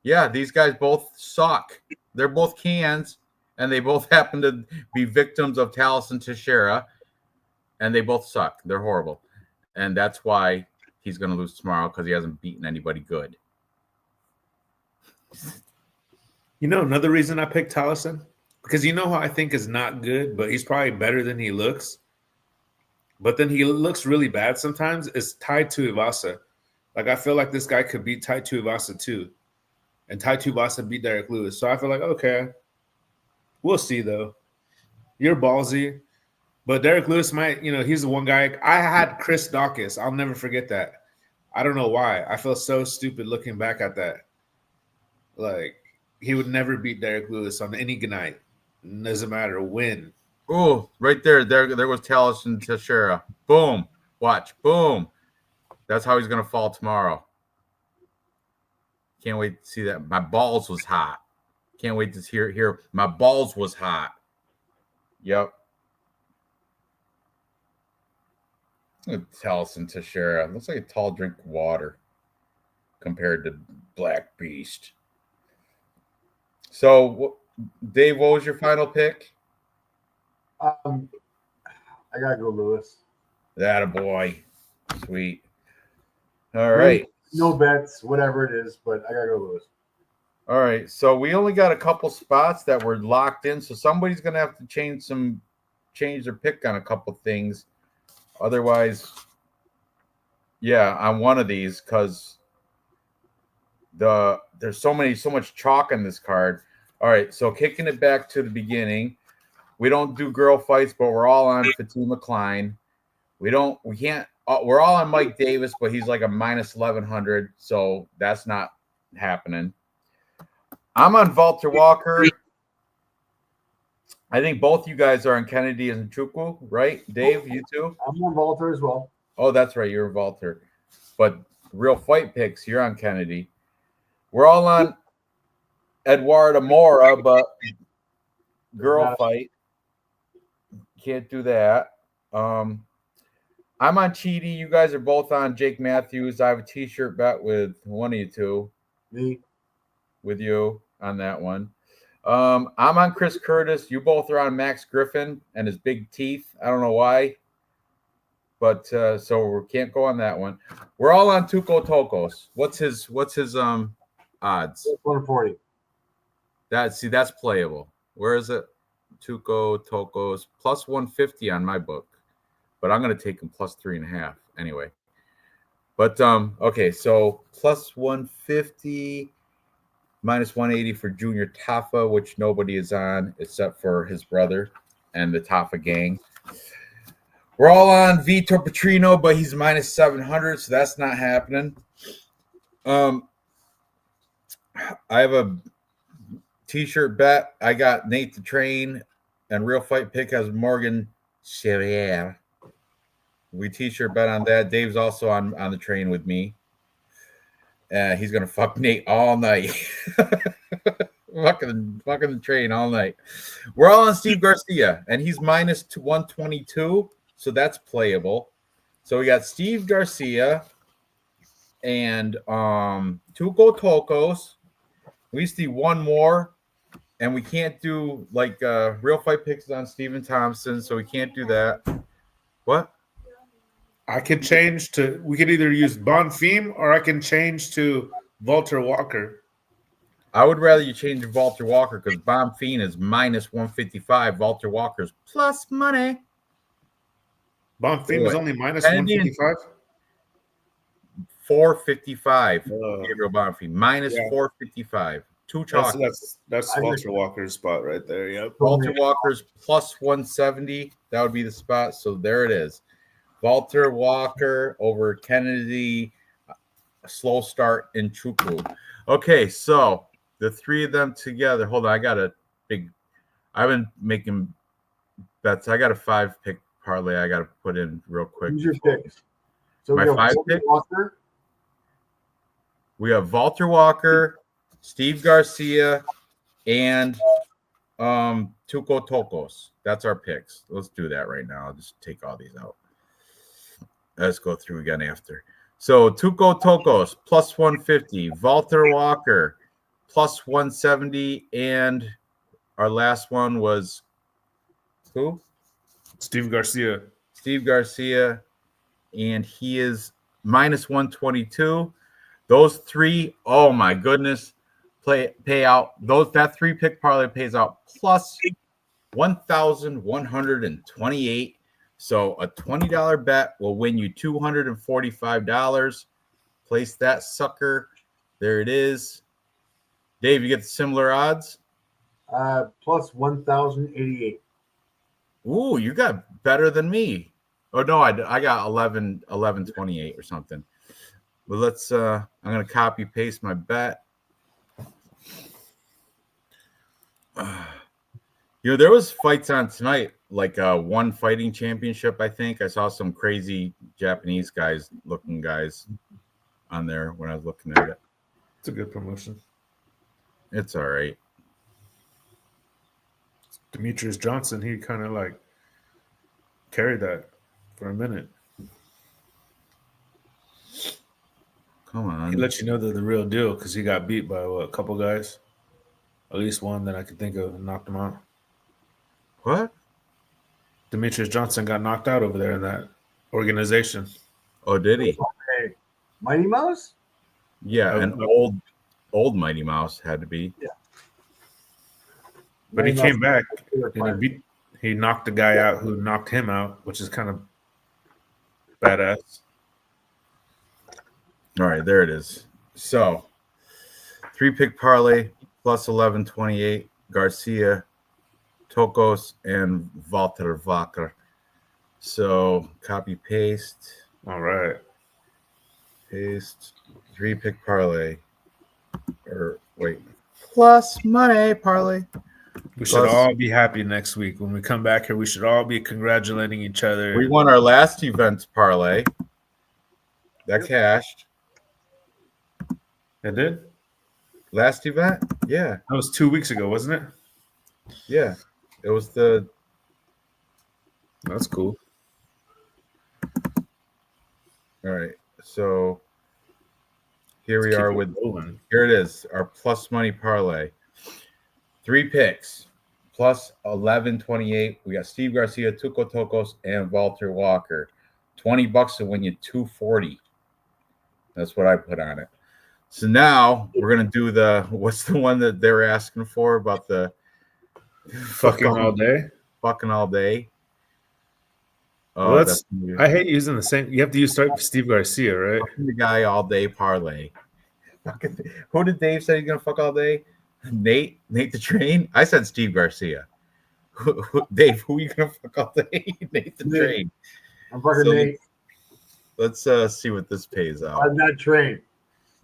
Yeah, these guys both suck. They're both cans, and they both happen to be victims of Teixeira Teixeira, and they both suck. They're horrible, and that's why he's going to lose tomorrow because he hasn't beaten anybody good. You know, another reason I picked Tolson, because you know who I think is not good, but he's probably better than he looks. But then he looks really bad sometimes. Is Tai Tuivasa. Like, I feel like this guy could beat Tai Tuivasa too. And Tai Tuivasa beat Derek Lewis. So I feel like, okay, we'll see though. You're ballsy. But Derek Lewis might, he's the one guy. I had Chris Dawkins. I'll never forget that. I don't know why. I feel so stupid looking back at that. Like, he would never beat Derek Lewis on any night. Doesn't matter when. Oh, right there. There was Teixeira Teixeira. Boom. Watch. Boom. That's how he's going to fall tomorrow. Can't wait to see that. My balls was hot. Can't wait to hear my balls was hot. Yep. Teixeira Teixeira. Looks like a tall drink of water compared to Black Beast. So Dave, what was your final pick? I gotta go Lewis. That a boy. Sweet. All right. No bets, whatever it is, but I gotta go Lewis. All right. So we only got a couple spots that were locked in. So somebody's gonna have to change their pick on a couple things. Otherwise, yeah, on one of these, because there's so much chalk on this card. All right, so kicking it back to the beginning, we don't do girl fights, but we're all on Fatima Klein. We're all on Mike Davis, but he's like a minus 1100, so that's not happening. I'm on Walter Walker. I think both you guys are on Kennedy and Chukwu, right? Dave, you too? I'm on Walter as well. Oh, that's right. You're Walter. But real fight picks, you're on Kennedy. We're all on Eduardo Mora, but girl fight. Can't do that. I'm on Cheaty. You guys are both on Jake Matthews. I have a T-shirt bet with one of you two. Me. With you on that one. I'm on Chris Curtis. You both are on Max Griffin and his big teeth. I don't know why. But so we can't go on that one. We're all on Tuco Tokos. What's his odds? 140. That's playable. Where is it? Tuco Tokos plus 150 on my book. But I'm gonna take him plus 3.5 anyway. But okay, so plus 150, minus 180 for Junior Tafa, which nobody is on except for his brother and the Tafa gang. We're all on Vitor Petrino, but he's minus 700, so that's not happening. I have a T-shirt bet. I got Nate the Train, and Real Fight Pick has Morgan Charrier. We T-shirt bet on that. Dave's also on the train with me. He's gonna fuck Nate all night. fucking the train all night. We're all on Steve Garcia, and he's minus 122. So that's playable. So we got Steve Garcia and Tuco Tokos. We see one more, and we can't do like Real Fight Picks on Stephen Thompson, so we can't do that. What? I could change to. We could either use Bonfim or I can change to Walter Walker. I would rather you change to Walter Walker because Bonfim is minus 155. Walter Walker's plus money. Bonfim is only minus 155? 455. Gabriel Bonfim. Minus 455. Two chalks. That's Walter Walker's spot right there. Yep. Walter Walker's plus 170. That would be the spot. So there it is. Walter Walker over Kennedy. Slow start in Chukwu. Okay, so the three of them together. Hold on. I've been making bets. I got a 5-pick parlay I got to put in real quick. Who's your picks? So my 5 pick. We have Walter Walker, Steve Garcia, and Tuco Tokos. That's our picks. Let's do that right now. I'll just take all these out. Let's go through again after. So Tuco Tokos plus 150, Walter Walker plus 170, and our last one was who? Steve Garcia. Steve Garcia, and he is minus 122. Those three, oh my goodness, pay out. That 3-pick parlay pays out plus 1,128. So a $20 bet will win you $245. Place that sucker. There it is. Dave, you get the similar odds? Plus 1,088. Ooh, you got better than me. Oh no, I got 1128 or something. But let's I'm gonna copy paste my bet. There was fights on tonight, like one fighting championship. I think I saw some crazy Japanese looking guys on there when I was looking at it. It's a good promotion. It's all right. Demetrius Johnson, he kind of like carried that for a minute. Come on. He let you know they're the real deal because he got beat by a couple guys. At least one that I could think of and knocked him out. What? Demetrius Johnson got knocked out over there in that organization. Oh, did he? Okay. Mighty Mouse? Yeah, Oh, an no. old Mighty Mouse had to be. Yeah. But he Mighty came Mouse back and he knocked the guy out who knocked him out, which is kind of badass. All right, there it is. So, 3-pick parlay plus 1128. Garcia, Tokos, and Walter Wacker. So, copy paste. All right. Paste 3-pick parlay. Or wait, plus money parlay. We should all be happy next week. When we come back here, we should all be congratulating each other. We won our last event parlay. That cashed. It did? Last event? Yeah. That was 2 weeks ago, wasn't it? Yeah. It was the. That's cool. All right. So here we Let's are keep with. rolling. Here it is. Our plus money parlay. 3 picks. Plus 1128. We got Steve Garcia, Tuco Tokos, and Walter Walker. $20 to win you $240. That's what I put on it. So now we're gonna do what's the one that they were asking for about the Fucking all day. Fucking all day. Well, I hate using the same. You have to use Steve Garcia, right? Fucking the guy all day parlay. Who did Dave say he's gonna fuck all day? Nate the Train. I said Steve Garcia. Dave, who are you gonna fuck all day? Nate the Train. I'm fucking Nate. Let's see what this pays out. On that train.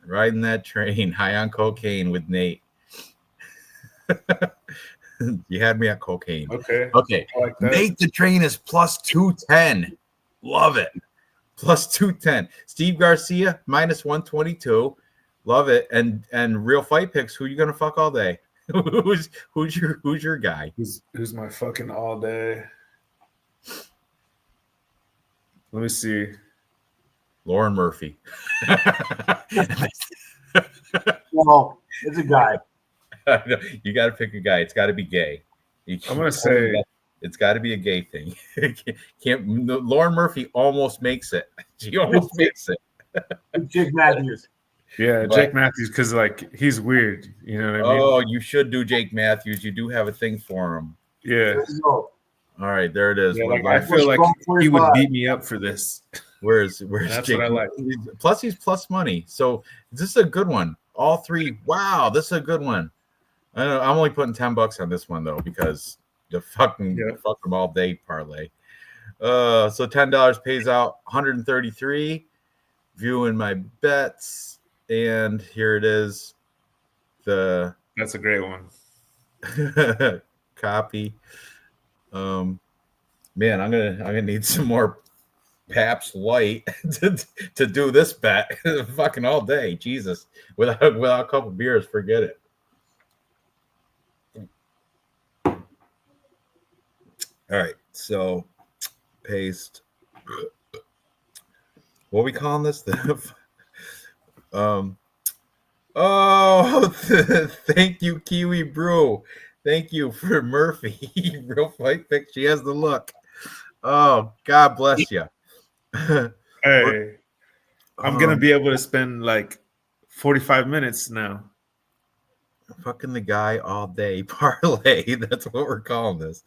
Riding that train, high on cocaine with Nate. You had me at cocaine. Okay. I like that. Nate the Train is plus 210. Love it. Plus 210. Steve Garcia minus 122. Love it. And real fight picks. Who you gonna fuck all day? who's your guy? Who's my fucking all day? Let me see. Lauren Murphy. Well, it's a guy. You got to pick a guy. It's got to be gay. I'm gonna say it's got to be a gay thing. Lauren Murphy almost makes it. She almost makes it. Jake Matthews. Yeah, Jake Matthews, because like he's weird. You know what I mean? Oh, you should do Jake Matthews. You do have a thing for him. Yeah. All right, there it is. Yeah, like, I feel like he would beat me up for this. Where's That's Jake? what I like. Plus, he's plus money. So this is a good one. All three. Wow, this is a good one. I know, I'm only putting $10 on this one though because the fucking all day parlay. So $10 pays out 133. Viewing my bets, and here it is. That's a great one. Copy. Man, I'm gonna need some more Pabst Light to do this bet. Fucking all day, Jesus. Without a couple beers, forget it. All right, so paste. What are we calling this? Thank you, Kiwi Brew. Thank you for Murphy. Real fight pick. She has the look. Oh, God bless you. Hey, I'm gonna be able to spend like 45 minutes now. Fucking the guy all day parlay. That's what we're calling this.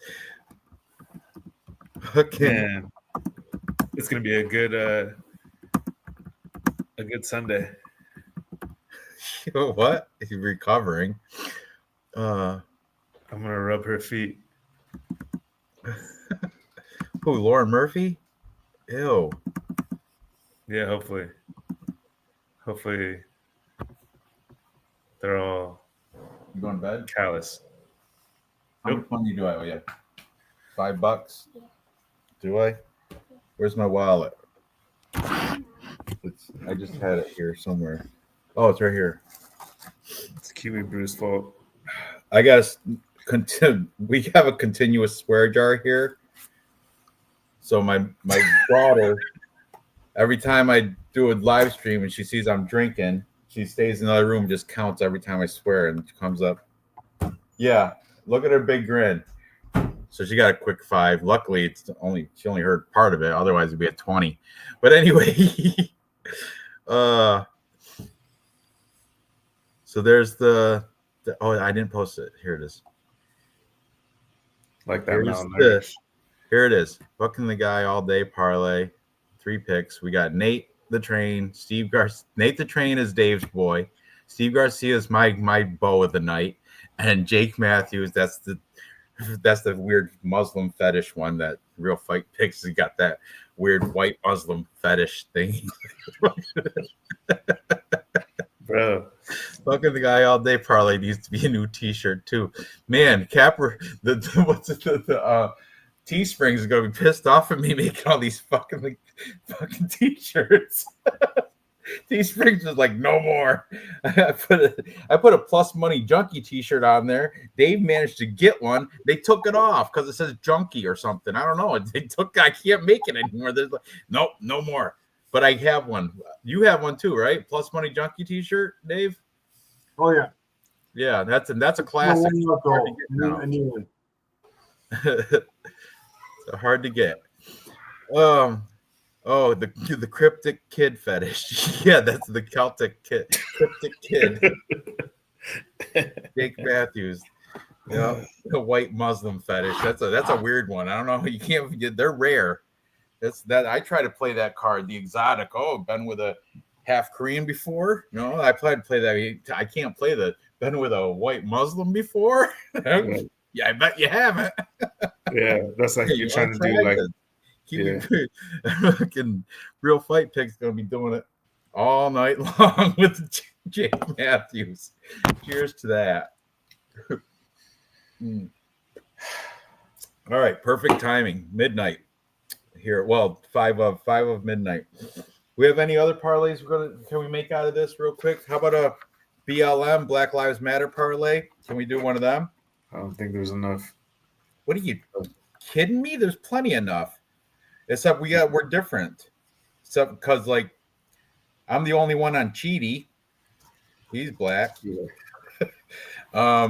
Okay. Man, it's gonna be a good Sunday. What? He's recovering. I'm gonna rub her feet. Who, Lauren Murphy? Ew. Yeah, hopefully they're all You going to bed? callous. How much money do I owe you? $5? Do I? Where's my wallet? I just had it here somewhere. Oh, it's right here. It's Kiwi Brew's fault. I got to we have a continuous swear jar here. So my daughter, every time I do a live stream and she sees I'm drinking, she stays in another room, just counts every time I swear, and it comes up. Yeah, look at her big grin. So she got a quick 5. Luckily, she only heard part of it. Otherwise, it'd be at 20. But anyway, so there's the oh, I didn't post it. Here it is. Like that Here it is. Fucking the guy all day parlay. 3 picks. We got Nate the Train, Nate the Train is Dave's boy. Steve Garcia is my bow of the night, and Jake Matthews. That's the weird Muslim fetish one that Real Fight Picks has got that weird white Muslim fetish thing. Bro. Fucking the guy all day parlay needs to be a new T-shirt too. Man, Capper, the Teespring is gonna be pissed off at me making all these fucking T-shirts. Teespring's is like, no more. I put a Plus Money Junkie T-shirt on there. Dave managed to get one. They took it off because it says Junkie or something. I don't know. I can't make it anymore. There's like, nope, no more. But I have one. You have one too, right? Plus Money Junkie T-shirt, Dave. Oh yeah. Yeah, that's a classic. A new one. So hard to get. Oh, the cryptic kid fetish. Yeah, that's the Celtic kid. Cryptic kid. Jake Matthews. Yeah, the white Muslim fetish. That's a weird one. I don't know. You can't get. They're rare. I try to play that card, the exotic. Oh, been with a half Korean before. No, I tried to play that. I can't play the been with a white Muslim before. Yeah, I bet you haven't. Yeah, that's like you're trying to do like. Fucking Real Fight Picks gonna be doing it all night long with Jake Matthews. Cheers to that. All right, perfect timing. Midnight here. Well, 5 of midnight. We have any other parlays can we make out of this real quick? How about a BLM Black Lives Matter parlay? Can we do one of them? I don't think there's enough. What are you kidding me? There's plenty enough. Except we're different. Except because like I'm the only one on Cheaty. He's black. Yeah.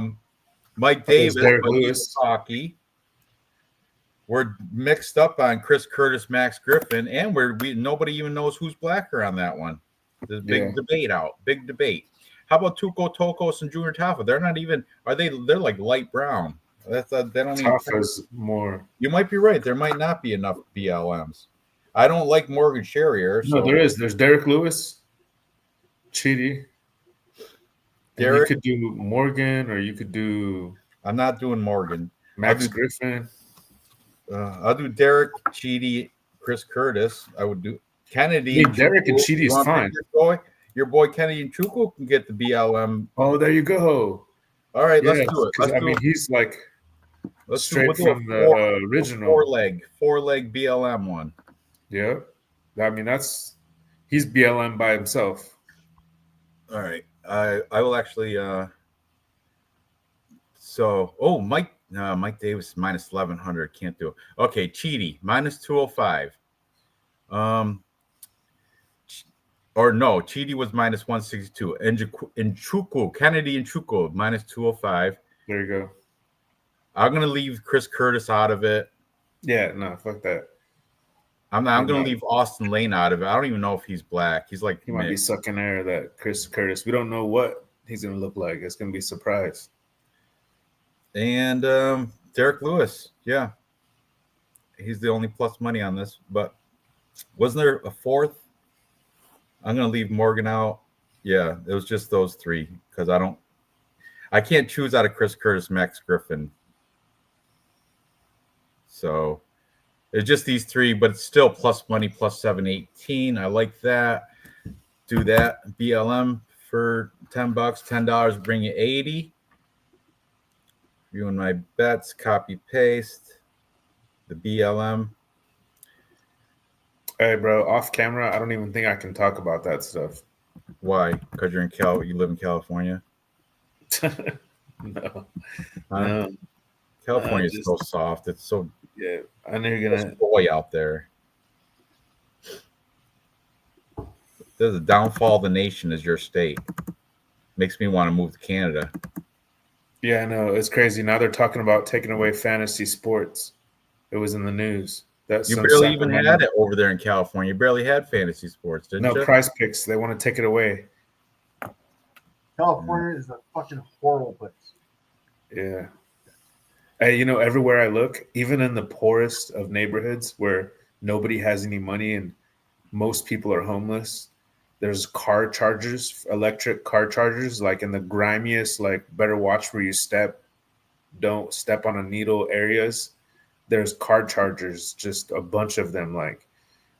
Mike Davis, he's hockey. We're mixed up on Chris Curtis, Max Griffin, and nobody even knows who's blacker on that one. There's a big debate out. Big debate. How about Tuco Tokos and Junior Tafa? They're not even. They're like light brown. They don't Tafa's more. You might be right. There might not be enough BLMs. I don't like Morgan Sherrier. No, there is. There's Derek Lewis, Cheaty. Derek. You could do Morgan, or you could do. I'm not doing Morgan. Max Griffin. I'll do Derek, Cheaty, Chris Curtis. I would do Kennedy. Hey, Derek and Cheaty is fine. Your boy Kennedy and Chuku can get the BLM. Oh, there you go. All right, let's do it. He's like. Straight from the original four leg BLM one. Yeah, I mean he's BLM by himself. All right, I will actually. Mike Davis minus 1100 can't do it. Okay, Cheaty minus 205. Or no, Cheaty was minus 162. And Chuku Kennedy and Chuku minus 205. There you go. I'm gonna leave Chris Curtis out of it. Yeah, no, fuck that. I'm gonna leave Austin Lane out of it. I don't even know if he's black. He's like he might be sucking air. That Chris Curtis. We don't know what he's gonna look like. It's gonna be a surprise. And Derek Lewis, yeah, he's the only plus money on this. But wasn't there a fourth? I'm gonna leave Morgan out. Yeah, it was just those three because I can't choose out of Chris Curtis, Max Griffin. So it's just these three, but it's still plus money, plus 718. I like that. Do that. BLM for $10, $10 bring you 80. Viewing my bets, copy paste the BLM. Hey, bro, off camera, I don't even think I can talk about that stuff. Why? Because you live in California? No. California is so soft. It's so I know you're gonna boy out there. There's a downfall of the nation is your state. Makes me want to move to Canada. Yeah, I know. It's crazy. Now they're talking about taking away fantasy sports. It was in the news. That's You some barely even Sacramento. had it over there in California. You barely had fantasy sports, didn't No, you? Prize Picks. They want to take it away. California is a fucking horrible place. Yeah. Hey, you know, everywhere I look, even in the poorest of neighborhoods where nobody has any money and most people are homeless, there's car chargers, electric car chargers, like in the grimiest, like better watch where you step, don't step on a needle areas. There's car chargers, just a bunch of them, like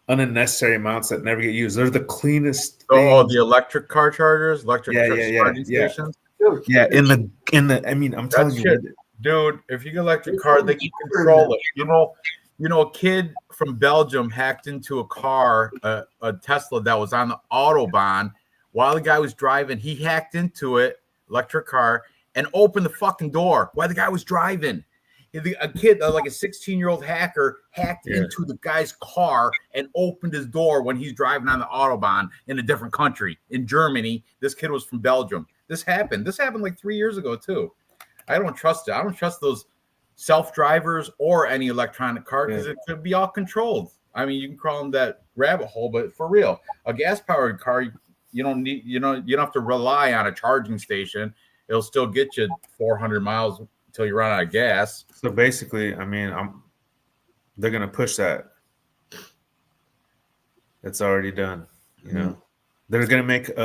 unnecessary amounts that never get used. They're the cleanest Oh, things. the electric car chargers, electric charging Yeah. stations. Dude, Yeah, in the I mean, I'm telling That you, shit, dude. If you get electric car, they can control it. You know, a kid from Belgium hacked into a car, a Tesla that was on the autobahn while the guy was driving. He hacked into it, electric car, and opened the fucking door while the guy was driving. A kid, like a 16-year-old hacker, hacked into the guy's car and opened his door when he's driving on the autobahn in a different country, in Germany. This kid was from Belgium. This happened like 3 years ago too. I don't trust it. I don't trust those self-drivers or any electronic car because it could be all controlled. I mean, you can crawl in that rabbit hole, but for real, a gas-powered car, you don't have to rely on a charging station. It'll still get you 400 miles until you run out of gas. So basically, I mean, they're gonna push that. It's already done. You know, they're gonna make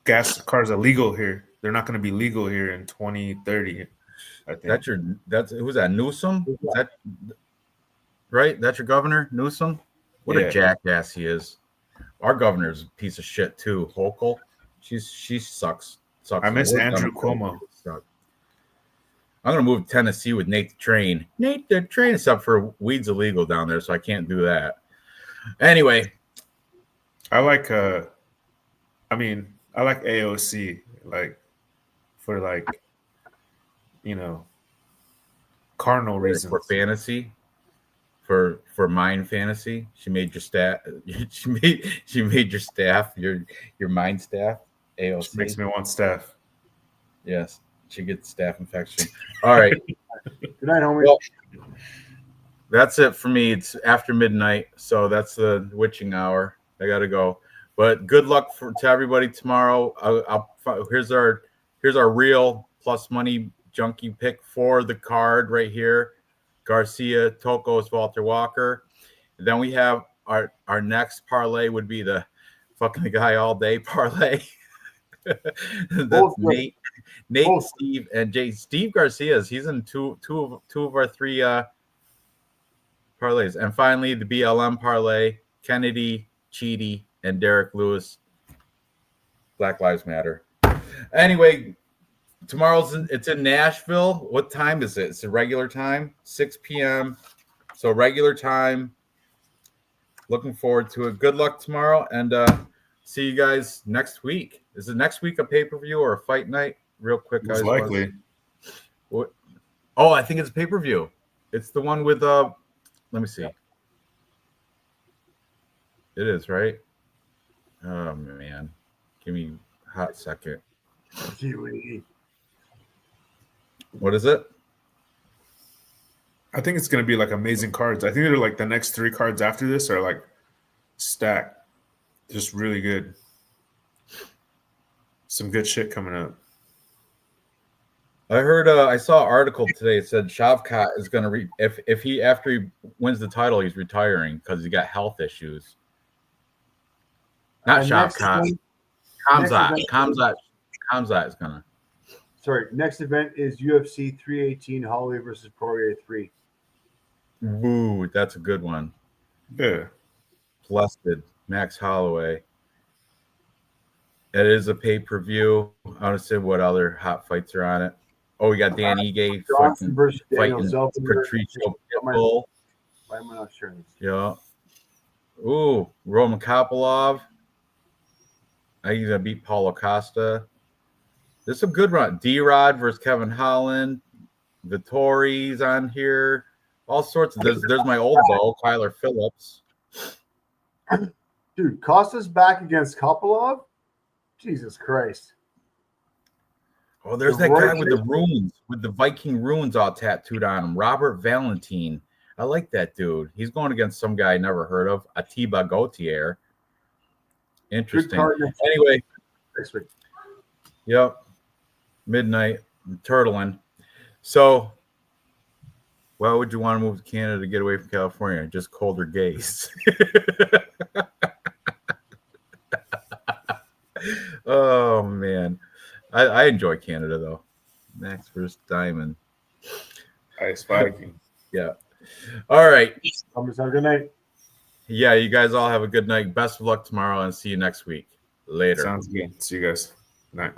gas cars illegal here. They're not gonna be legal here in 2030. I think Who's that? Newsom? Is that right? That's your governor, Newsom? What a jackass he is. Our governor's a piece of shit too. Hochul. She sucks. I miss Andrew Cuomo. I'm gonna move to Tennessee with Nate the Train. Nate the Train, except for weed's illegal down there, so I can't do that. Anyway, I like AOC, like for like, you know, carnal reasons. For fantasy, for mind fantasy. She made your staff. She made your staff your mind staff. AOC which makes me want staff. Yes, she gets staph infection. All right. Good night, homie. Well, that's it for me. It's after midnight, so that's the witching hour. I gotta go. But good luck to everybody tomorrow. Here's our real plus money junkie pick for the card right here. Garcia, Tokos, Walter Walker. And then we have our next parlay would be the fucking the guy all day parlay. That's Nate, Steve, and Jay. Steve Garcia's. He's in two of our three parlays. And finally, the BLM parlay: Kennedy, Cheedy, and Derek Lewis. Black Lives Matter. Anyway, it's in Nashville. What time is it? It's a regular time, 6 p.m. So regular time. Looking forward to it. Good luck tomorrow, and see you guys next week. Is it next week a pay-per-view or a fight night? Real quick, guys. Likely. What? Oh, I think it's a pay-per-view. It's the one with let me see. It is, right? Oh man. Give me a hot second. What is it? I think it's going to be like amazing cards. I think they're like the next 3 cards after this are like stacked. Just really good. Some good shit coming up. I heard I saw an article today. It said Shavkat is going to if he after he wins the title, he's retiring because he got health issues. Not Shavkat. Kamzat is gonna. Sorry, next event is UFC 318 Holloway versus Poirier 3. Ooh, that's a good one. Yeah. Blessed Max Holloway. It is a pay-per-view. I want to see what other hot fights are on it. Oh, we got Dan Ige Johnson versus Daniel fighting Zeltinger. Patricio Pitbull. Why am I not sure? Yeah. Ooh, Roman Kopylov. I think he's gonna beat Paulo Costa. This is a good run. D-Rod versus Kevin Holland. Vittori's on here. All sorts of there's my old beau, Kyler Phillips. Dude, Costa's back against Kopylov? Jesus Christ. Oh, there's that guy with the runes, with the Viking runes all tattooed on him. Robert Valentine. I like that dude. He's going against some guy I never heard of, Atiba Gautier. Interesting. Anyway, next week. Yep. Midnight. I'm turtling. So, why would you want to move to Canada to get away from California? Just colder gays. Oh, man. I enjoy Canada, though. Max versus Diamond. Ice Viking. Yeah. All right. Have a good night. Yeah, you guys all have a good night. Best of luck tomorrow and see you next week. Later. Sounds good. See you guys. Night.